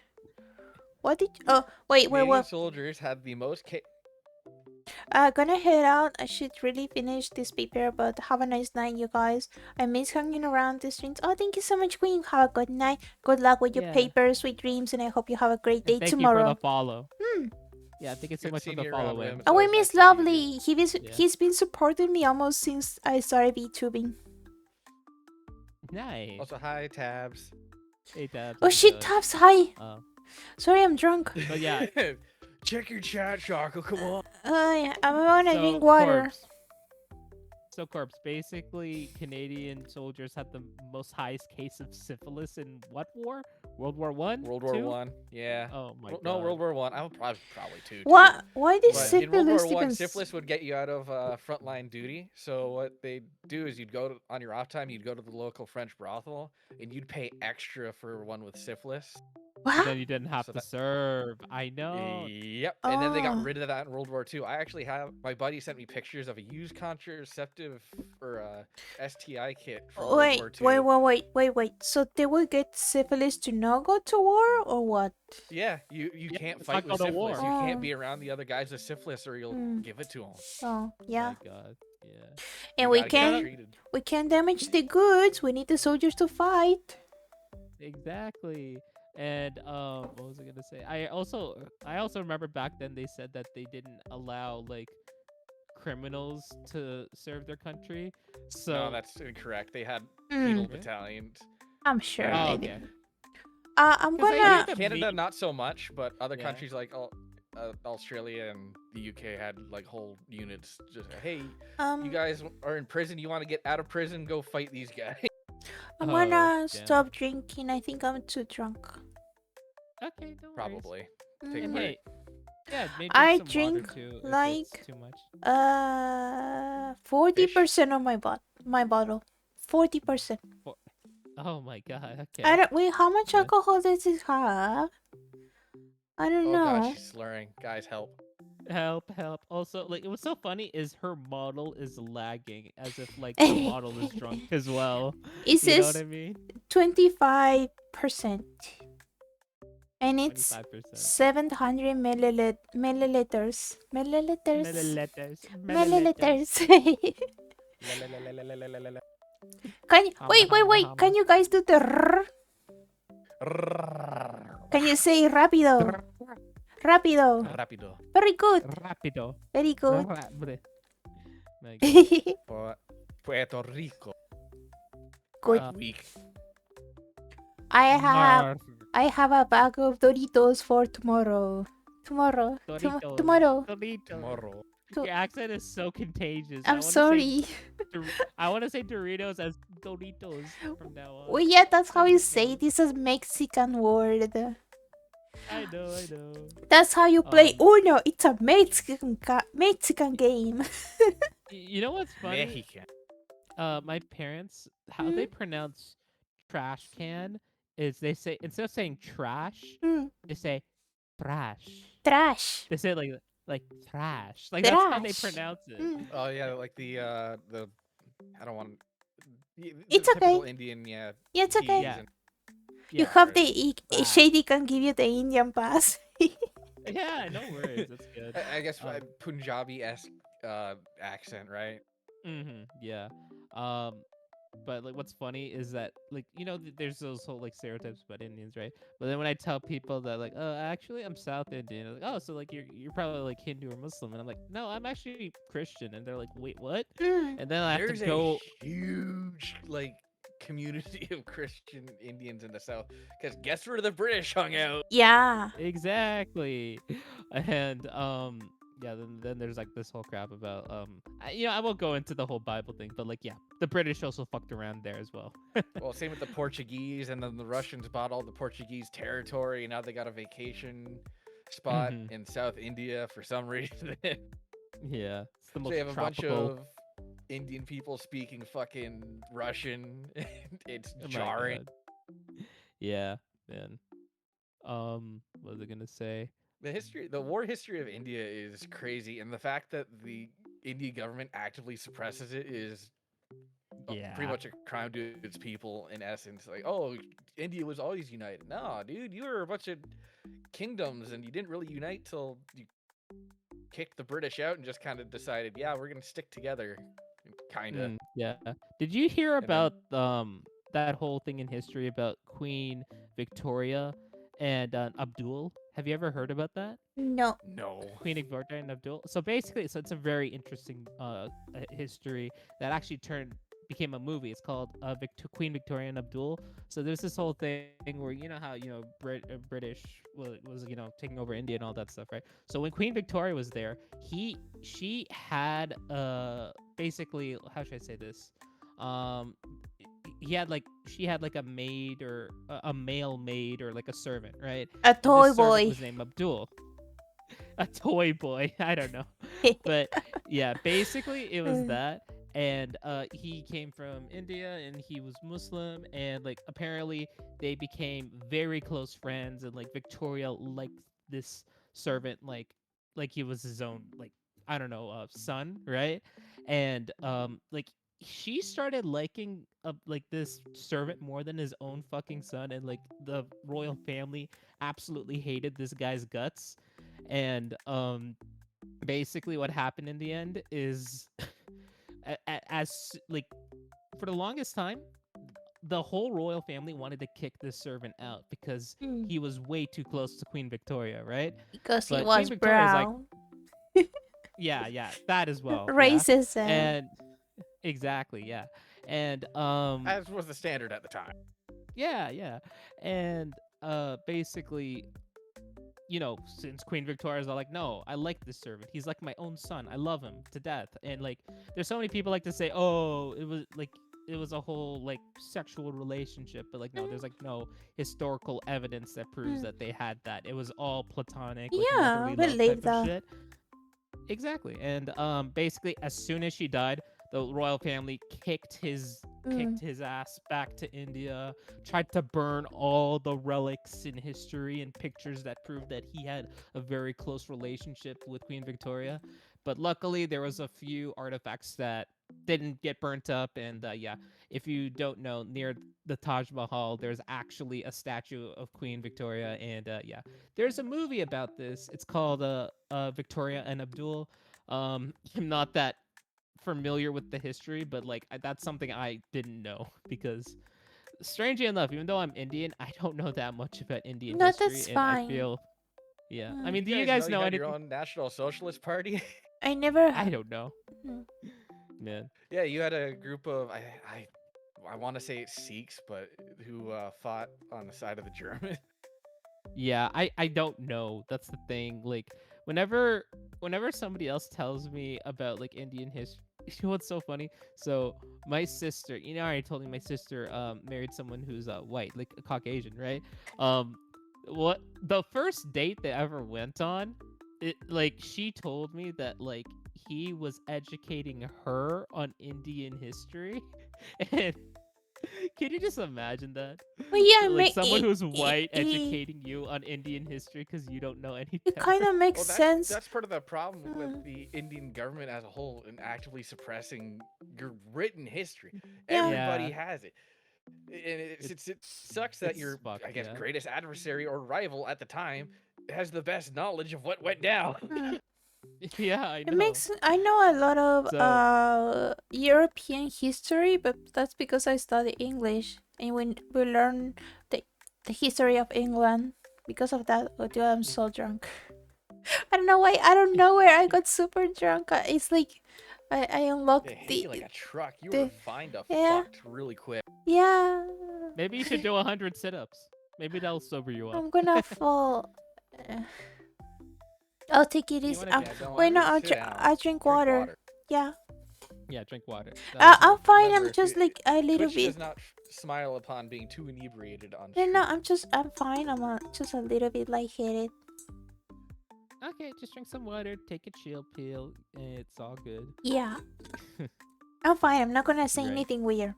What did? Oh, wait, wait, Canadian wait. soldiers had the most. Gonna head out. I should really finish this paper, but have a nice night, you guys. I miss hanging around the streets. Oh, thank you so much, Queen. Have a good night. Good luck with your Yeah. paper, sweet dreams, and I hope you have a great And day thank you for the tomorrow. follow. Hmm. Yeah, thank you so Good much for seeing the you follow, around, Wim. Wim. It's Oh, I always nice miss to see you. Lovely. Yeah. He's been supporting me almost since I started VTubing. Nice. Also, hi, Tabs. Hey, tabs. Oh how's it shit, going? Tabs, hi. Um, Sorry, I'm drunk. but yeah. Check your chat, Choco. Come on. Yeah, I'm gonna So, drink water. Corpse. So, Corpse, basically, Canadian soldiers had the most highest case of syphilis in what war? World War One? World War One. Yeah. Oh my god. No, World War One. I would probably two. Too. What? Why did But Yeah. in World syphilis War One, even? syphilis would get you out of frontline duty. So what they do is you'd go on your off time, you'd go to the local French brothel, and you'd pay extra for one with syphilis. Then What? you didn't have So to that- serve. I know. Yep. And then they got Oh. rid of that in World War Two. I actually have my buddy sent me pictures of a used contraceptive or STI kit from World Wait, War Two. wait. So they will get syphilis to not go to war, or what? Yeah, you Yeah, can't it's fight not with go to syphilis. war. You Oh. can't be around the other guys with syphilis, or you'll Hmm. give it to them. Oh, yeah. My god. Yeah. And You we gotta get can't treated. damage the goods. We need the soldiers to fight. Exactly. And what was I gonna say? I also remember back then they said that they didn't allow like criminals to serve their country. So No, that's incorrect. They had penal Hmm. battalions. I'm sure Oh, they did. okay. I'm 'Cause I gonna. think the Canada, main- not so much, but other Yeah. countries like Australia and the UK had like whole units. Just hey, you guys are in prison. You want to get out of prison? Go fight these guys. I'm Oh, gonna damn. stop drinking. I think I'm too drunk. Okay, no worries. Probably. Take a And Mm, break. hey, yeah, maybe I some drink, water too, if like, it's too much. 40% of my bottle. 40%. Oh my god. Okay. I don't. Wait, how much Yeah. alcohol does it have? I don't Oh know. god, she's slurring. Guys, help. Help. Also, like, it was so funny is her model is lagging as if like the model is drunk as well. It You know what says I mean? 25%, and it's 25%. 700 milliliters. Milliliters. Can you, wait. Can you guys do the rrr? Can you say rápido? Rápido. Rapido. Very good. Rapido. Very good. My God. Puerto Rico. Good. Week. Marv. I have a bag of Doritos for tomorrow. Tomorrow. Doritos. Tomorrow. Doritos. Tomorrow. To- Your accent is so contagious. I'm sorry. I want to say Doritos as Doritos from now on. Well, yeah, that's how you say it. It's a Mexican word. I know. That's how you play Um, Uno. It's a Mexican game. You know what's funny? Mexican. My parents, how they pronounce trash can is they say, instead of saying trash, Hmm. they say trash. Trash. They say it like trash. Like that's how they Trash. pronounce it. Mm. Oh yeah, like the I don't want. It's typical okay. Indian, yeah. Yeah, it's okay. teas Yeah. and- You Yeah. have Trash. Shady can give you the Indian pass. Yeah, no worries. That's good. I guess Um, Punjabi-esque accent, right? Yeah. But like, what's funny is that like there's those whole like stereotypes about Indians, right? But then when I tell people that like, oh, actually I'm South Indian, they're like, oh, so like you're probably like Hindu or Muslim, and I'm like, no, I'm actually Christian, and they're like, wait, what? Mm. And then I have There's to go. a huge like community of Christian Indians in the South. Because guess where the British hung out? Yeah. Exactly. And yeah, then there's like this whole crap about I won't go into the whole Bible thing, but like yeah, the British also fucked around there as well. Well, same with the Portuguese, and then the Russians bought all the Portuguese territory, and now they got a vacation spot Mhm. in South India for some reason. Yeah, it's the So most you have a bunch tropical. of Indian people speaking fucking Russian. It's Oh my jarring. God. Yeah, man. What was I gonna say? The war history of India is crazy, and the fact that the Indian government actively suppresses it is pretty Yeah. much a crime to its people in essence. Like, oh, India was always united. Nah, dude, you were a bunch of kingdoms and you didn't really unite till you kicked the British out and just kind of decided, yeah, we're gonna stick together, kind of. Yeah. Did you hear And then about that whole thing in history about Queen Victoria and Abdul? Have you ever heard about that? No. no, Queen Victoria and Abdul. So basically, so it's a very interesting history that actually became a movie. It's called Queen Victoria and Abdul. So there's this whole thing where you know how British was taking over India and all that stuff, right? So when Queen Victoria was there, she had basically, how should I say this? Um she had like a maid or a male maid or like a servant, right? A And this toy servant boy. was named Abdul. A toy boy. I don't know. But yeah, basically it was that. And he came from India and he was Muslim, and like apparently they became very close friends, and like Victoria liked this servant like he was his own, like, I don't know, son, right? And like she started liking like this servant more than his own fucking son, and like the royal family absolutely hated this guy's guts. And basically what happened in the end is as like for the longest time the whole royal family wanted to kick this servant out because Mm, he was way too close to Queen Victoria, right? because he But Queen was Victoria is like, brown. yeah, that as well, yeah. Racism. And exactly, yeah. And as was the standard at the time. yeah. And basically, since Queen Victoria's all like, no, I like this servant. He's like my own son. I love him to death. And like, there's so many people like to say, oh, it was a whole like sexual relationship, but like, no, there's like no historical evidence that proves Mm, that they had that. It was all platonic, like yeah, motherly love believe type of that. shit. Exactly. And basically as soon as she died, the royal family kicked Mm, his ass back to India, tried to burn all the relics in history and pictures that proved that he had a very close relationship with Queen Victoria. But luckily there was a few artifacts that didn't get burnt up. And yeah, if you don't know, near the Taj Mahal there's actually a statue of Queen Victoria. And yeah, there's a movie about this. It's called Victoria and Abdul. I'm not that familiar with the history, but like that's something I didn't know because strangely enough, even though I'm Indian, I don't know that much about Indian no, that's history, and I fine. feel, yeah. I Mm, mean, You do you guys know guys you know had your anything? own National Socialist Party. I never. I don't know, Mm, man. Yeah, you had a group of I want to say it's Sikhs, but who fought on the side of the German. Yeah, I don't know. That's the thing. Like whenever somebody else tells me about like Indian history, you know what's so funny? So my sister, I already told you my sister married someone who's white, like a Caucasian, right? Um what the first date they ever went on, it like she told me that like he was educating her on Indian history. And can you just imagine that? but yeah, Like someone who's it, white educating you on Indian history because you don't know any it kind better. of makes Well, sense. that's part of the problem Mm, with the Indian government as a whole and actively suppressing your written history. yeah. Everybody Yeah, has it, and it it sucks that it's your, I fucked. guess, Yeah, greatest adversary or rival at the time has the best knowledge of what went down. Mm. yeah, I It know. makes I know a lot of So European history, but that's because I study English and we learn the the history of England. Because of that, oh, dude, I'm so drunk. I don't know why. I don't know where I got super drunk. It's like I unlocked It hit you like a truck. You were the fine to yeah fucked really quick. yeah. maybe you should do 100 sit-ups. Maybe that'll sober you up. I'm gonna fall. Uh, I'll take it You easy. want to Yeah, don't Wait, no, just sit down. I drink Drink water. water. Yeah. Yeah, drink water. That'll I'm help. fine. Remember, I'm just like a little Twitch bit. does not smile upon being too inebriated on No, stream. no, I'm fine. Just a little bit lightheaded. Okay, just drink some water, take a chill pill, and it's all good. Yeah, I'm fine. I'm not gonna say Right. anything weird.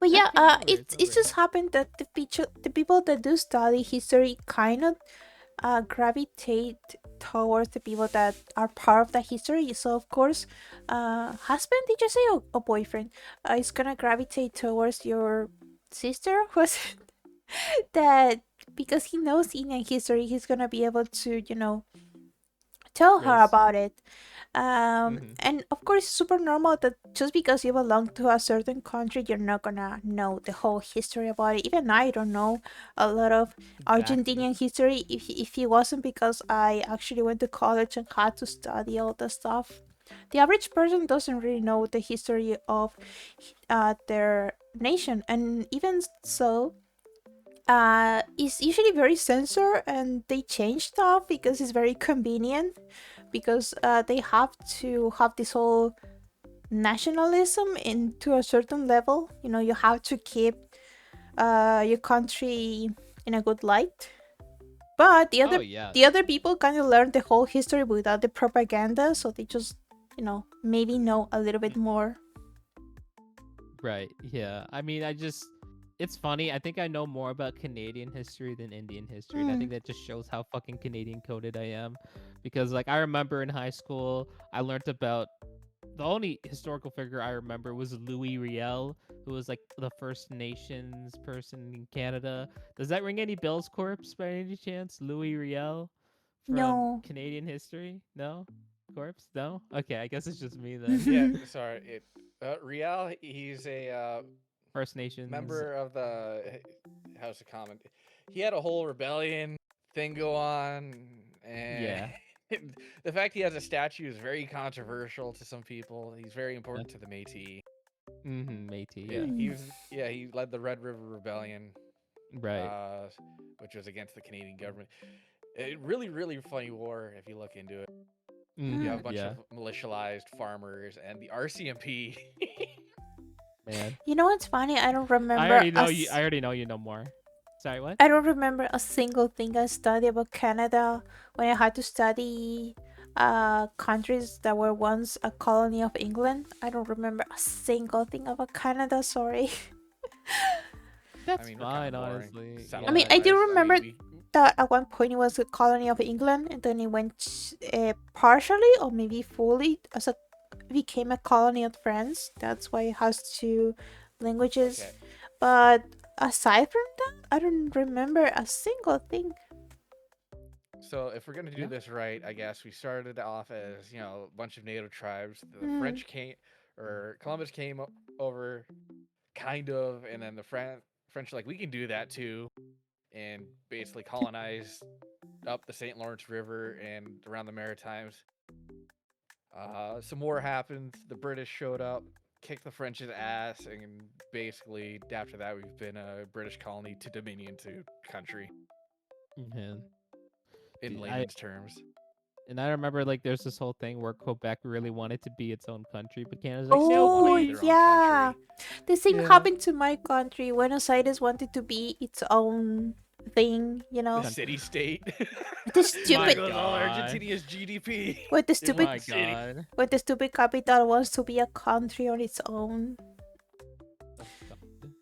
But yeah, Okay, no worries, no it worries. just happened that the people that do study history kind of gravitate towards the people that are part of the history. So of course, husband, did you say, or boyfriend, is gonna gravitate towards your sister. Was that because he knows Indian history, he's gonna be able to, tell her Race. about it. Mm-hmm. And of course, it's super normal that just because you belong to a certain country, you're not gonna know the whole history about it. Even I don't know a lot of Exactly. Argentinian history if it wasn't because I actually went to college and had to study all the stuff. The average person doesn't really know the history of their nation, and even so, it's usually very censored and they change stuff because it's very convenient because they have to have this whole nationalism into a certain level. You have to keep your country in a good light, but the Oh other yeah. the other people kind of learn the whole history without the propaganda, so they just maybe know a little bit more. Right. Yeah. I mean, it's funny. I think I know more about Canadian history than Indian history, and I Mm. think that just shows how fucking Canadian coded I am. Because like I remember in high school, I learned about the only historical figure I remember was Louis Riel, who was like the First Nations person in Canada. Does that ring any bells, Corpse, by any chance? Louis Riel from No. Canadian history? No? Corpse? No? Okay, I guess it's just me then. Yeah, sorry. Rial, he's a First Nations. member of the House of Commons. He had a whole rebellion thing go on, and Yeah. the fact he has a statue is very controversial to some people. He's very Yeah. important to the Métis. Mm-hmm, matey, yeah. He led the Red River Rebellion, Right. uh, which was against the Canadian government. A really, really funny war if you look into it. You have Mm-hmm. a bunch of Yeah. militialized farmers and the RCMP. Man. You know what's funny? I already know you know more. Sorry, what? I don't remember a single thing I studied about Canada when I had to study countries that were once a colony of England. I don't remember a single thing about Canada, sorry. I That's mean, we're kind fine, of boring. honestly. I mean, Yeah. I do Settlement-wise, I remember mean, we that at one point it was a colony of England and then it went partially or maybe fully as a became a colony of France. That's why it has two languages. okay. But aside from that, I don't remember a single thing. So if we're gonna do Yeah. this right, I guess we started off as a bunch of native tribes. The Hmm. French came, or Columbus came over, kind of, and then the French like we can do that too, and basically colonize up the St. Lawrence River and around the Maritimes. Some war happened. The British showed up, kicked the French's ass, and basically after that we've been a British colony to Dominion to country Man. in I layman's terms. and I remember like there's this whole thing where Quebec really wanted to be its own country, but Canada's They like, no, still want to Oh, be please. their own yeah. country. The same Yeah. happened to my country. Buenos Aires wanted to be its own thing. The Country. city state. The My There stupid goes all God. Argentinia's GDP when the in stupid one My city. God. when the stupid capital wants to be a country on its own. Oh, God.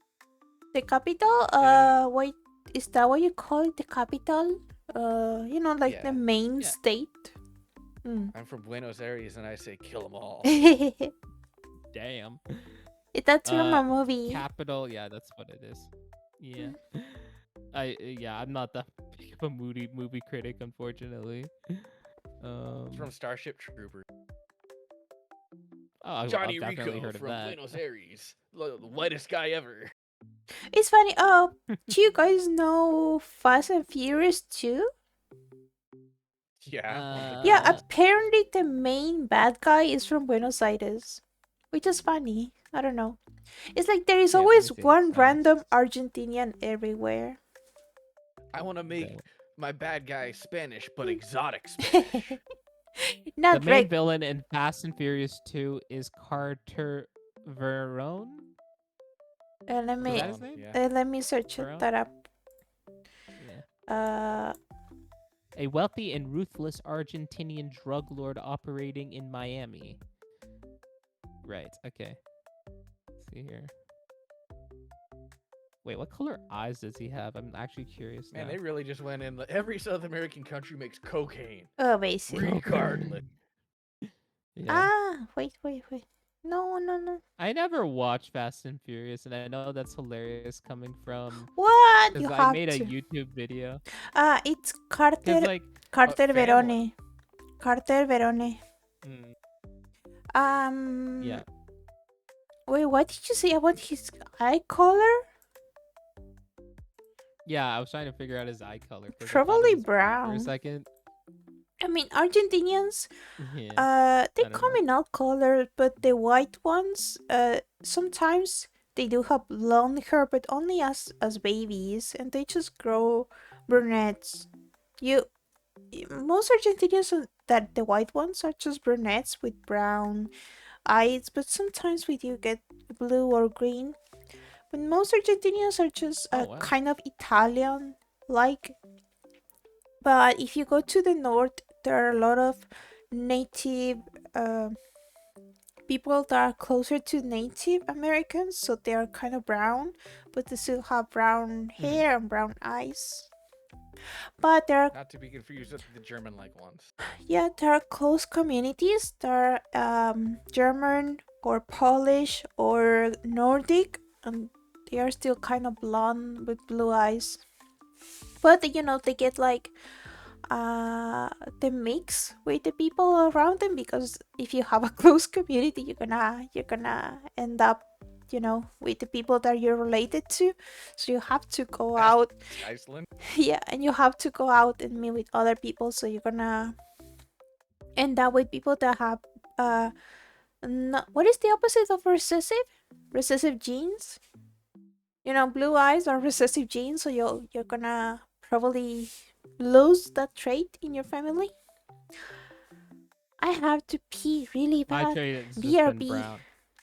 The capital, And wait, is that what you call it? The capital? Like the yeah, main Yeah. state. Mm. I'm from Buenos Aires, and I say kill them all. Damn. That's from Uh, a movie. capital. Yeah, that's what it is. Yeah. I'm not that big of a movie critic, unfortunately. It's from Starship Troopers. Oh, I've Johnny definitely Rico heard of from that. Buenos Aires, the whitest guy ever. It's funny. Oh, do you guys know Fast and Furious 2? Yeah, one of the Yeah, good Uh, ones. apparently the main bad guy is from Buenos Aires, which is funny. I don't know. It's like there is yeah, let me always see. one Fast. random Argentinian everywhere. I want to make Okay. my bad guy Spanish, but exotic Spanish. The Not main Rick. villain in Fast and Furious 2 is Carter Verone. Let Is me that his Verone, name? yeah. let me search Verone? that up. Yeah. Uh, A wealthy and ruthless Argentinian drug lord operating in Miami. Right. Okay. Let's see here. Wait, what color eyes does he have? I'm actually curious Man, now. they really just went in. Every South American country makes cocaine, Oh, basically. regardless. Yeah. Ah, wait. No, no, no. I never watched Fast and Furious, and I know that's hilarious coming from What? because You I have made a to. YouTube video. It's Because Carter. like, Carter Family. Verone. Carter Verone. mm, Um. yeah, Wait, what did you say about his eye color? yeah, I was trying to figure out his eye color because I thought it Probably was funny for a brown. second. I mean, Argentinians, Yeah, they I don't come know. in all colors, but the white ones, sometimes they do have long hair, but only as babies, and they just grow brunettes. You, most Argentinians that the white ones are just brunettes with brown eyes, but sometimes we do get blue or green. But most Argentinians are just Oh wow. kind of Italian like. But if you go to the north, there are a lot of native uh, people that are closer to Native Americans, so they are kind of brown, but they still have brown Mhm. hair and brown eyes. But there are, Not to be confused with the German-like ones. yeah, there are close communities. There are German or Polish or Nordic, and they are still kind of blonde with blue eyes. But they get like uh the mix with the people around them, because if you have a close community, you're gonna end up with the people that you're related to, so you have to go Ask out. Iceland. Yeah, and you have to go out and meet with other people, so you're gonna end up with people that have what is the opposite of recessive genes. Blue eyes are recessive genes, so you're gonna probably lose that trait in your family. I have to pee really My bad. trade has just been BRB. brown.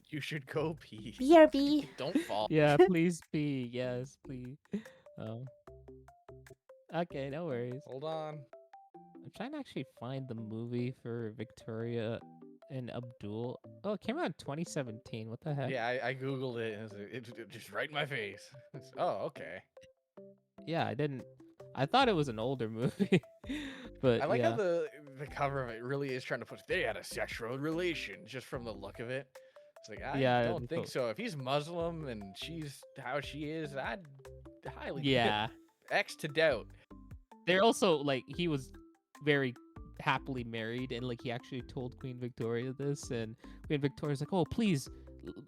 You should go pee. BRB. Don't fall. Yeah, please be yes, please. Oh, okay, no worries. Hold on. I'm trying to actually find the movie for Victoria and Abdul. Oh, it came out in 2017. What the heck? Yeah, I googled it and it just right in my face. Oh, okay. Yeah, I didn't. I thought it was an older movie, but I like how yeah, the cover of it really is trying to put they had a sexual relation just from the look of it. It's like I yeah, don't think so. If he's Muslim and she's how she is, I'd highly yeah. X to doubt. They're also like he was very happily married, and like he actually told Queen Victoria this, and Queen Victoria's like, "Oh, please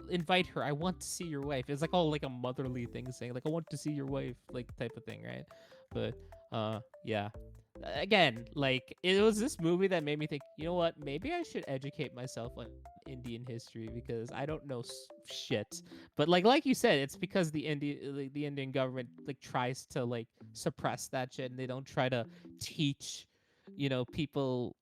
invite her. I want to see your wife." It's like all like a motherly thing, saying like, "I want to see your wife," like type of thing, right? But yeah. Again, like it was this movie that made me think, you know what? Maybe I should educate myself on Indian history because I don't know shit. But like you said, it's because the Indian government like tries to like suppress that shit, and they don't try to teach, people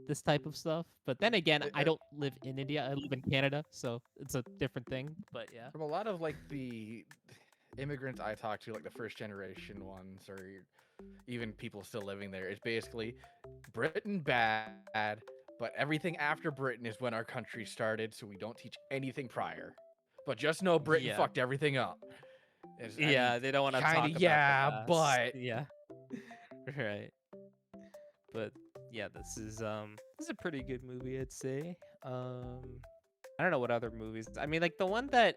this type of stuff. But then again, I don't live in India. I live in Canada, so it's a different thing. But yeah. From a lot of like the immigrants I talked to, like the first generation ones, or even people still living there, it's basically Britain bad, but everything after Britain is when our country started, so we don't teach anything prior. But just know Britain Yeah. fucked everything up. I mean, Yeah, they don't want to kind of, talk about the yeah, past. but Yeah. Right. But yeah, this is a pretty good movie, I'd say. I don't know what other movies. I mean, like the one that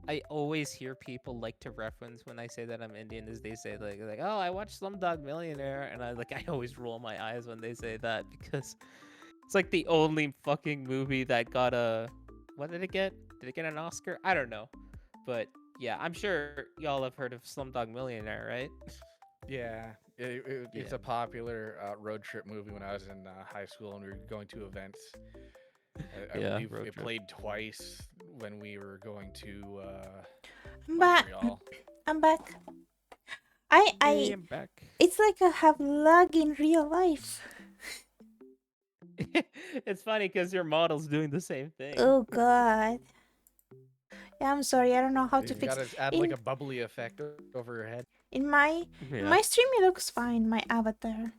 I always hear people like to reference when I say that I'm Indian is they say like oh, I watched Slumdog Millionaire, and I always roll my eyes when they say that because it's like the only fucking movie that got a what did it get? Did it get an Oscar? I don't know. But yeah, I'm sure y'all have heard of Slumdog Millionaire, right? yeah, it's Yeah. a popular road trip movie when I was in high school and we were going to events. I Yeah, believe road it trip. played twice when we were going to I'm back. Montreal. I'm back. I Hey, I I'm back. It's like I have lag in real life. It's funny because your model's doing the same thing. Oh god. Yeah, I'm sorry. I don't know how to You fix gotta add like in a bubbly effect over your head. in my in Yeah. my stream. It looks fine. My avatar.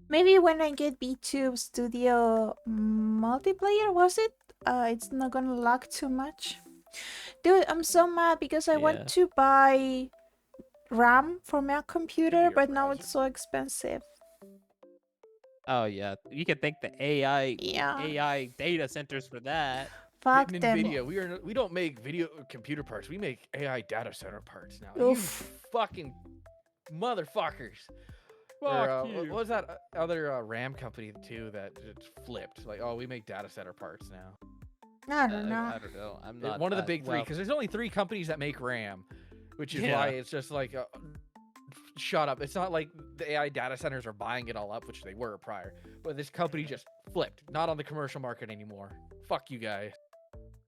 Maybe when I get B2 Studio multiplayer, was it? It's not gonna lag too much. Dude, I'm so mad because I want Yeah. to buy RAM for my Give me computer, your but now browser. it's so expensive. Oh yeah. You can thank the AI Yeah, AI data centers for that. fuck Hitting them. NVIDIA. We don't make video computer parts. We make AI data center parts now. You Oof. fucking motherfuckers. Or Fuck what you. was that other RAM company too that just flipped? Like, oh, we make data center parts now. I don't know. I don't know. I'm not One of the that big three, well. because there's only 3 companies that make RAM, which is why Yeah. it's just like, shut up. It's not like the AI data centers are buying it all up, which they were prior. But this company just flipped. Not on the commercial market anymore. Fuck you guys.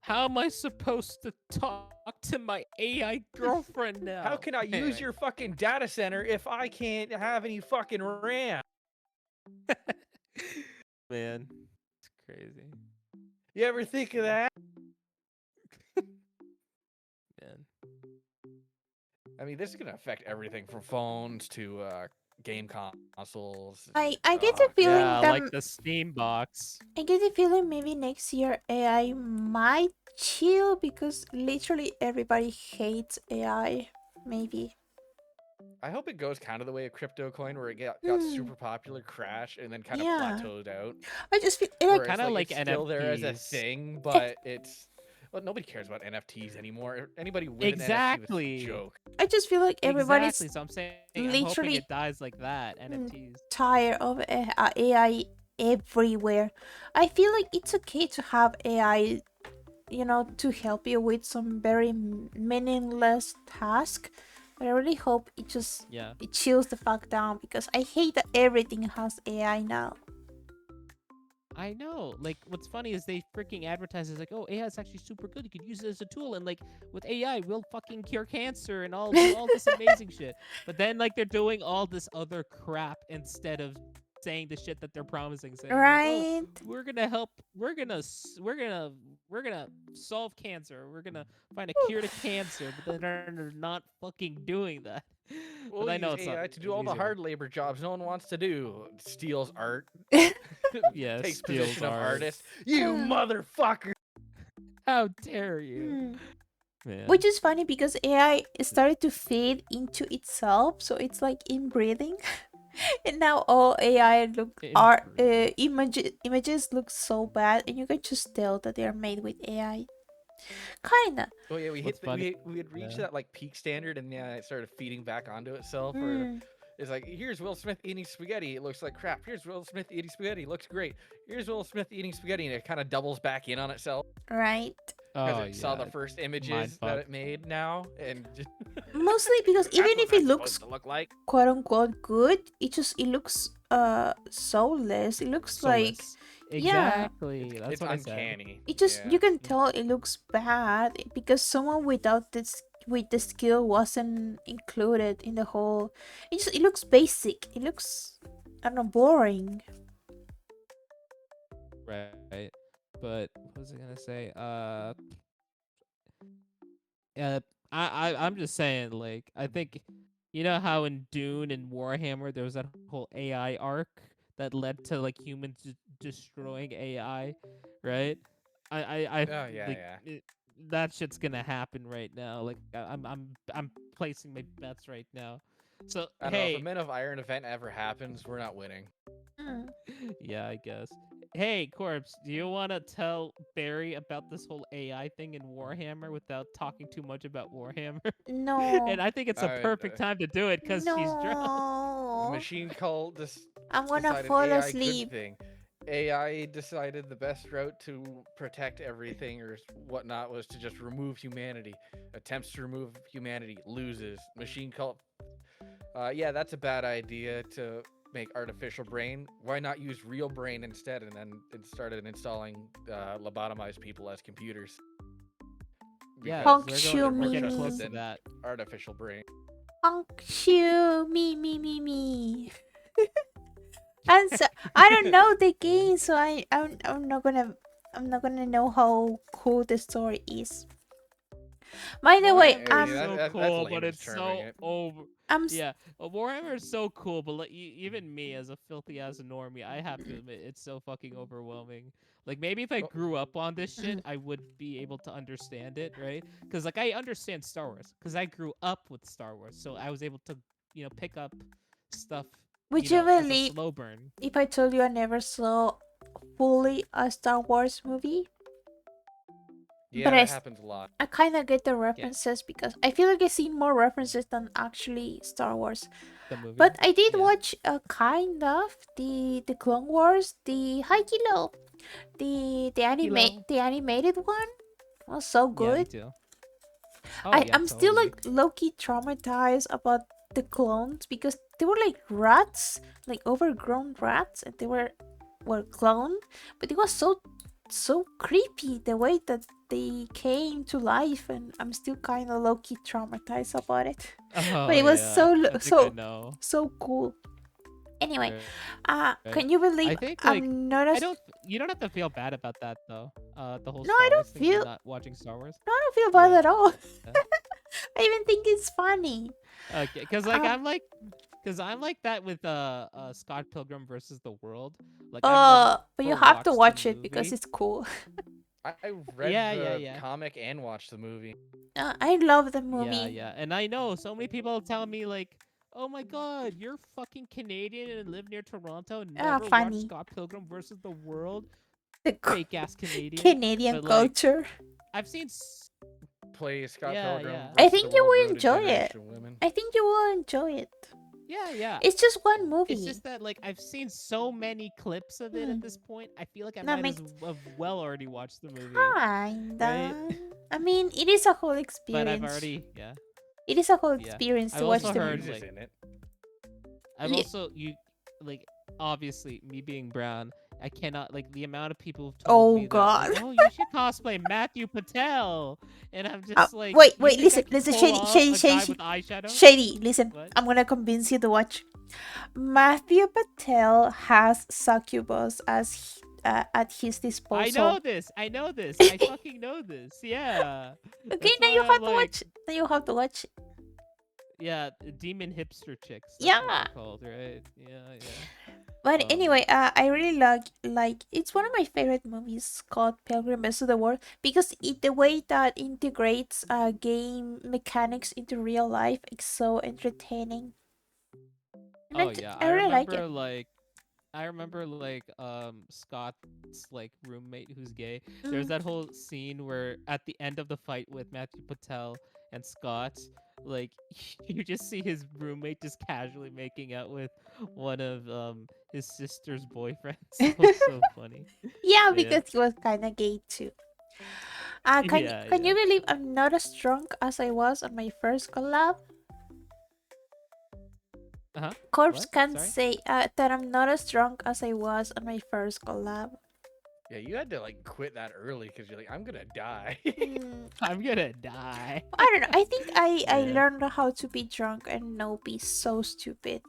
How am I supposed to talk to my AI girlfriend now? How can I use Anyway. your fucking data center if I can't have any fucking RAM? Man, it's crazy. You ever think of that? Man. I mean, this is gonna affect everything from phones to game consoles. I get the Oh, feeling Yeah, that like the Steam box. I get the feeling maybe next year AI might chill because literally everybody hates AI. Maybe. I hope it goes kind of the way of crypto coin, where it got Hmm. super popular, crashed, and then kind of Yeah. plateaued out. I just feel Where like it's Kind of like like it's still there as a NFTs. thing, but it's well, nobody cares about NFTs anymore. Anybody with an NFT was a Exactly. joke. I just feel like everybody's Exactly. So I'm saying I'm hoping literally it dies like that. NFTs. tired of AI everywhere. I feel like it's okay to have AI, to help you with some very meaningless task. But I really hope Yeah. it chills the fuck down because I hate that everything has AI now. I know. Like, what's funny is they freaking advertise it's like, oh, AI is actually super good. You could use it as a tool, and like with AI, we'll fucking cure cancer and all do all this amazing shit. But then like they're doing all this other crap instead of saying the shit that they're promising, saying like, oh, Right? we're gonna help, we're gonna solve cancer, we're gonna find a cure to cancer, but then they're not fucking doing that. But We'll I know use it's not AI to do all the easy enough. hard labor jobs no one wants to do. Steals art, Yeah, takes steals position of art. artist. You Uh, motherfucker! How dare you, hmm. man? Which is funny because AI started to fade into itself, so it's like inbreeding. And now all AI look art Inbreeding. images look so bad, and you can just tell that they are made with AI. Kinda. Oh yeah, we What's hit funny? we had reached Yeah. that like peak standard, and yeah, it started feeding back onto itself. Where Mm, it's like, here's Will Smith eating spaghetti. It looks like crap. Here's Will Smith eating spaghetti. Looks great. Here's Will Smith eating spaghetti, and it kind of doubles back in on itself right. because Oh it saw the yeah. first Mind images that fuck. it made now, and just, Mostly because even that's what if it that's supposed looks to look like. quote unquote good, it looks soulless. It looks like, Soulless. yeah. Exactly. That's It's what I said. uncanny. It just, Yeah. you can tell it looks bad because someone without this with the skill wasn't included in the whole. It looks basic. It looks, I don't know, boring. Right. But what was I gonna say? I'm just saying, like, I think you know how in Dune and Warhammer there was that whole AI arc that led to like humans destroying AI, right? I Oh yeah, like yeah. that shit's gonna happen right now. Like I'm placing my bets right now. So I don't know if a hey, Men of Iron event ever happens, we're not winning. Hmm. yeah, I guess. Hey, Corpse, do you want to tell Barry about this whole AI thing in Warhammer without talking too much about Warhammer? And No. I think it's a perfect time to do it because she's drunk. No. Machine Cult I'm gonna decided fall AI good asleep. thing. AI decided the best route to protect everything or whatnot was to just remove humanity. Attempts to remove humanity, loses. Machine Cult. Yeah, that's a bad idea to make artificial brain. Why not use real brain instead? And then it started installing lobotomized people as computers Yeah, because they're they're Honkshu more me getting trusted close to me. than that. artificial brain. Honkshu me. And so, I don't know the game, so I'm not gonna know how cool the story is. By the What? way, I mean, It's so that's cool, lame but as it's terming so it. over. I'm s- Yeah, Warhammer is so cool, but like, even me as a filthy ass normie, I have to admit it's so fucking overwhelming. Like maybe if I Oh, grew up on this shit, I would be able to understand it, right? Because like I understand Star Wars because I grew up with Star Wars, so I was able to pick up stuff would you as a believe slow burn. if I told you I never saw fully a Star Wars movie? yeah, But that happens a lot. I kind of get the Yeah, references because I feel like I've seen more references than actually Star Wars. the movie. But I did Yeah, watch kind of the Clone Wars, the Haikilo, Kilo. the animated one was so Yeah, me good. too. Oh yeah, I'm still totally. like low key traumatized about the clones because they were like rats, like overgrown rats, and they were cloned, but it was so creepy the way that they came to life, and I'm still kind of low key traumatized about it. But Oh it was yeah, I think I so know. so cool. Anyway, Right. can you I believe think like I'm not I as don't. You don't have to feel bad about that though. The whole no, I Star don't Wars thing, you feel not watching Star Wars. no, I don't feel bad Yeah. at all. I even think it's funny. Okay, because like Um, I'm like that with Scott Pilgrim versus the World. Like I've never but you have to watched the watch it because movie. it's cool. I read Yeah, yeah, the yeah. comic and watched the movie. I love the Yeah, movie. yeah. And I know so many people tell me like, "Oh my god, you're fucking Canadian and live near Toronto and never watched Funny. Scott Pilgrim versus the World." The Fake ass Canadian. Canadian But like culture. I've seen Play Scott yeah, Pilgrim yeah. I versus the think you World will Road to enjoy it. Generation Women. I think you will enjoy it. Yeah, yeah. It's just one It's movie. just that like I've seen so many clips of it Hmm. at this point. I feel like I That might makes as have well already watched the movie, right? kinda. I mean, it is a whole But I've experience. already yeah, It is a whole yeah. experience I've to watch also the heard He's movie. just like in it. I've also you like obviously me being brown, I cannot like the amount of people who've told Oh me that like, god. "Oh, you should cosplay Matthew Patel." And I'm just like, "You Wait, think I listen, can listen, pull off a guy with eyeshadow?" Shady, listen. What? I'm gonna convince you to watch. Matthew Patel has succubus at his I disposal. know this. I know this. I fucking know this. Yeah. Okay, That's now you why I'm have to like, watch. Now you have to watch. yeah, demon hipster chicks. That's what Yeah. they're called, right? Yeah, yeah. But Um, anyway, I really like it's one of my favorite movies called Pilgrim vs. the World because the way that integrates game mechanics into real life is so entertaining, and oh yeah, I really like it. I remember like Scott's like roommate who's gay. There's Mm. that whole scene where at the end of the fight with Matthew Patel and Scott, like you just see his roommate just casually making out with one of his sister's boyfriends. It was so funny. Yeah, Yeah. because he was kind of gay too. Yeah, Can yeah. you believe I'm not as drunk as I was on my first collab? Uh-huh. Corpse What? can Sorry? say that I'm not as drunk as I was on my first collab. Yeah, you had to like quit that early because you're like, I'm gonna die. Hmm, I'm gonna die. I don't know. I think I Yeah. learned how to be drunk and not be so stupid.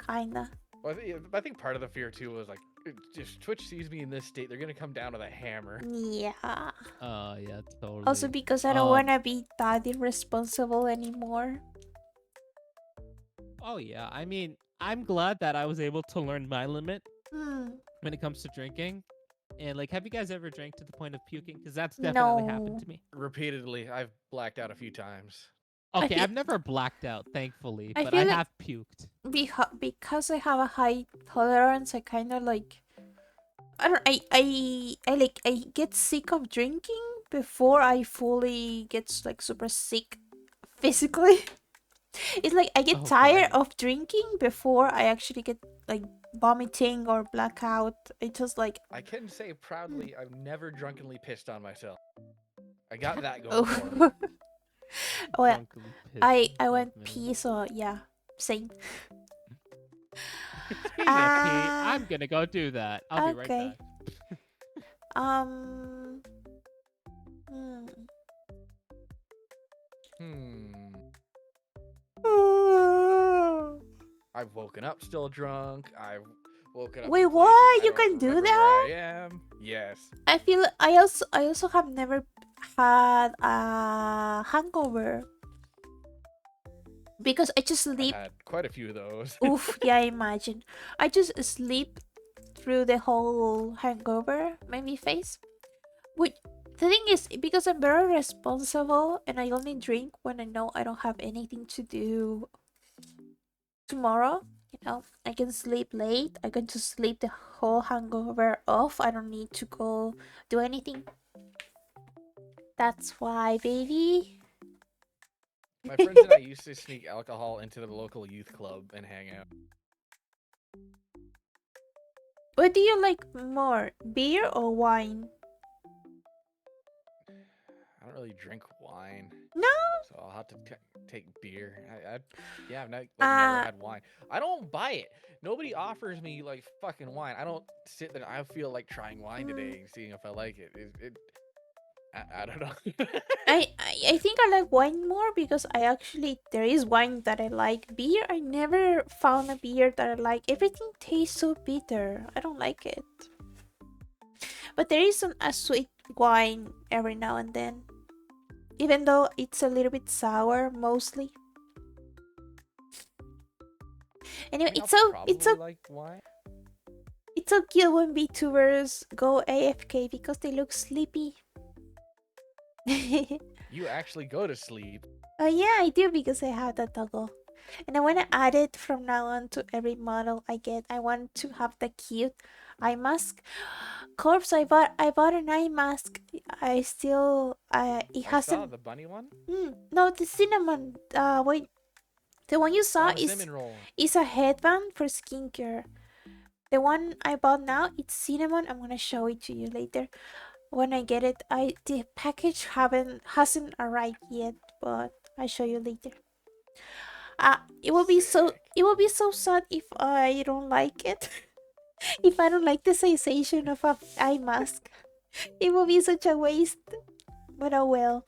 Kinda. Well, I think part of the fear too was like, if Twitch sees me in this state, they're gonna come down with a hammer. Yeah. Oh yeah, Also totally. because I don't Um wanna be that irresponsible anymore. oh yeah. I mean, I'm glad that I was able to learn my limit Hmm. when it comes to drinking. And like, have you guys ever drank to the point of puking? Because that's definitely happened No. to me. Repeatedly, I've blacked out a few times. I Okay, feel I've never blacked out, thankfully, I but I feel like have puked. because I have a high tolerance, I kind of like I don't I get sick of drinking before I fully get like super sick physically. It's like I get tired Okay. of drinking before I actually get like vomiting or blackout. It's just like I can say proudly, I've never drunkenly pissed on myself. I got that going for me. oh oh yeah. Drunkenly pissed I myself, went man. pee, so yeah, same. Speaking of pee, Ah, I'm gonna go do that. I'll be right okay. back. Um, hmm. Hmm. I've woken up still drunk. I've woken up Wait, in places what? I You don't can do remember where I that? am. Yes. I feel I also have never had a hangover. because I just I've sleep. had quite a few of those. Oof, yeah, I imagine. I just sleep through the whole hangover maybe phase. Which the thing is, because I'm very responsible and I only drink when I know I don't have anything to do tomorrow. I can sleep late. I can just sleep the whole hangover off. I don't need to go do anything. That's why, baby. My friends and I used to sneak alcohol into the local youth club and hang out. What do you like more, beer or wine? I don't really drink wine, No. so I'll have to take beer. I've never Uh, had wine. I don't buy it. Nobody offers me like fucking wine. I don't sit there. I feel like trying wine today and seeing if I like it. I don't know. I think I like wine more because there is wine that I like. Beer, I never found a beer that I like. Everything tastes so bitter. I don't like it. But there is a sweet wine every now and then, even though it's a little bit sour mostly. Anyway, I mean, it's so like wine. it's so cute when VTubers go AFK because they look sleepy. You actually go to sleep. Oh yeah, I do because I have that toggle. And I want to add it from now on to every model I get. I want to have the cute eye mask. Corpse, I bought an eye mask. I still it I saw hasn't. the bunny one. No, the cinnamon. Wait, the one you saw Oh, the cinnamon roll. is a headband for skincare. The one I bought now, it's cinnamon. I'm gonna show it to you later when I get it. The package hasn't arrived yet, but I'll show you later. It will be Sick. so sad if I don't like it. If I don't like the sensation of a eye mask, it will be such a waste. But oh well.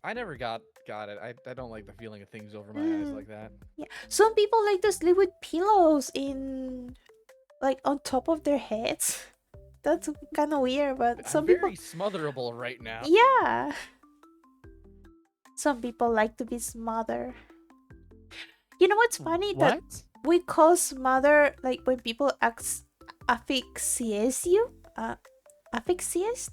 I never got it. I don't like the feeling of things over my eyes like that. Yeah, some people like to sleep with pillows on top of their heads. That's kind of weird, but I'm some very people, smotherable right now. yeah, some people like to be smothered. You know what's funny? That What? we call smother like when people asphyxiate you. Asphyxiate?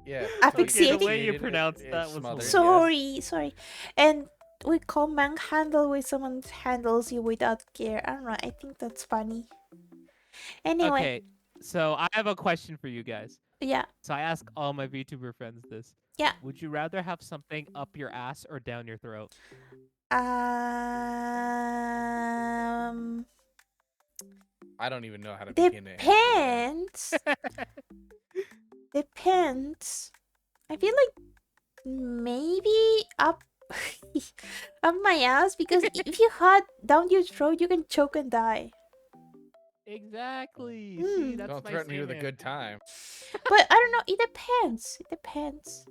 Yeah. Asphyxiating? The way you It- pronounced it's that was smothered, hilarious. Sorry. And we call manhandle when someone handles you without care. I don't know. I think that's funny. Anyway, Okay, so I have a question for you guys. yeah, So I ask all my VTuber friends this. yeah. Would you rather have something up your ass or down your throat? I don't even know how to begin to answer that. Depends. Depends. I feel like maybe up up my ass because if you had down your throat, you can choke and die. Exactly. See, that's Don't my threaten me with a same good time. But I don't know. It depends. It depends.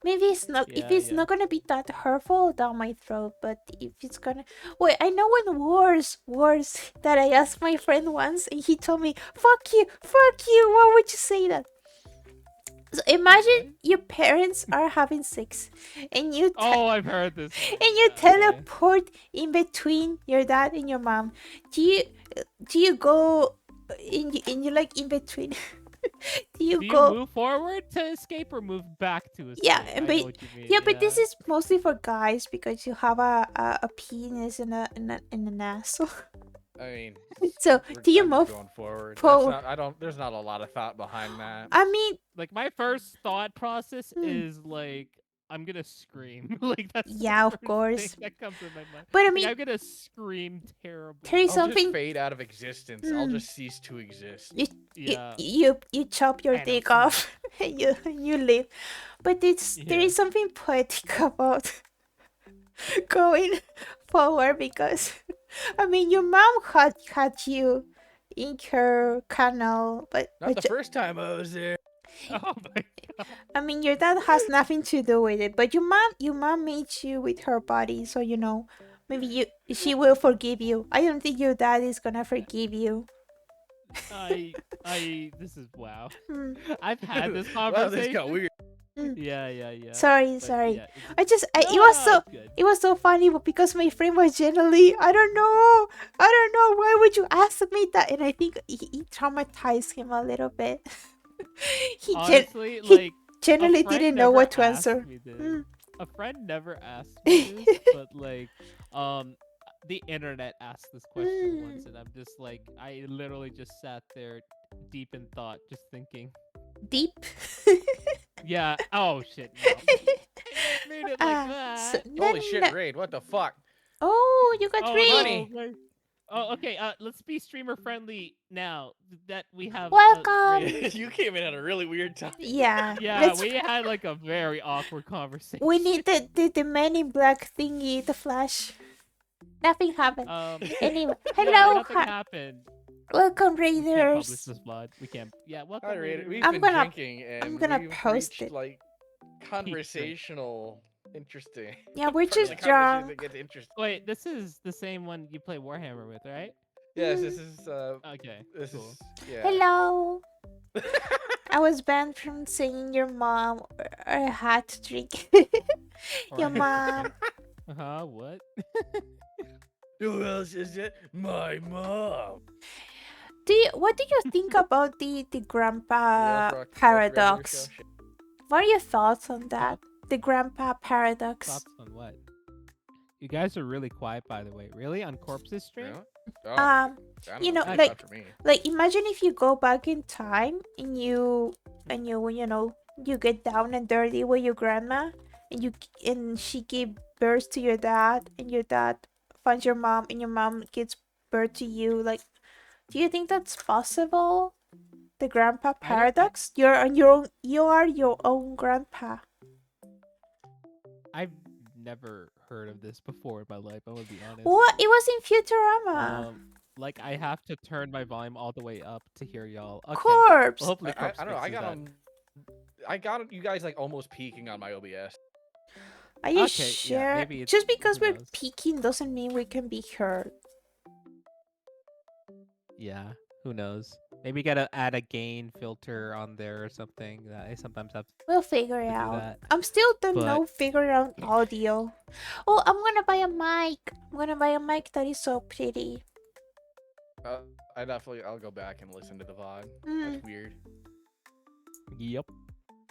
Maybe it's not. If Yeah, it's yeah. not gonna be that hurtful down my throat, but if it's gonna, wait, I know one worse that I asked my friend once, and he told me, fuck you. Why would you say that?" So imagine your parents are having sex, and Oh, I've heard this. and you teleport in between your dad and your mom. Do you go in you like in between? Do you Do you go? move forward to escape or move back to escape? Yeah, I and know what you mean. yeah, but this is mostly for guys because you have a penis and an asshole. I mean, So do you I'm just move going forward? forward? That's not. I don't. There's not a lot of thought behind that. I mean, like my first thought process Hmm. is like I'm gonna scream. Like that's Yeah, the of first course. thing that comes in my mind. But I Like, mean, I'm gonna scream terribly. there is I'll something just fade out of existence. I'll Hmm. just cease to exist. Yeah. you chop your Kind of dick snap. off and you leave. But there Yeah. is something poetic about going forward because I mean your mom had you in her canal, but Not the first time I was there. Oh my god. I mean your dad has nothing to do with it. But your mom made you with her body, so maybe she will forgive you. I don't think your dad is gonna forgive you. I this is wow. Hmm. I've had this Wow, this conversation. got weird. Mm. Yeah. Sorry, But sorry. yeah, it's, It no, was no, so it's good. it was so funny because my friend was generally I don't know why would you ask me that, and I think he traumatized him a little bit. Honestly, He like a generally friend didn't know never what to asked answer. me this. Mm. A friend never asked me this, but like, um, the internet asked this question once, Mm. and I'm just like, I literally just sat there, deep in thought, just thinking, Deep. yeah, oh shit, no, I didn't mean it like So that. Holy then, shit, Raid, what the fuck? oh, you got Oh read. no, Money! my. Oh, okay. Let's be streamer friendly now that we have Welcome. Raid. You came in at a really weird time. Yeah, Yeah, we had like a very awkward conversation. we need the man in black thingy, the flash. Nothing happened. Anyway, Yeah, hello, nothing happened. welcome We can't publish raiders. this VOD. We can't. Yeah, Hi, welcome Raid. Raiders. We've I'm been gonna drinking I'm and gonna we've post reached it. like Peak drink. conversational interesting. Yeah, we're Part of the just conversation that drunk. gets interesting. Wait, this is the same one you play Warhammer with, right? Yes, Mm. this is Okay, this cool. is yeah. Hello. I was banned from saying your mom or I had to drink. Or Your I have to mom. drink. What? Who else is it? My mom. What do you think about the grandpa paradox? What are your thoughts on that? The grandpa paradox. Thoughts on what? You guys are really quiet, by the way. Really, on Corpse's stream? Oh, Um, I don't you know. know, It's Okay. not for me. like imagine if you go back in time and you get down and dirty with your grandma and she gave birth to your dad and your dad finds your mom and your mom gives birth to you. Like, do you think that's possible? The grandpa I don't. paradox? You're on your own. You are your own grandpa. I've never heard of this before in my life. I'm gonna be honest. What? It was in Futurama. Like I have to turn my volume all the way up to hear y'all. Okay. Corpse. Well, hopefully I Corpse don't know. fixes that. I got you guys like almost peaking on my OBS. Are you Okay, sure? yeah, maybe it's- Just because who we're knows? peeking doesn't mean we can be heard. Yeah, who knows? Maybe you gotta add a gain filter on there or something. That I sometimes have to We'll figure it do out. that. I'm still don't But- know figuring out audio. Oh, I'm gonna buy a mic. I'm gonna buy a mic that is so pretty. I'll go back and listen to the VOD. Mm. That's weird. Yep.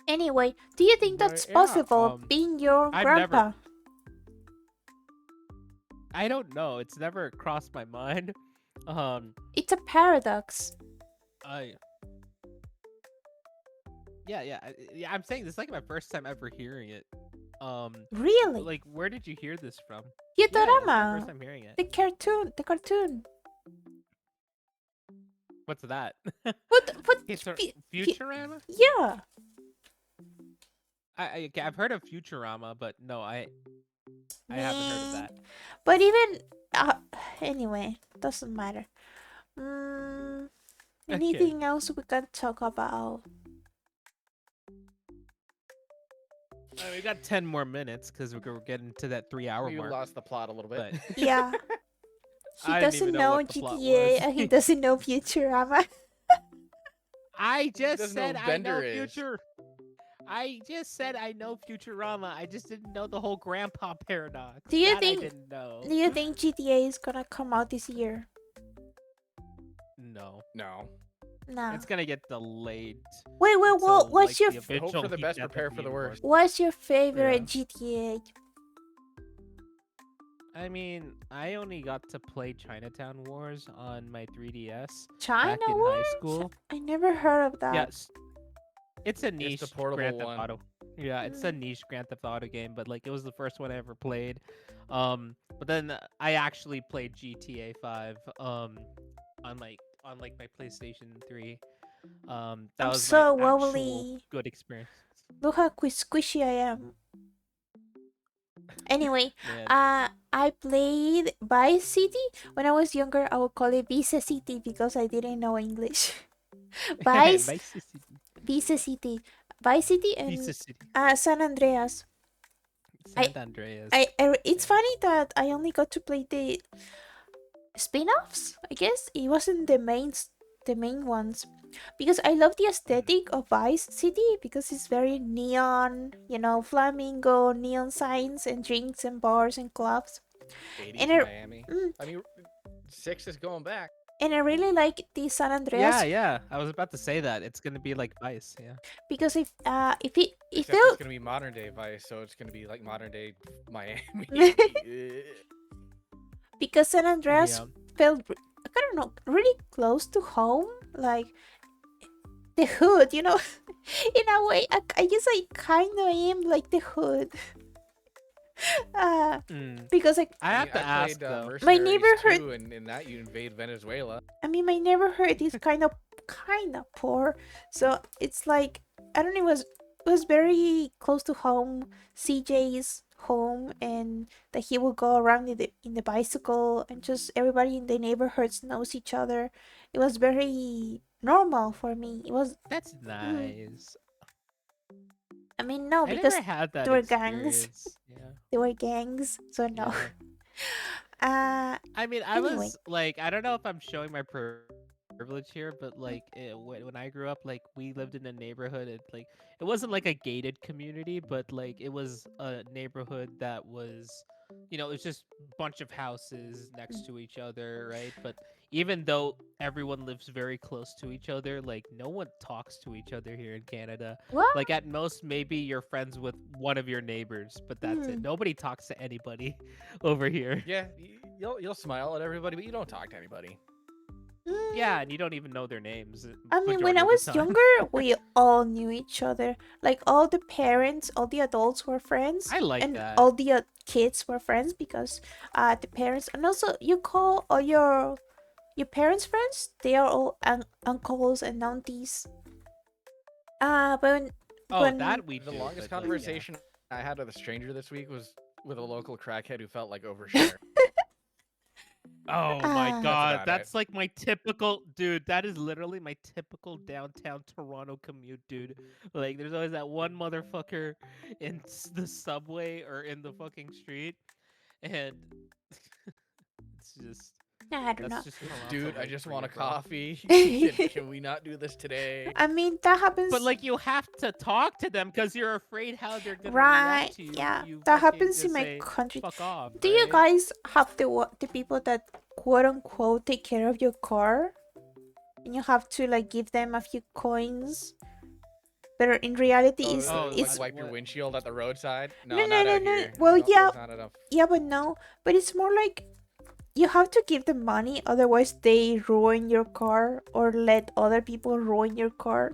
Anyway, do you think that's But yeah, possible? Being your I've grandpa. I don't know. It's never crossed my mind. It's a paradox. I. Yeah. I'm saying this is like my first time ever hearing it. Really? Like, where did you hear this from? Yeah, it's my first Futurama. time hearing it. The cartoon. What's that? What? Futurama? Yeah. Okay, I've heard of Futurama, but no, I haven't heard of that. But even anyway, doesn't matter. Anything else we can talk about? We got 10 more minutes because we're getting to that 3-hour You mark. lost the plot a little bit. But Yeah. He I didn't doesn't even know know what the plot GTA was. and he doesn't know Futurama. I just doesn't know said who I know Bender is. future. I just said I know Futurama. I just didn't know the whole grandpa paradox. Do you That think- I didn't know. Do you think GTA is gonna come out this year? No. No. No. It's gonna get delayed. Wait, until, what's like, your the Hope for official the Heat best, Death prepare of for the Being worst. what's your favorite Yeah. GTA? I mean, I only got to play Chinatown Wars on my 3DS China back in Wars? high school. I never heard of that. Yes. It's a niche the portable Grand Theft one. Auto. Yeah, it's a niche Grand Theft Auto game, but like it was the first one I ever played. But then I actually played GTA 5 on my PlayStation 3. That I'm was so my actual wobbly. good experience. Look how squishy I am. Anyway, Man. I played Vice City. When I was younger, I would call it Vice City because I didn't know English. Vice City. Vice City and Vice City. San Andreas. San Andreas. It's funny that I only got to play the spin-offs. I guess it wasn't the main ones. because I love the aesthetic of Vice City because it's very neon, flamingo, neon signs and drinks and bars and clubs. 80s And I, Miami. mm, I mean, six is going back. and I really like the San Yeah, Andreas yeah. I was about to say that. It's gonna be like Vice, yeah. because if Except it's it gonna be modern day Vice, so it's gonna be like modern day Miami. because San Andreas Yeah. felt I don't know really close to home, like the hood, in a way. I guess I kind of am like the hood, uh, Mm. because I I mean, have to I ask played though. my Mercenaries neighborhood. too, and in that you invade Venezuela. I mean, my neighborhood is kind of poor, so it's like I don't know. It was very close to home, CJ's home, and that he will go around in the bicycle, and just everybody in the neighborhoods knows each other. It was very normal for me. It was. That's Mm, nice. I mean, no, I never because had that there were gangs. experience. Yeah. There were gangs, so no. Yeah. Uh, I mean, I anyway. was like, I don't know if I'm showing my privilege here, but like when I grew up, like we lived in a neighborhood. It wasn't like a gated community, but like it was a neighborhood that was, it was just a bunch of houses next to each other, right? But even though everyone lives very close to each other, like no one talks to each other here in Canada. What? Like at most, maybe you're friends with one of your neighbors, but that's it. Mm, Nobody talks to anybody over here. Yeah, you'll smile at everybody, but you don't talk to anybody. mm. Yeah, and you don't even know their names I mean, when majority I of the was time. younger, we all knew each other. Like all the parents, all the adults were friends, I like and that. all the kids were friends because the parents, and also you call all your parents friends. They are all uncles and aunties. But when, Oh, when that we The do, longest but like, yeah. conversation I had with a stranger this week was with a local crackhead who felt like overshare. Oh my uh, That's god, about it. that's like my typical dude. That is literally my typical downtown Toronto commute, dude. Like, there's always that one motherfucker in the subway or in the fucking street, and it's just I don't that's know. just Toronto Dude, I life just for want you, a bro. coffee. Can we not do this today? I mean, that But happens. like, you have to talk to them because you're afraid how they're gonna react Right, to you if yeah, you that fucking happens in just my say country. fuck off, Do you right? guys have the people that quote unquote take care of your car, and you have to like give them a few coins, but in reality, Oh, is Oh, like it's wipe your what? windshield at the roadside? no, No, no, not no, out no. here. Well, yeah, There's not enough. yeah, but no, but it's more like you have to give them money, otherwise they ruin your car or let other people ruin your car.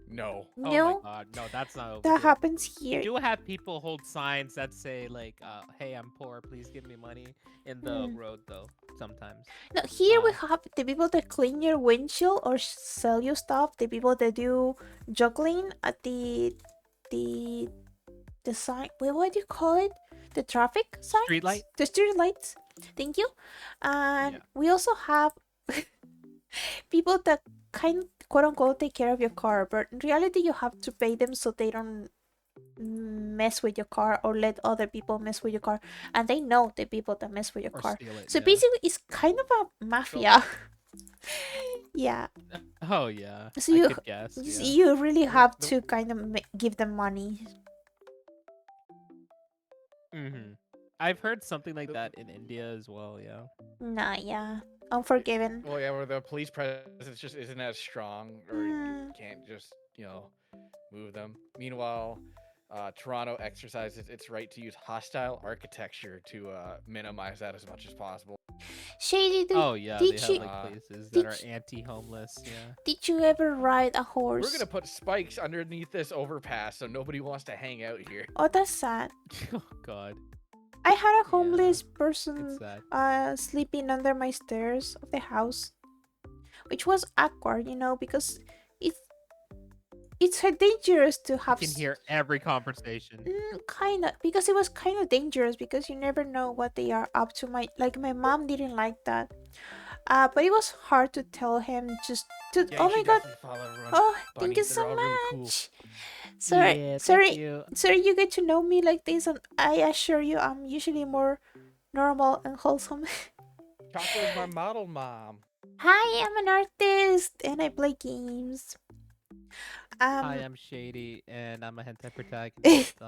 No. Oh my No, god, no, that's not over that here. happens We here. do have people hold signs that say like, "Hey, I'm poor. Please give me money." In the Hmm. road, though, sometimes. No, here we Uh, have the people that clean your windshield or sell you stuff. The people that do juggling at the the sign. Wait, what do you call it? The traffic street signs, light. the street lights. Thank you. Yeah. And we also have people that kind quote unquote take care of your car, but in reality, you have to pay them so they don't mess with your car or let other people mess with your car, and they know the people that mess with your Or car. steal it. So Yeah. basically, it's kind of a So mafia. Yeah. Oh yeah. So I you could guess. Yeah. you really I mean, have to kind of give them money. Mm-hmm. I've heard something like the, that in India as well. Yeah. Nah, yeah, Unforgiven. well, yeah, where the police presence just isn't as strong, or you Mm, can't just move them. Meanwhile, Toronto exercises its right to use hostile architecture to minimize that as much as possible. Shady, Oh yeah. They did have you like Uh, places that did are anti-homeless. Yeah. did you ever ride a we're gonna horse? put spikes underneath this overpass so nobody wants to hang out here. Oh, that's sad. Oh god. I had a Yeah. homeless person It's sad. sleeping under my stairs of the house, which was awkward, because it's it's dangerous to You have can hear every conversation. kind of, because it was kind of dangerous because you never know what they are up to. My mom didn't like that. But it was hard to tell him just to. Yeah, Oh you my should god! definitely follow everyone. Oh, thank you Bunnies, so they're all really cool. much. Sorry, Yeah. Thank sorry, you. sorry. You get to know me like this, and I assure you, I'm usually more normal and wholesome. Choco's my model mom. Hi, I'm an artist and I play games. Hi, Um, I'm Shady, and I'm a hentai protagonist.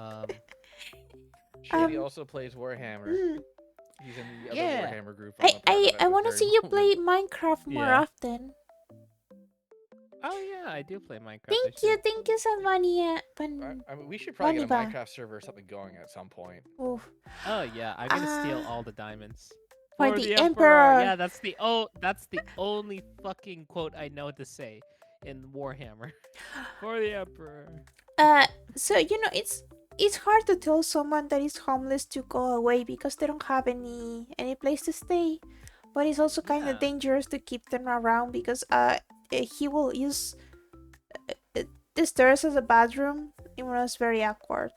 Shady um, also plays Warhammer. mm, He's in the other Yeah. Warhammer group I'm I, a part I, of at I the want to very see you moment. play Minecraft more Yeah. often. Oh yeah, I do play Minecraft. I should. Thank you, Salvania. I mean, we should probably get a Boniva. Minecraft server or something going at some point. Oof. Oh yeah, I'm gonna steal Uh, all the diamonds. for For the the Emperor. Emperor. Yeah, that's the only fucking quote I know to say in Warhammer. For the Emperor. Uh, so it's hard to tell someone that is homeless to go away because they don't have any place to stay. But it's also kind of Yeah. dangerous to keep them around because he will use uh, the stairs as a bathroom. It was very awkward.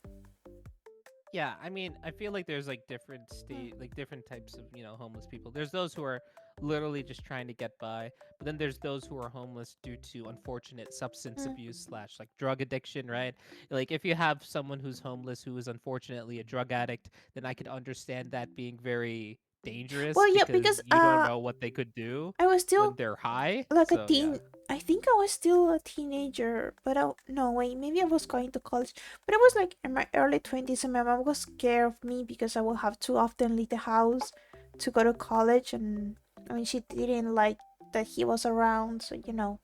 Yeah, I mean, I feel like there's like Mm. different types of, homeless people. There's those who are literally just trying to get by, but then there's those who are homeless due to unfortunate substance Mm. abuse slash like drug addiction, right? Like if you have someone who's homeless who is unfortunately a drug addict, then I could understand that being very dangerous Well, yeah, because because you don't know what they could do I was when still they're high. like a So yeah. teen. I think I was still a teenager, but no wait, maybe I was going to college. But I was like in my early 20s, and my mom was scared of me because I would have to often leave the house to go to college, and I mean she didn't like that he was around, so you know.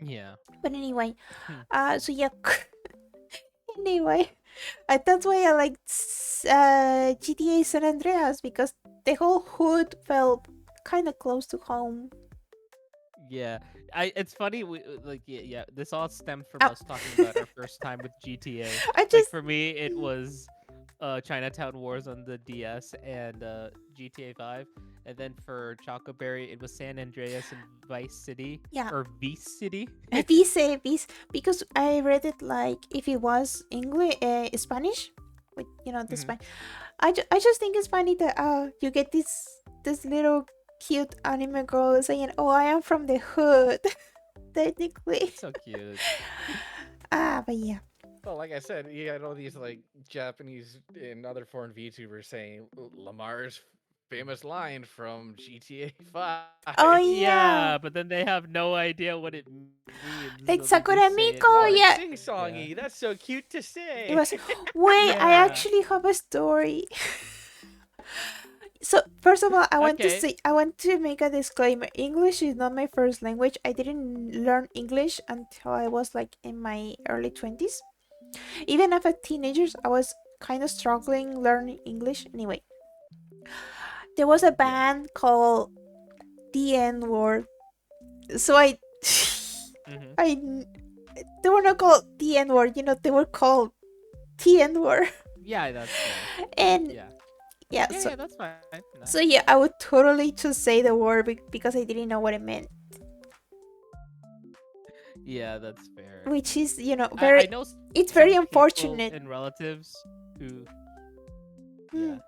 Yeah. But anyway, Hmm. so yeah. Anyway, that's why I like GTA San Andreas because the whole hood felt kind of close to home. Yeah, it's funny. Like yeah. This all stemmed from Oh, us talking about our first time with GTA. I Like just for me, it was Chinatown Wars on the DS and GTA 5, and then for Chocoberry, it was San Andreas and Vice City yeah. or Vice City. Vis because I read it like if it was English, Spanish, with the Hmm. Spanish. I just think it's funny that you get this little cute anime girl saying, "Oh, I am from the hood," technically. It's so cute. But yeah. Well, like I said, you had all these like Japanese and other foreign VTubers saying Lamar's famous line from GTA 5. Oh yeah, Yeah, but then they have no idea what it means, like so they Sakura just say it Miko. Oh, more. it's Yeah, Yeah. sing-songy. That's so cute to it say. was. Wait, I Yeah. actually have a story. So first of all, Okay. I want to make a disclaimer. English is not my first language. I didn't learn English until I was like in my early 20s. Even as a teenager, I was kind of struggling learning English. Anyway, there was a Yeah. band called the N Word. So I, Mhm. I, they were not called the N Word. They were called T N Word. Yeah, that's fair. And Yeah. yeah, Yeah, so yeah, that's fine. No. so yeah, I would totally just say the word because I didn't know what it meant, Yeah, that's fair. which is I very. know It's very some people unfortunate. and relatives who Hmm. yeah.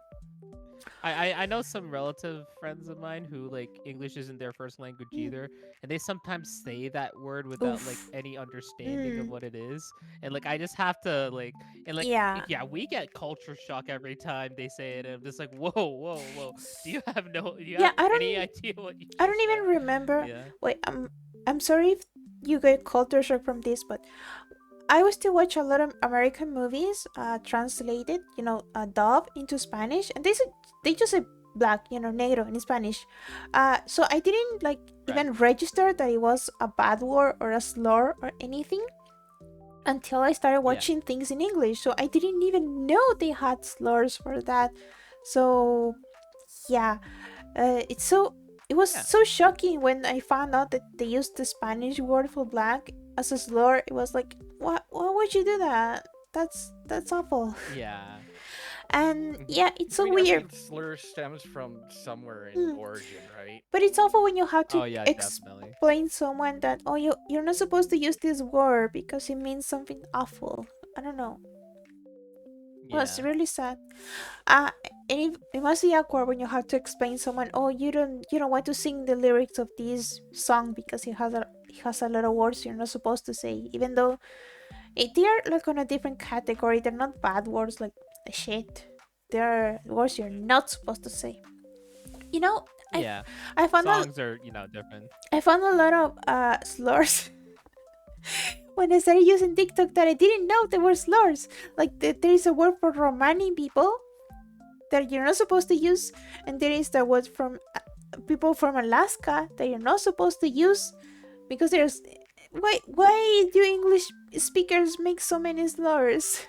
I know some relative friends of mine who like English isn't their first language Hmm. either, and they sometimes say that word without like Oof. any understanding of Mm. what it is, and like I just have to like and like Yeah. yeah, we get culture shock every time they say it, and I'm just like whoa. Do you Yeah, have any idea what you I don't just even said? remember. Yeah. Wait, I'm sorry if you get culture shock from this, but I used to watch a lot of American movies, translated, dub into Spanish, and they just say black, negro in Spanish. So I didn't like Right. even register that it was a bad word or a slur or anything until I started Yeah. watching things in English. So I didn't even know they had slurs for that. So yeah, it's so it was Yeah. so shocking when I found out that they used the Spanish word for black as a slur. It was like, what? Why would you do that? That's awful. Yeah. And Mhm. yeah, it's I so mean, weird. every slur stems from somewhere in Mm. origin, right? But it's awful when you have to Oh yeah, definitely. explain someone that you're not supposed to use this word because it means something awful. I don't know. Well, it's Yeah. really sad. Uh, and it must be awkward when you have to explain someone, oh, you don't want to sing the lyrics of this song because it has a lot of words you're not supposed to say, even though they're like on a different category. They're not bad words like shit. They're words you're not supposed to say. You know, I Yeah, I found a songs are different. I found a lot of slurs when I started using TikTok that I didn't know they were slurs. Like there is a word for Romani people that you're not supposed to use, and there is the word from people from Alaska that you're not supposed to use because there's why do English speakers make so many slurs?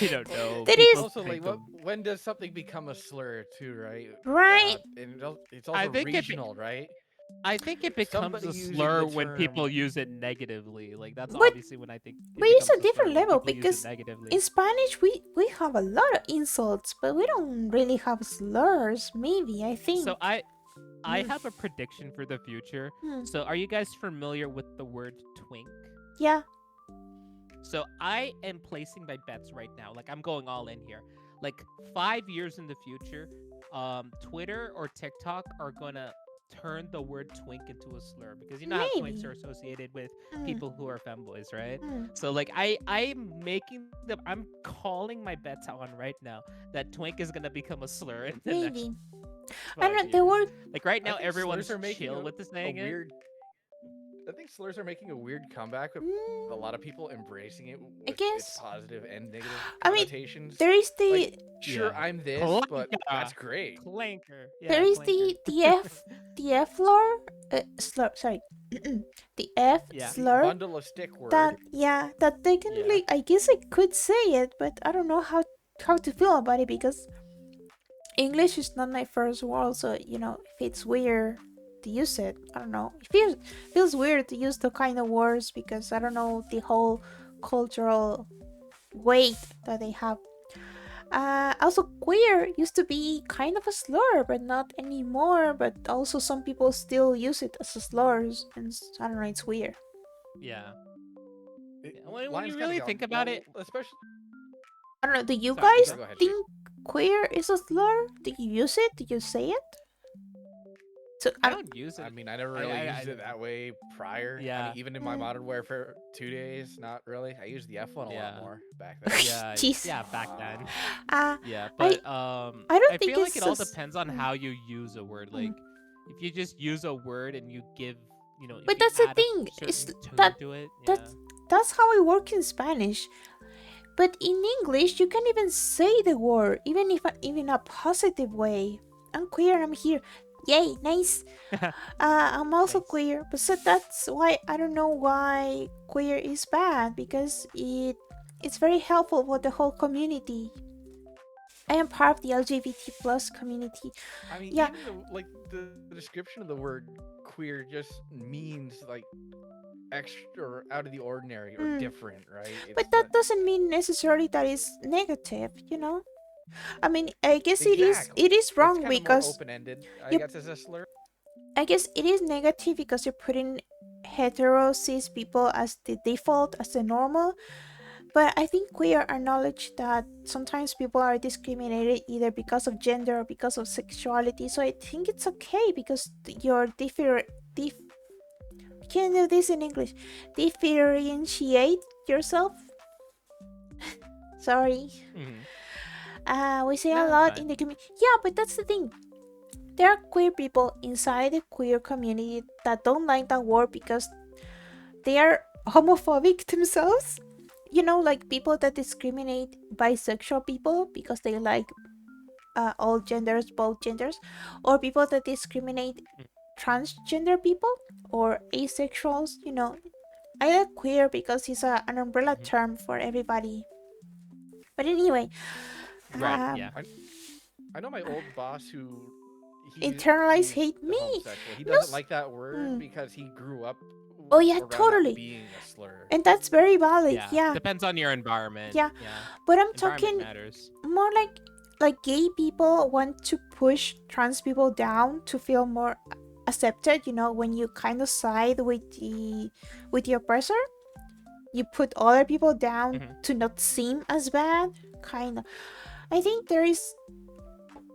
You don't know. That is People Also, like, think what? of. When does something become a slur, too? Right? right. And it's I also think regional, right? I think it becomes Somebody a using slur the when term. people use it negatively. Like that's But obviously when I think but it it's becomes a a slur different when level people use it because in negatively. Spanish we have a lot of insults, but we don't really have slurs. Maybe I So think. I Mm, have a prediction for the future. hmm. So are you guys familiar with the word twink? Yeah, So I am placing my bets right now. Like I'm going all in here. Like 5 years in the future, Twitter or TikTok are gonna turn the word twink into a slur because you know how twinks maybe. are associated with Mm, people who are femboys, right? mm, So like I'm calling my bets on right now that twink is gonna become a slur in the next maybe. I five don't know. The years. word. Like right I now, think slurs everyone's are making chill with the a saying it. weird. I think slurs are making a weird comeback with a lot Mm, of people embracing it I with its guess. positive and negative I mean, connotations. there is Like, the sure, Yeah, I'm this, but that's clanker, great. clanker. there Yeah, is clanker. the F slur slur. Sorry, the F Yeah, The slur. bundle of stick word. That yeah, that yeah, technically I guess I could say it, but I don't know how to feel about it because English is not my first world, so if it's weird to use it, I don't know. It feels weird to use the kind of words because I don't know the whole cultural weight that they have. Also, queer used to be kind of a slur, but not anymore. But also, some people still use it as a slur, and I don't know. It's weird. yeah. It, Yeah, when lines you kind of really gone. think about Well, it, especially. I don't know. Do you sorry, guys Sorry, go ahead, shoot. think queer is a slur? Do you use it? Do you say it? So I don't use I it. mean, I never really I used it don't know. that way prior. I mean, Yeah, even in my mm, Modern Warfare 2 days, not really. I used the F one a lot yeah, more back then. jeez. yeah. Back then, Uh, yeah. I But I don't I think feel like it's it all depends on mm, how you use a word. mm. Like, if you just use a word and you give, if But you that's the add a thing. Is certain tune that to it, yeah, that's that's how it works in Spanish. But in English, you can even say the word, even a positive way. I'm queer. I'm here. Yay, nice. I'm also nice. queer, but so that's why I don't know why queer is bad because it's very helpful for the whole community. I am part of the LGBT plus community. I mean, Yeah, even the description of the word queer just means like extra or out of the ordinary or mm. different, right? It's But not that doesn't mean necessarily that it's negative. I mean, I guess it exactly. is It's wrong kind of more because open ended, I you guess, as a slur. I guess it is negative because you're putting hetero cis people as the default, as the normal. But I think queer acknowledge that sometimes people are discriminated either because of gender or because of sexuality. So I think it's okay because you're different. Can do this in English. Differentiate yourself. Sorry. Hmm. We say a No, that's lot in fine. the community. Yeah, but that's the thing. There are queer people inside the queer community that don't like that word because they are homophobic themselves. Like people that discriminate bisexual people because they like all genders, both genders, or people that discriminate Mm, transgender people or asexuals. I like queer because it's an umbrella mhm. term for everybody. But anyway, Right. um, Yeah. I know my old boss who internalize he's hate a me. homosexual. He No. doesn't like that word Mm. because he grew up Oh yeah, around that totally. being a slur. And that's very valid. Yeah. Yeah, Depends on your environment. yeah. Yeah. But I'm Environment talking matters. more like gay people want to push trans people down to feel more accepted. When you kind of side with the oppressor, you put other people down Hmm. to not seem as bad. Kind of. I think there is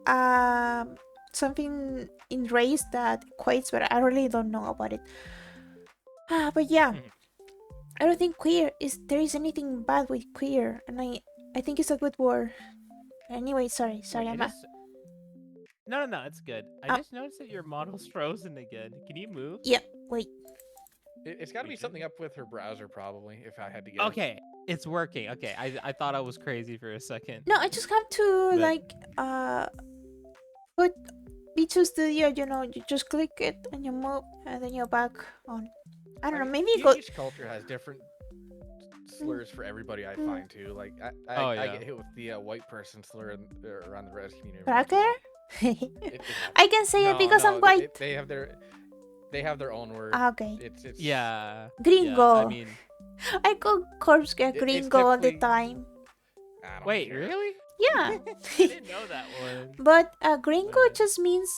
um something in race that equates, but I really don't know about it. But yeah, Hmm. I don't think queer is there is anything bad with queer, and I think it's a good word. Anyway, sorry, Wait, I'm it is. No, it's good. I Uh, just noticed that your model's frozen again. Can you move? yeah, wait. It's got to We be should. something up with her browser, probably, if I had to guess. Okay, it's working. Okay, I thought I was crazy for a second, No, I just have to but like put B2 Studio. You just click it and you move, and then you're back on. I don't I know. mean, Maybe it go. each culture has different Mm, slurs for everybody. I mm. find too. Like oh I yeah. get hit with the white person slur around the res community every once in a Cracker? while. It I can say it no because I'm no white. they have their own word. Okay. It's Yeah, yeah. I Gringo. mean, I call corpse it's gringo all the typically time. I don't wait, care. really? Yeah. I didn't know that one. But gringo But just means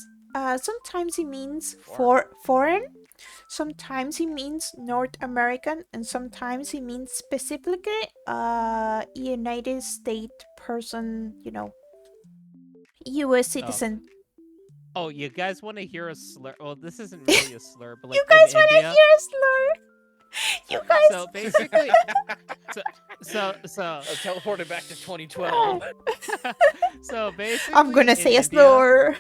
sometimes it means Foreign. foreign, sometimes it means North American, and sometimes it means specifically United States person, US oh, citizen. oh, you guys want to hear a slur? Well, this isn't really a slur, but You like in guys wanna India. hear a slur? You So guys basically, so so I was teleported back to 2012. so I'm basically gonna in say a India. slur.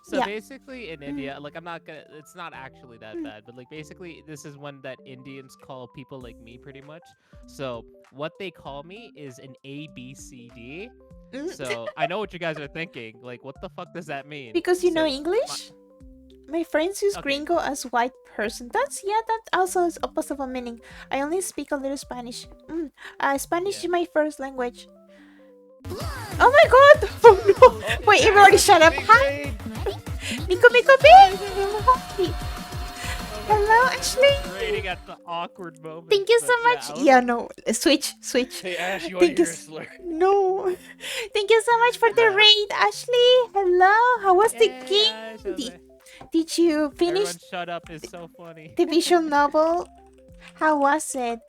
So Yeah. basically in Mm, India, like I'm not gonna, it's not actually that mm. bad, but like basically this is one that Indians call people like me pretty much. So what they call me is an ABCD. Mm. So I know what you guys are thinking. Like, what the fuck does that mean? Because you know So my, English? My friends use okay, gringo as white person. That also is opposite of a meaning. I only speak a little Spanish. Spanish yeah. is my first language. Oh my god! Oh no! Oh, Wait, everybody shut up. big Hi! raid. Miko Miko Big! Hi. Oh my Hello, God, Ashley. Rating at the awkward moment. Thank you but so yeah, much. I was Yeah, like, no. Switch. Hey Ash, you want Thank to you. hear a slur? No. Thank you so much for the yeah. raid, Ashley. Hello. How was the Yay, game? Ash, I was like, Did you finish everyone shut up is so funny. the visual novel? How was it?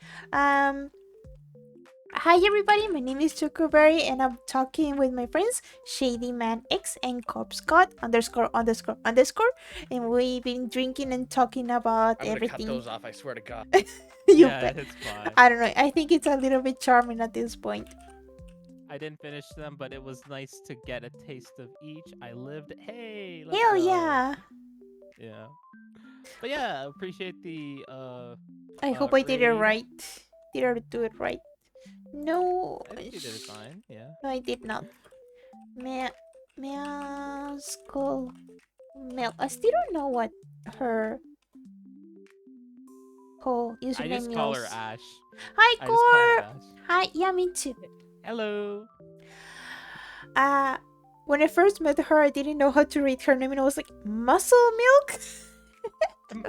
Hi everybody, my name is Chocoberry and I'm talking with my friends Shady Man X and Corpse God ____ and we've been drinking and talking about I'm gonna cut everything. those off. I swear to God. You Yeah, bet. it's fine. I don't know. I think it's a little bit charming at this point. I didn't finish them, but it was nice to get a taste of each. I lived. Hey, let's Hell go. yeah! Yeah. But yeah, appreciate the I hope I did it raid. right. Did I do it right? No, I think you did it fine. Yeah. no, I did not. Meowsco. Mel. I still don't know what her whole I username just call her is. Ash. Hi, I just call her Core. Ash. Hi, yeah, me too. Hello. When I first met her, I didn't know how to read her name, and I was like, Muscle Milk.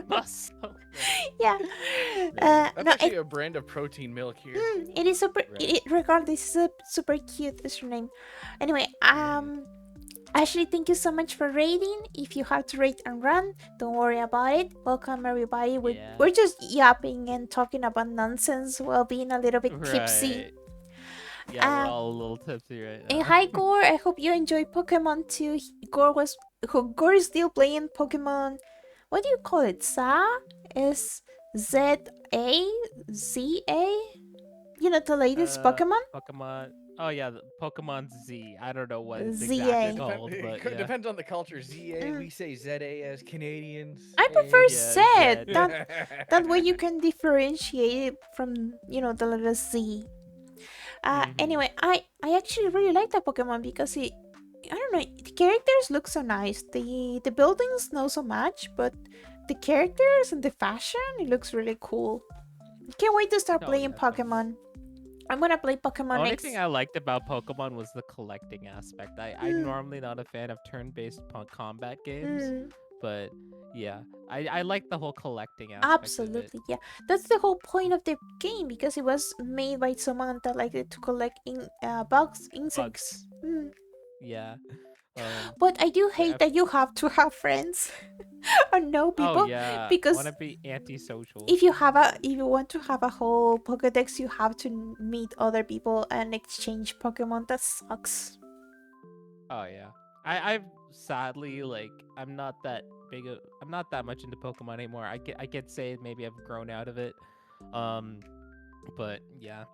Muscle. Yeah. That's No, actually a brand of protein milk here. it is super. Right. Regardless, it's a super cute username. Anyway, Ashley, thank you so much for raiding. If you have to raid and run, don't worry about it. Welcome everybody. Yeah. We're just yapping and talking about nonsense while being a little bit tipsy. Right. Yeah, we're all a little tipsy right now. And hi Gore, I hope you enjoy Pokemon too. Gore is still playing Pokemon. What do you call it? ZA? You know the latest Pokemon? Pokemon. Oh yeah, the Pokemon Z. I don't know what it's ZA. exactly called, but yeah. Depends on the culture. ZA, we say ZA as Canadians. I prefer Yeah, Z. That way you can differentiate it from the letter Z. Anyway, I actually really like that Pokemon because I don't know, the characters look so nice. The buildings not so much, but the characters and the fashion, it looks really cool. Can't wait to start Oh, playing yeah, Pokemon. I'm gonna play The Pokemon only next. thing I liked about Pokemon was the collecting aspect. I'm normally not a fan of turn-based combat games, but yeah, I like the whole collecting aspect of it. Absolutely, yeah. That's the whole point of the game because it was made by someone that liked to collect bugs, insects. Yeah. But I do But hate that you have to have friends or know people oh yeah, because want to be antisocial. if you want to have a whole Pokédex, you have to meet other people and exchange Pokemon. That sucks. Oh yeah, I've sadly I'm not that I'm not that much into Pokemon anymore. I could say maybe I've grown out of it. But yeah,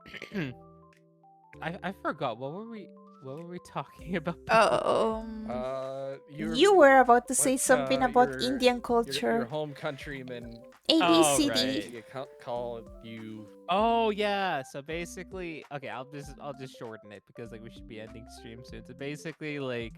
I forgot what were we. What were we talking about before? Um, You're you were about to what? say something about Indian Your culture. home countrymen A B Oh, C right. D. call you. Oh yeah. So basically, okay, I'll just shorten it because like we should be ending stream soon. So basically, like,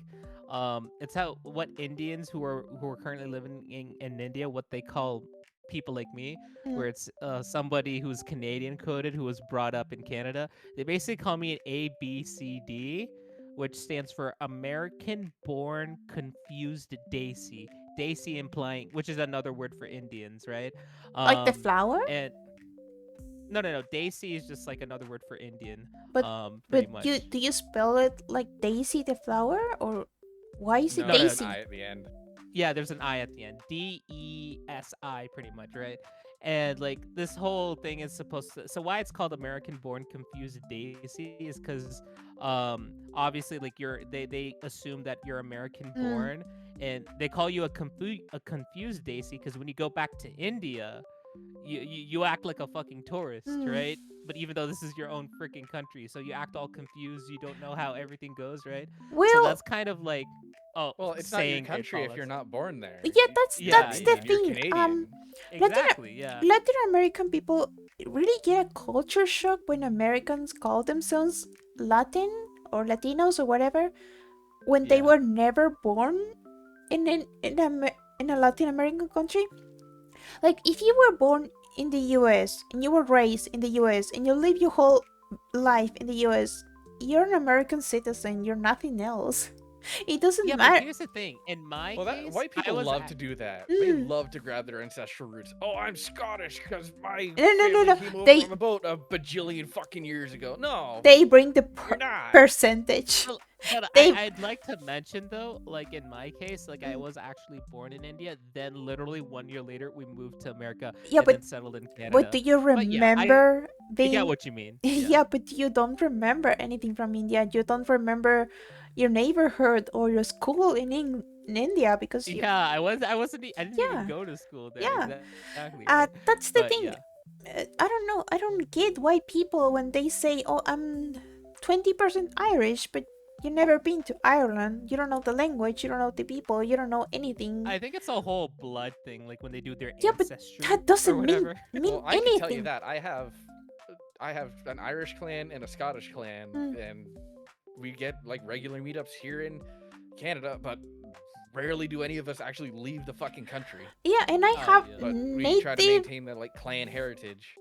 it's how what Indians who are currently living in India, what they call people like me, Mm. where it's somebody who's Canadian coded who was brought up in Canada. They basically call me an ABCD, which stands for American Born Confused Daisy. Daisy implying, which is another word for Indians, right? Like the Um, flower? and no, no, no. Daisy is just like another word for Indian. But Pretty you much. do you spell it like Daisy the flower, or why is it No, No, there's no, an Daisy? I at the end. yeah, there's an I at the end. DESI, pretty much, right? And like this whole thing is supposed to. So why it's called American Born Confused Daisy is because, obviously, like they assume that you're American Mm. born, and they call you a confused Daisy because when you go back to India, you act like a fucking tourist, Mm. right? But even though this is your own freaking country, so you act all confused, you don't know how everything goes, right? So Well, that's kind of like, oh, Well, it's not your saying they country call if you're us. not born there. yeah, that's Yeah, that's the yeah, You're thing. Canadian. Latin exactly, yeah, Latin American people really get a culture shock when Americans call themselves Latin or Latinos or whatever when they yeah, were never born in a Latin American country. Like if you were born in the US and you were raised in the US and you live your whole life in the US, you're an American citizen, you're nothing else. It doesn't yeah. But matter. here's the thing: in my Well, that case, white I people was love at, to do that. They Mm. love to grab their ancestral roots. Oh, I'm Scottish because my No, no, no, family no. came over on They the boat a bajillion fucking years ago. No, they bring the you're not. percentage. but They I'd like to mention though, like in my case, like I Mm. was actually born in India. Then literally 1 year later, we moved to America Yeah, and then settled in but Canada. do you But yeah, remember I get being what you mean. Yeah. yeah, but you don't remember anything from India. You don't remember your neighborhood or your school in India because you Yeah, I didn't even yeah, go to school there. yeah. Exactly, right? That's But the yeah. thing. I don't know. I don't get why people when they say, "Oh, I'm 20% Irish," but you never been to Ireland. You don't know the language. You don't know the people. You don't know anything. I think it's a whole blood thing, like when they do their Yeah, but ancestry that or doesn't whatever. mean Well, I could tell you anything. that I have an Irish clan and a Scottish clan, Mm. and we get like regular meetups here in Canada, but rarely do any of us actually leave the fucking country. Yeah, and I Oh have yeah. But we try to native maintain the like clan heritage.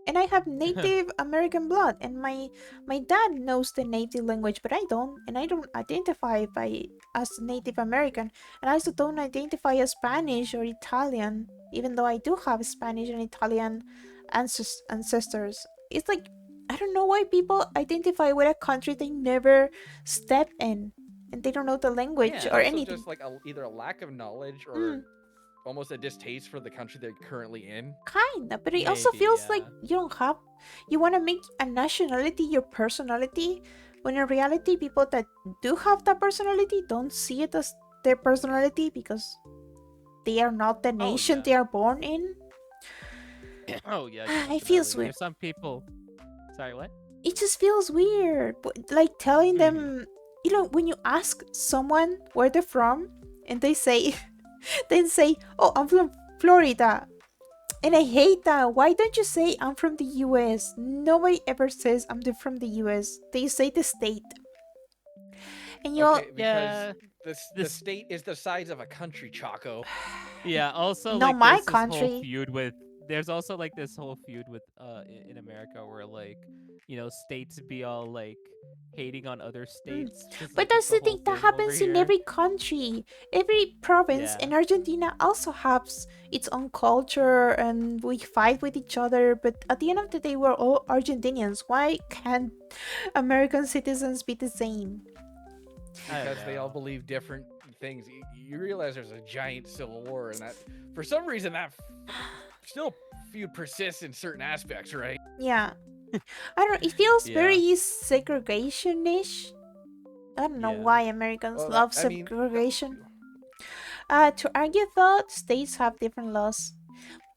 Native American blood, and my dad knows the native language, but I don't, and I don't identify by as Native American, and I also don't identify as Spanish or Italian, even though I do have Spanish and Italian ancestors. It's like I don't know why people identify with a country they never step in, and they don't know the language It's or Yeah. also anything. just like either a lack of knowledge or Mm. almost a distaste for the country they're currently in. Kinda, but it also Maybe, feels like yeah. you don't have. You want to make a nationality your personality, when in reality, people that do have that personality don't see it as their personality because they are not the Oh nation yeah. they are born in. Oh yeah, It definitely. feels Like weird. there's some people. Sorry, what? It just feels weird. Like telling Hmm. them, when you ask someone where they're from, and they say, they say, "Oh, I'm from Florida." And I hate that. Why don't you say I'm from the US? Nobody ever says from the US. They say the state. And you all Okay, because Yeah. the This. state is the size of a country, Choco. Yeah. Also, no, like my there's this whole country. feud with. There's also like this whole feud with in America where like states be all like hating on other Mm. states because But like it's that's a the whole thing that thing over happens in here. every country. Every province Yeah. in Argentina also has its own culture and we fight with each other. But at the end of the day, we're all Argentinians. Why can't American citizens be the same? I don't Because they all know. believe different things. You realize there's a giant civil war, and that for some reason still feud persists in certain aspects, right? Yeah. I don't It feels Yeah. very segregation-ish. I don't know Yeah. why Americans Well, love I mean, segregation. To argue that states have different laws.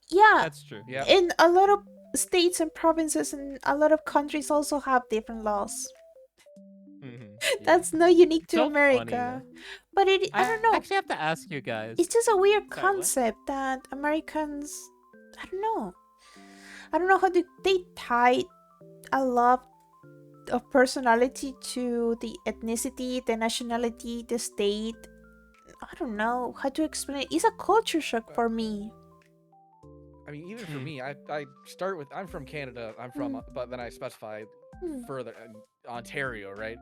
Yeah, That's true. yep. in a lot of states and provinces and a lot of countries also have different laws. Hmm. Yeah. That's not unique It's to so funny America. though. But I I don't know. actually have to ask you guys. It's just a weird Sorry, what? concept that Americans, I don't know. I don't know how they tie a lot of personality to the ethnicity, the nationality, the state. I don't know how to explain it. It's a culture shock for me. I mean, even for Hmm. me, I start with I'm from Canada. I'm from, Mm, but then I specify mm. further Ontario, right?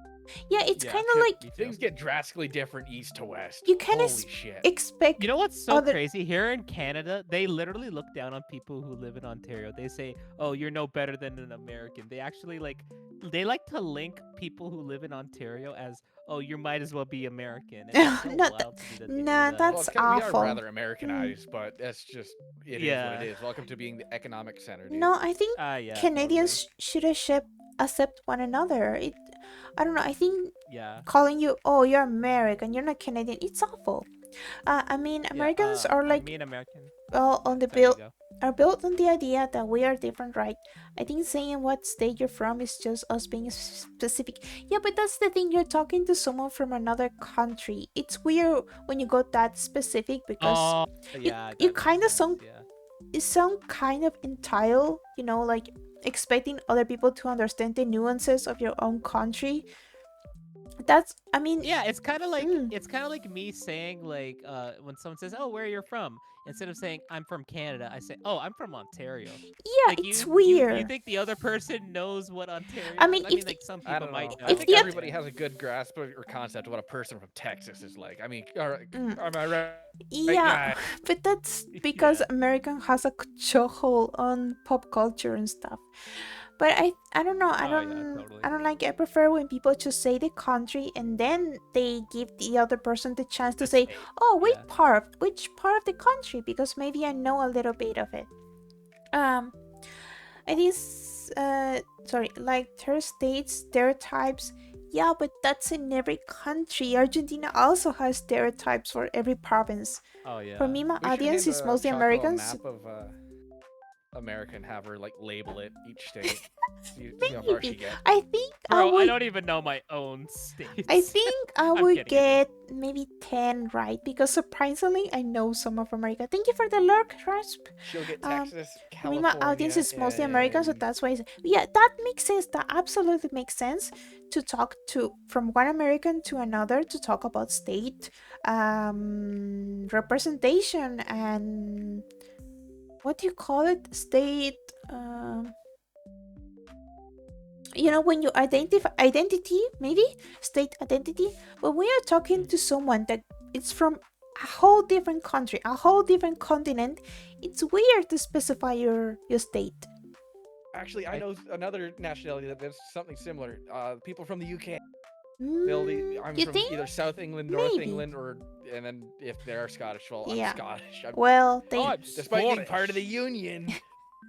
Yeah, it's Yeah, kind of like me too. Things get drastically different east to west. you kind of Holy shit! expect You know what's so other. crazy? Here in Canada, they literally look down on people who live in Ontario. They say, "Oh, you're no better than an American." They actually they like to link people who live in Ontario as, "Oh, you might as well be American." And it's so Not that. wild to me that they do Nah, that. Well, that's it's kind of, we are awful. rather Mm. Americanized, but that's just it is what it Yeah. is. Welcome to being the economic center, dude. No, I think Yeah, totally. Canadians should accept one another. I don't know. I think Yeah. calling you, oh, you're American, you're not Canadian, it's awful. I mean, Yeah. Americans are I like mean American. well Yeah, on the sorry, you build go. are built on the idea that we are different, right? I think saying what state you're from is just us being specific. Yeah, but that's the thing. You're talking to someone from another country. It's weird when you go that specific because Oh, it yeah, you that makes kind of sense. Yeah. sound kind of entitled, like expecting other people to understand the nuances of your own country. That's, I mean, Yeah, mm, it's kind of like me saying like when someone says, "Oh, where are you from?" Instead of saying I'm from Canada, I say, "Oh, I'm from Ontario." yeah, Like it's you weird. think the other person knows what I Ontario is? mean, I if mean, the like some I people don't might know. I if know, think the but everybody yeah. has a good grasp or concept of what a person from Texas is like. I mean, all right, mm, am I right, yeah, guy? but that's because Yeah. American has a chokehold on pop culture and stuff. But I don't know. Oh yeah, totally. I don't like. I prefer when people just say the country and then they give the other person the chance to The say, state. "Oh, Yeah. which part of the country?" Because maybe I know a little bit of it. Um, it is sorry, like there states stereotypes. Yeah, but that's in every country. Argentina also has stereotypes for every province. Oh For yeah. me, my We should audience hand is mostly Choco a Americans. map of America and have her like label it each state. See how far she Maybe. gets. I think I Bro, I would don't even know my own I states. think I I'm would kidding, I do. get maybe 10 right because surprisingly I know some of America. Thank you for the lurk, Rasp. She'll get Um Texas, for me, my audience California, is mostly American, so and that's why. Yeah, that makes sense. That absolutely makes sense to talk to from one American to another to talk about state representation and what do you call it? State. When you identify identity, maybe state identity. But we are talking Mm. to someone that it's from a whole different country, a whole different continent. It's weird to specify your state. actually, I I know another nationality that does something similar. People from the UK. I'm You from think? either South England, North Maybe. England, and then if they are Scottish, well, I'm Yeah. Scottish. Well, Oh, they. I'm Despite being part of the Scottish. Union.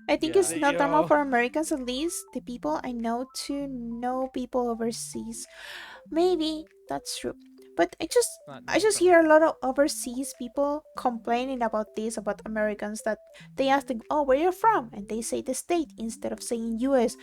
I think it's Yeah. not normal You for Americans, at least the people I know, to know people overseas. Maybe that's true. But Not I normal just for hear a Americans. lot of overseas people complaining about this about Americans that they ask them, "Oh, where you from?" and they say the state instead of saying US.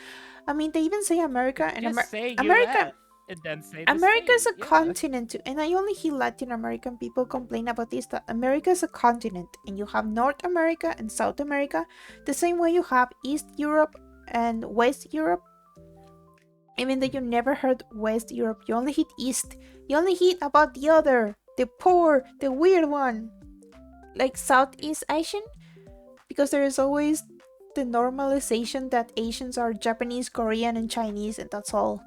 I mean, they even say America and Just say America US and then say the America is state. a Yeah. continent too, and I only hear Latin American people complain about this that America is a continent, and you have North America and South America, the same way you have East Europe and West Europe. Even though you never heard West Europe, you only hit East. You only hit about the other, the poor, the weird one, like Southeast Asian, because there is always the normalization that Asians are Japanese, Korean, and Chinese, and that's all.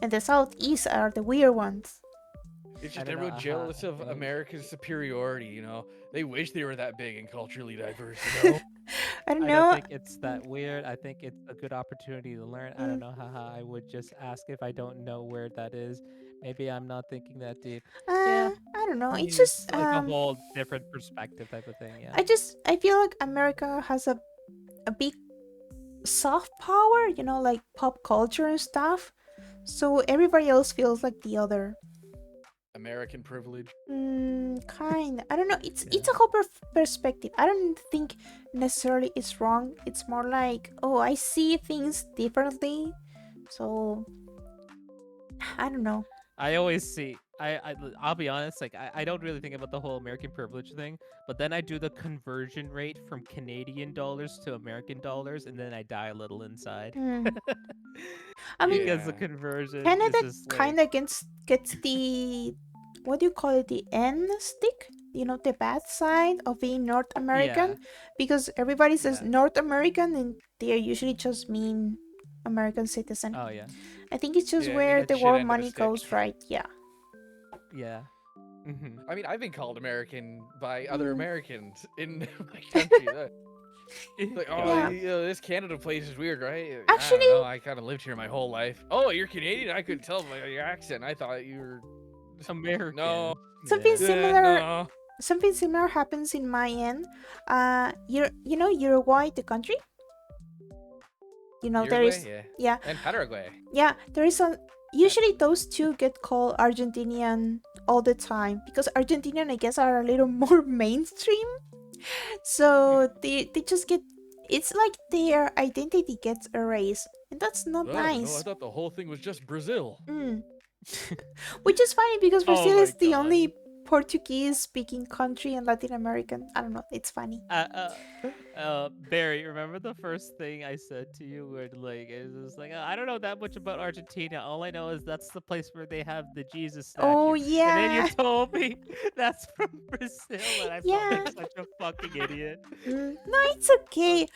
And the Southeast are the weird ones. It's I just don't know. everyone jealous I of think America's superiority. They wish they were that big and culturally diverse. I don't I don't know. think it's that weird. I think it's a good opportunity to learn. I don't Mm, know. Haha. I would just ask if I don't know where that is. Maybe I'm not thinking that deep. Yeah. I don't know. I It's mean, it's just like a whole different perspective type of thing. Yeah. I feel like America has a big soft power, like pop culture and stuff. So everybody else feels like the other. American privilege. Kind. I don't know. It's Yeah. a whole perspective. I don't think necessarily it's wrong. It's more like, oh, I see things differently. So I don't know. I always see. I'll be honest. Like I don't really think about the whole American privilege thing, but then I do the conversion rate from Canadian dollars to American dollars, and then I die a little inside Hmm. I mean, because the Yeah. conversion is Canada just like kind of gets the, what do you call it, the N stick? The bad side of being North yeah, American, because everybody says yeah. North American and they usually just mean American citizen. Oh yeah, I think it's just Yeah, we where had the shit world end of the money stick. goes, right? Yeah. yeah. Hmm. I mean, I've been called American by other Mm, Americans in my country. Like, oh, yeah. this Canada place is weird, right? I don't Actually, know. I kind of lived here my whole life. Oh, you're Canadian? I couldn't tell by your accent. I thought you were. No. American. something Yeah. similar No. something similar happens in my end. Uruguay, the country. There Uruguay? is, Yeah. yeah, And Paraguay. yeah, there is a. Usually, those two get called Argentinian all the time because Argentinian, I guess, are a little more mainstream. So they just get. It's like their identity gets erased, and that's not Oh, no, I nice. thought the whole thing was just Brazil. Mm. Which is funny because Oh Brazil my is the god. only Portuguese speaking country in Latin American. I don't know. It's funny. Barry, remember the first thing I said to you where like it was like I don't know that much about Argentina. All I know is that's the place where they have the Jesus Oh statue. And then you yeah, told me that's from Brazil, and I felt yeah. like such a fucking idiot. No, it's okay.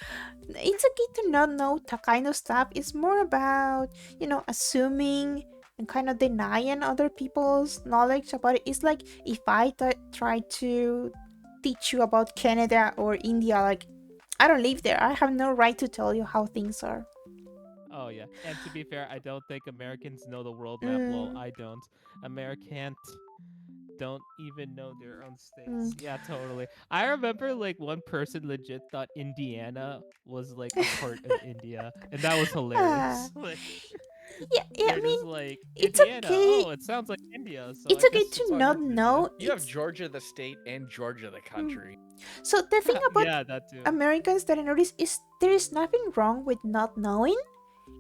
It's okay to not know that kind of stuff. It's more about, assuming and kind of denying other people's knowledge about it. It's like if I try to teach you about Canada or India, like, I don't live there. I have no right to tell you how things are. Oh yeah, and to be fair, I don't think Americans know the world map. Well, Mm, I don't. Americans don't even know their own mm. states. Yeah, totally. I remember like one person legit thought Indiana was like a part of India, and that was Ah, hilarious. Like yeah, yeah. I they're mean, just like it's Indiana. okay. Oh, it sounds like India, so It's I okay guess to it's part not of India. know. You have It's Georgia the state and Georgia the mm. country. So the thing about Yeah, that too. Americans that I notice is there is nothing wrong with not knowing.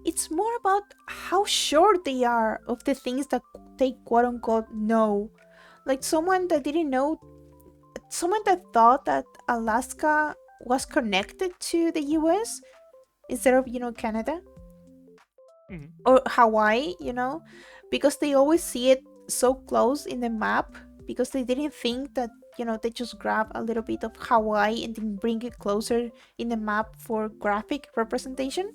It's more about how sure they are of the things that they quote unquote know. Like someone that thought that Alaska was connected to the US instead of, Canada Mhm. or Hawaii, because they always see it so close in the map because they didn't think that, they just grab a little bit of Hawaii and then bring it closer in the map for graphic representation.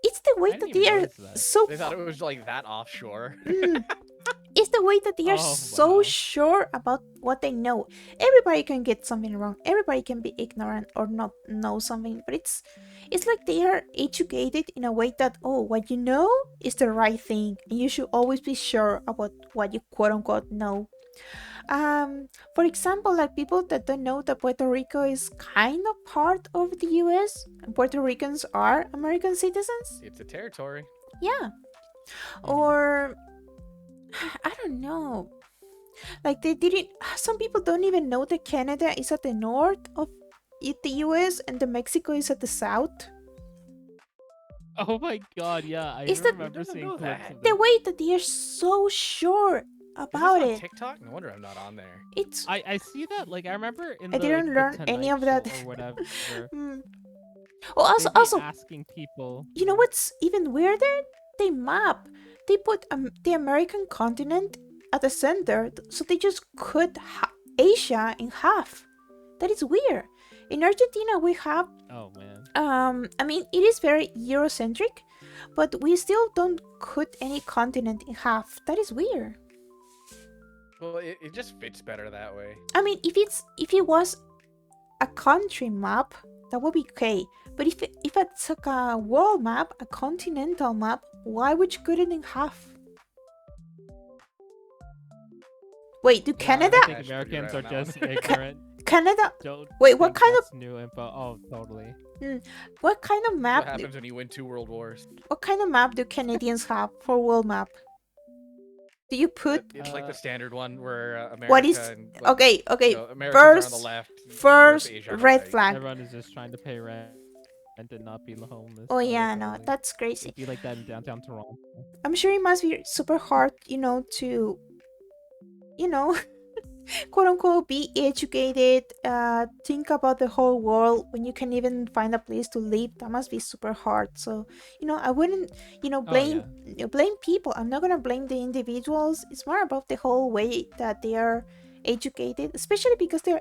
It's the way I didn't that even they are notice that. so They thought it was like that offshore. mm, it's the way that they are Oh so wow. sure about what they know. Everybody can get something wrong. Everybody can be ignorant or not know something, but it's like they are educated in a way that, oh, what you know is the right thing, and you should always be sure about what you quote unquote know. For example, like people that don't know that Puerto Rico is kind of part of the US, and Puerto Ricans are American citizens. It's a territory. Yeah. Mhm. Or I don't know. Like they didn't. Some people don't even know that Canada is at the north of the U.S. and the Mexico is at the south. Oh my god, yeah, I Is that You remember didn't seeing know clips that. of the it. way that they are so sure Is this about on it? TikTok? No wonder I'm not on there. It's. I see that like I remember in I the like didn't the learn any Tonight of Show that. or whatever, Mm. Oh, also, they'd be also, asking people. you know what's even weirder? They map. They put the American continent at the center, so they just cut Asia in half. That is weird. In Argentina, we have Oh man. I mean, it is very Eurocentric, but we still don't cut any continent in half. That is weird. Well, it just fits better that way. I mean, if it was a country map, that would be okay. But if it's like a world map, a continental map, why would you cut it in half? Wait, do Yeah, Canada? I think Ash, you're Americans right are on that just one. ignorant. Canada? Don't Wait, what think kind that's new info. Oh, totally. of map? What happens when you win 2 world wars? What kind of map do Canadians have for world map? Do you put It's like the standard one where what America is and like okay? Okay, Americans are on the left, Europe, first Asia on the red right. flag. Everyone is just trying to pay rent. rent and not be homeless. Oh Totally, yeah, no, totally. that's crazy. It'd be like that in downtown Toronto. I'm sure it must be super hard, to, you know, quote unquote, be educated, think about the whole world when you can even find a place to live. That must be super hard. So, I wouldn't, Oh yeah. blame people. I'm not gonna blame the individuals. It's more about the whole way that they are educated, especially because they're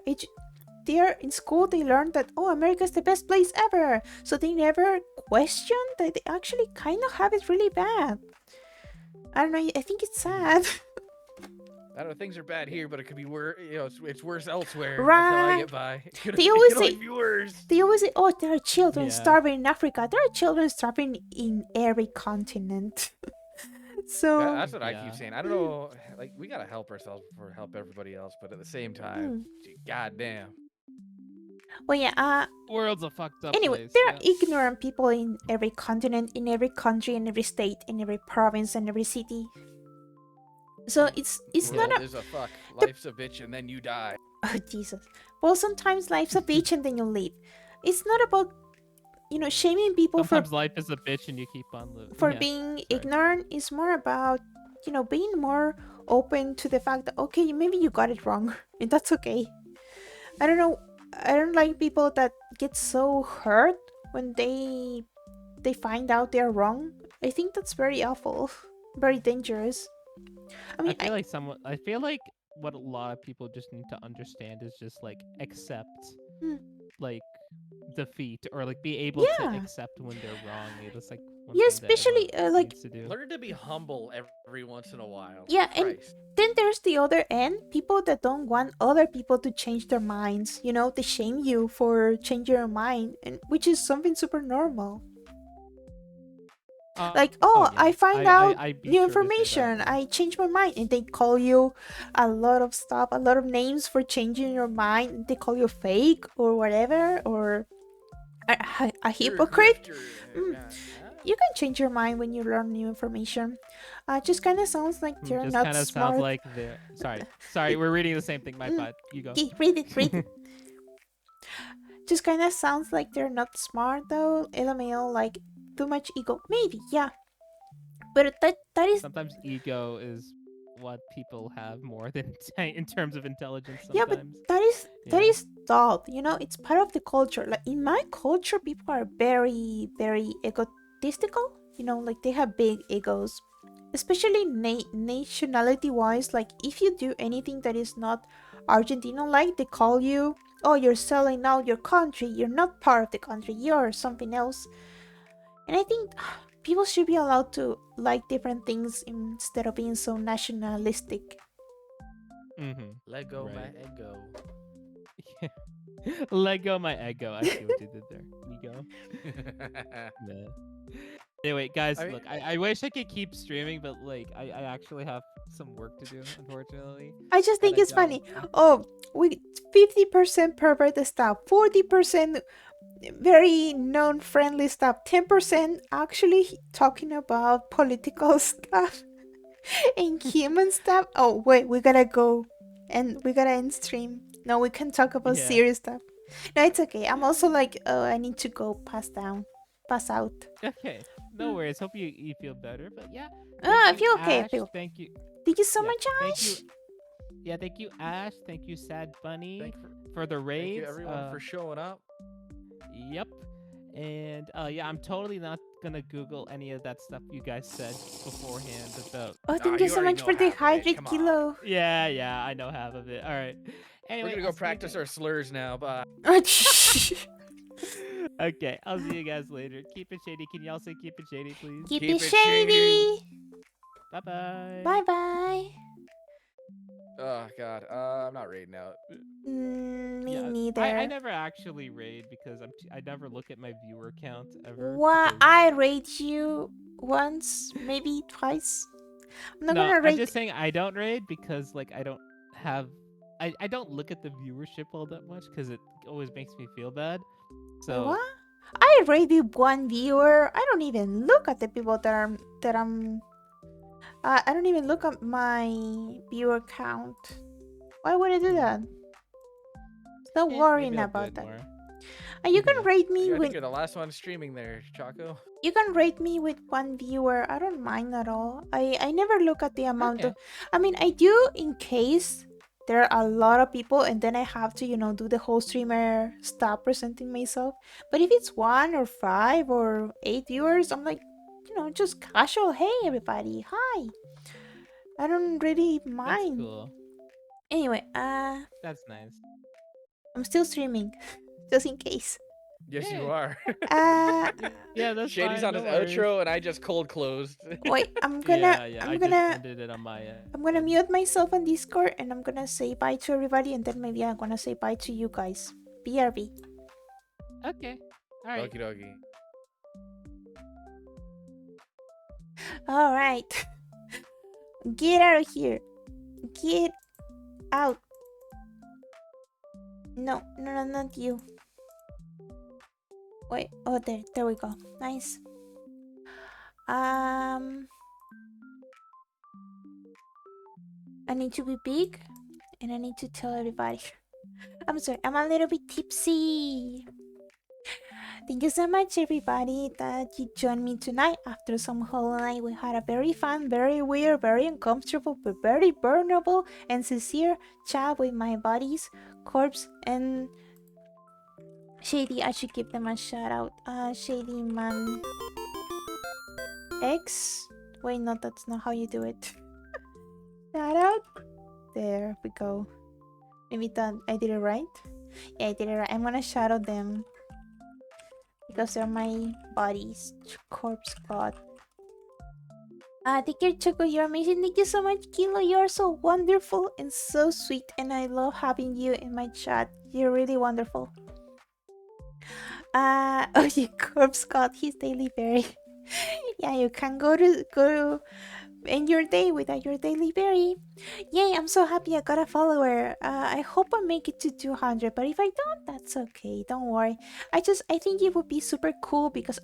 in school. They learn that, oh, America is the best place ever, so they never question that they actually kind of have it really bad. I don't know, I think it's sad. I don't know, things are bad here, but it could be worse. It's worse elsewhere. That's how I Right. get by. They It always can always say be worse. they always say, oh, there are children Yeah. starving in Africa. There are children starving in every continent. So, That's what I Yeah. keep saying. I don't know. Like, we gotta help ourselves before we help everybody else. But at the same time, goddamn. well, yeah. World's a fucked up Anyway, place. there are Yeah. ignorant people in every continent, in every country, in every state, in every province, and every city. So it's not World a is a fuck. Life's a bitch, and then you die. oh Jesus. Well, sometimes life's a bitch and then you leave. It's not about shaming people Sometimes life is a bitch and you keep on living. for Yeah. being Sorry. ignorant. It's more about being more open to the fact that, okay, maybe you got it wrong, and that's okay. I don't know. I don't like people that get so hurt when they find out they're wrong. I think that's very awful, very dangerous. I mean, I feel like what a lot of people just need to understand is just like accept Hmm. like defeat, or like be able to Yeah. accept when they're wrong. It's like one Yeah, thing that everyone especially like needs to do. Learn to be humble every once in a while. yeah, and Christ. then there's the other end, people that don't want other people to change their minds. They shame you for changing your mind, and which is something super normal. Like, oh, yeah. I find out I'd be new sure to say that, information, yeah. I change my mind, and they call you a lot of stuff, a lot of names for changing your mind. They call you fake or whatever, or a You're a hypocrite. grifter. Mm. You can change your mind when you learn new information. Just kind of sounds like you're Just not kind of smart. sounds like they're sorry. We're reading the same thing. My Mm. bad. You go. Read it. Just kind of sounds like they're not smart though. LMAO, like too much ego. Maybe, yeah. But that is Sometimes ego is what people have more than in terms of intelligence. yeah, but Sometimes. that Yeah. is thought. It's part of the culture. Like in my culture, people are very very egotistical. Like they have big egos, especially nationality wise. Like if you do anything that is not Argentinian, like they call you, oh, you're selling out your country. You're not part of the country. You're something else. And I think people should be allowed to like different things instead of being so nationalistic. Mm-hmm. Let go my Right. ego. Let go my ego. I see what you did there. Ego. Man. Anyway, guys, I mean- look, I wish I could keep streaming, but like I actually have some work to do, unfortunately. I just think And I it's funny. don't. Oh, we 50% pervert stuff, 40% very non-friendly stuff, 10% actually talking about political stuff and human stuff. Oh wait, we gotta go and we gotta end stream. No, we can talk about Yeah. serious stuff. No, it's okay. I'm also like, oh, I need to go pass out. Okay. No worries. Hope you feel better. But yeah. I thank you, feel okay. I Ash. feel. Thank you. Thank you so Yeah, much, thank Ash. you. Yeah, thank you, Ash. Thank you, Sad Bunny, Thank for the raids. Thank you everyone for showing up. Yep. And yeah, I'm totally not gonna Google any of that stuff you guys said beforehand about. Oh, Nah, thank you you so already much know for the half of it. hydrate Come on. kilo. Yeah, I know half of it. All right. Anyway, We're gonna I'll go see you practice guys- our slurs now. Bye. Okay, I'll see you guys later. Keep it shady. Can y'all say keep it shady, please? Keep Keep it it shady. shady. Bye bye. Bye bye. Oh God, I'm not raiding out. Me Yeah, neither. I never actually raid because I never look at my viewer count ever. Why because- I rate you once, maybe twice. I'm not No, gonna I'm rate. just saying I don't raid because like I don't have I don't look at the viewership all that much because it always makes me feel bad. So What? I rated one viewer. I don't even look at the people that I'm. I don't even look at my viewer count. Why would I do that? Stop maybe worrying I'll do about it that. more. You can rate I me think with you're the last one streaming there, Choco. you can rate me with one viewer. I don't mind at all. I never look at the amount Okay. of. I mean, I do in case there are a lot of people, and then I have to, do the whole streamer stop presenting myself. But if it's 1 or 5 or 8 viewers, I'm like, just casual. Hey, everybody. Hi. I don't really That's mind. cool. Anyway, That's nice. I'm still streaming, just in case. Yes, you Yay. are. Uh, Yeah, that's Shady's fine. on No his worries. outro, and I just cold closed. wait. Yeah. I I'm just gonna ended it on my end. I'm gonna mute myself on Discord and I'm gonna say bye to everybody and then maybe I'm gonna say bye to you guys. BRB. Okay. All right. Okie dokie. Alright. Get out of here. Get out. No, not you. Wait, oh there we go. Nice. I need to be big and I need to tell everybody. I'm sorry, I'm a little bit tipsy. Thank you so much, everybody, that you joined me tonight after some Hollow Knight. We had a very fun, very weird, very uncomfortable, but very burnable and sincere chat with my buddies, Corpse and Shady. I should give them a shout out. Shady Man X. Wait, no, that's not how you do it. Shout out. There we go. Maybe that I did it right. Yeah, I did it right. I'm gonna shout out them because they're my buddies. Corpse God. Take care, Choco. You're amazing. Thank you so much, Kilo. You're so wonderful and so sweet, and I love having you in my chat. You're really wonderful. Oh, yeah, Corpse got his daily berry. Yeah, you can go end your day without your daily berry. Yay, I'm so happy I got a follower. I hope I make it to 200, but if I don't, that's okay. Don't worry. I think it would be super cool because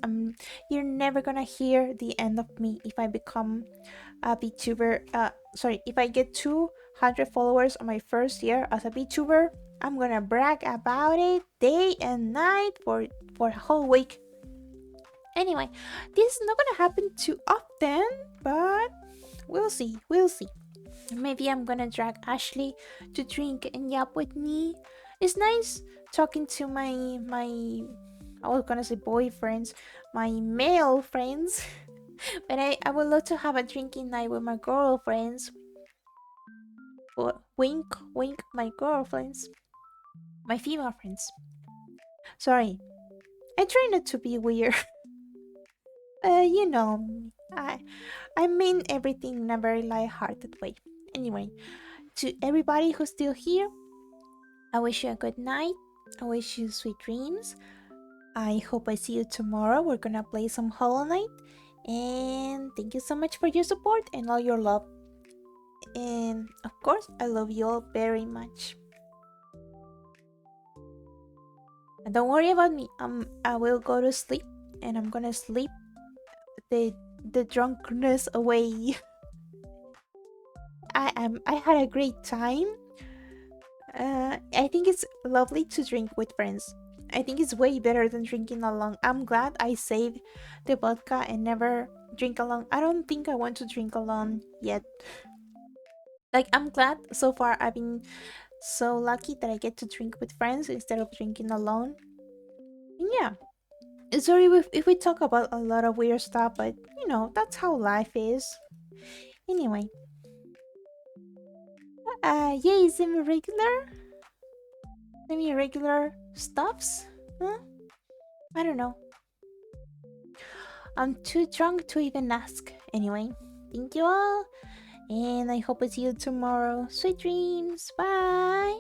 you're never gonna hear the end of me if I become a VTuber. Sorry, if I get 200 followers on my first year as a VTuber, I'm gonna brag about it day and night for a whole week. Anyway, this is not gonna happen too often, but we'll see. We'll see. Maybe I'm gonna drag Ashley to drink and yap with me. It's nice talking to my I was gonna say boyfriends, my male friends. But I would love to have a drinking night with my girlfriends. Wink, wink, my girlfriends. My female friends. Sorry. I try not to be weird. You know, I mean everything in a very light-hearted way. Anyway, to everybody who's still here, I wish you a good night. I wish you sweet dreams. I hope I see you tomorrow. We're gonna play some Hollow Knight. And thank you so much for your support and all your love. And of course, I love you all very much. And don't worry about me. I will go to sleep and I'm gonna sleep the drunkenness away. I had a great time. I think it's lovely to drink with friends. I think it's way better than drinking alone. I'm glad I saved the vodka and never drink alone. I don't think I want to drink alone yet. Like, I'm glad so far I've been so lucky that I get to drink with friends instead of drinking alone. And yeah. Sorry if we talk about a lot of weird stuff, but that's how life is. Anyway. Yay, semi-regular stuffs? Huh? I don't know. I'm too drunk to even ask. Anyway, thank you all, and I hope I see you tomorrow. Sweet dreams. Bye.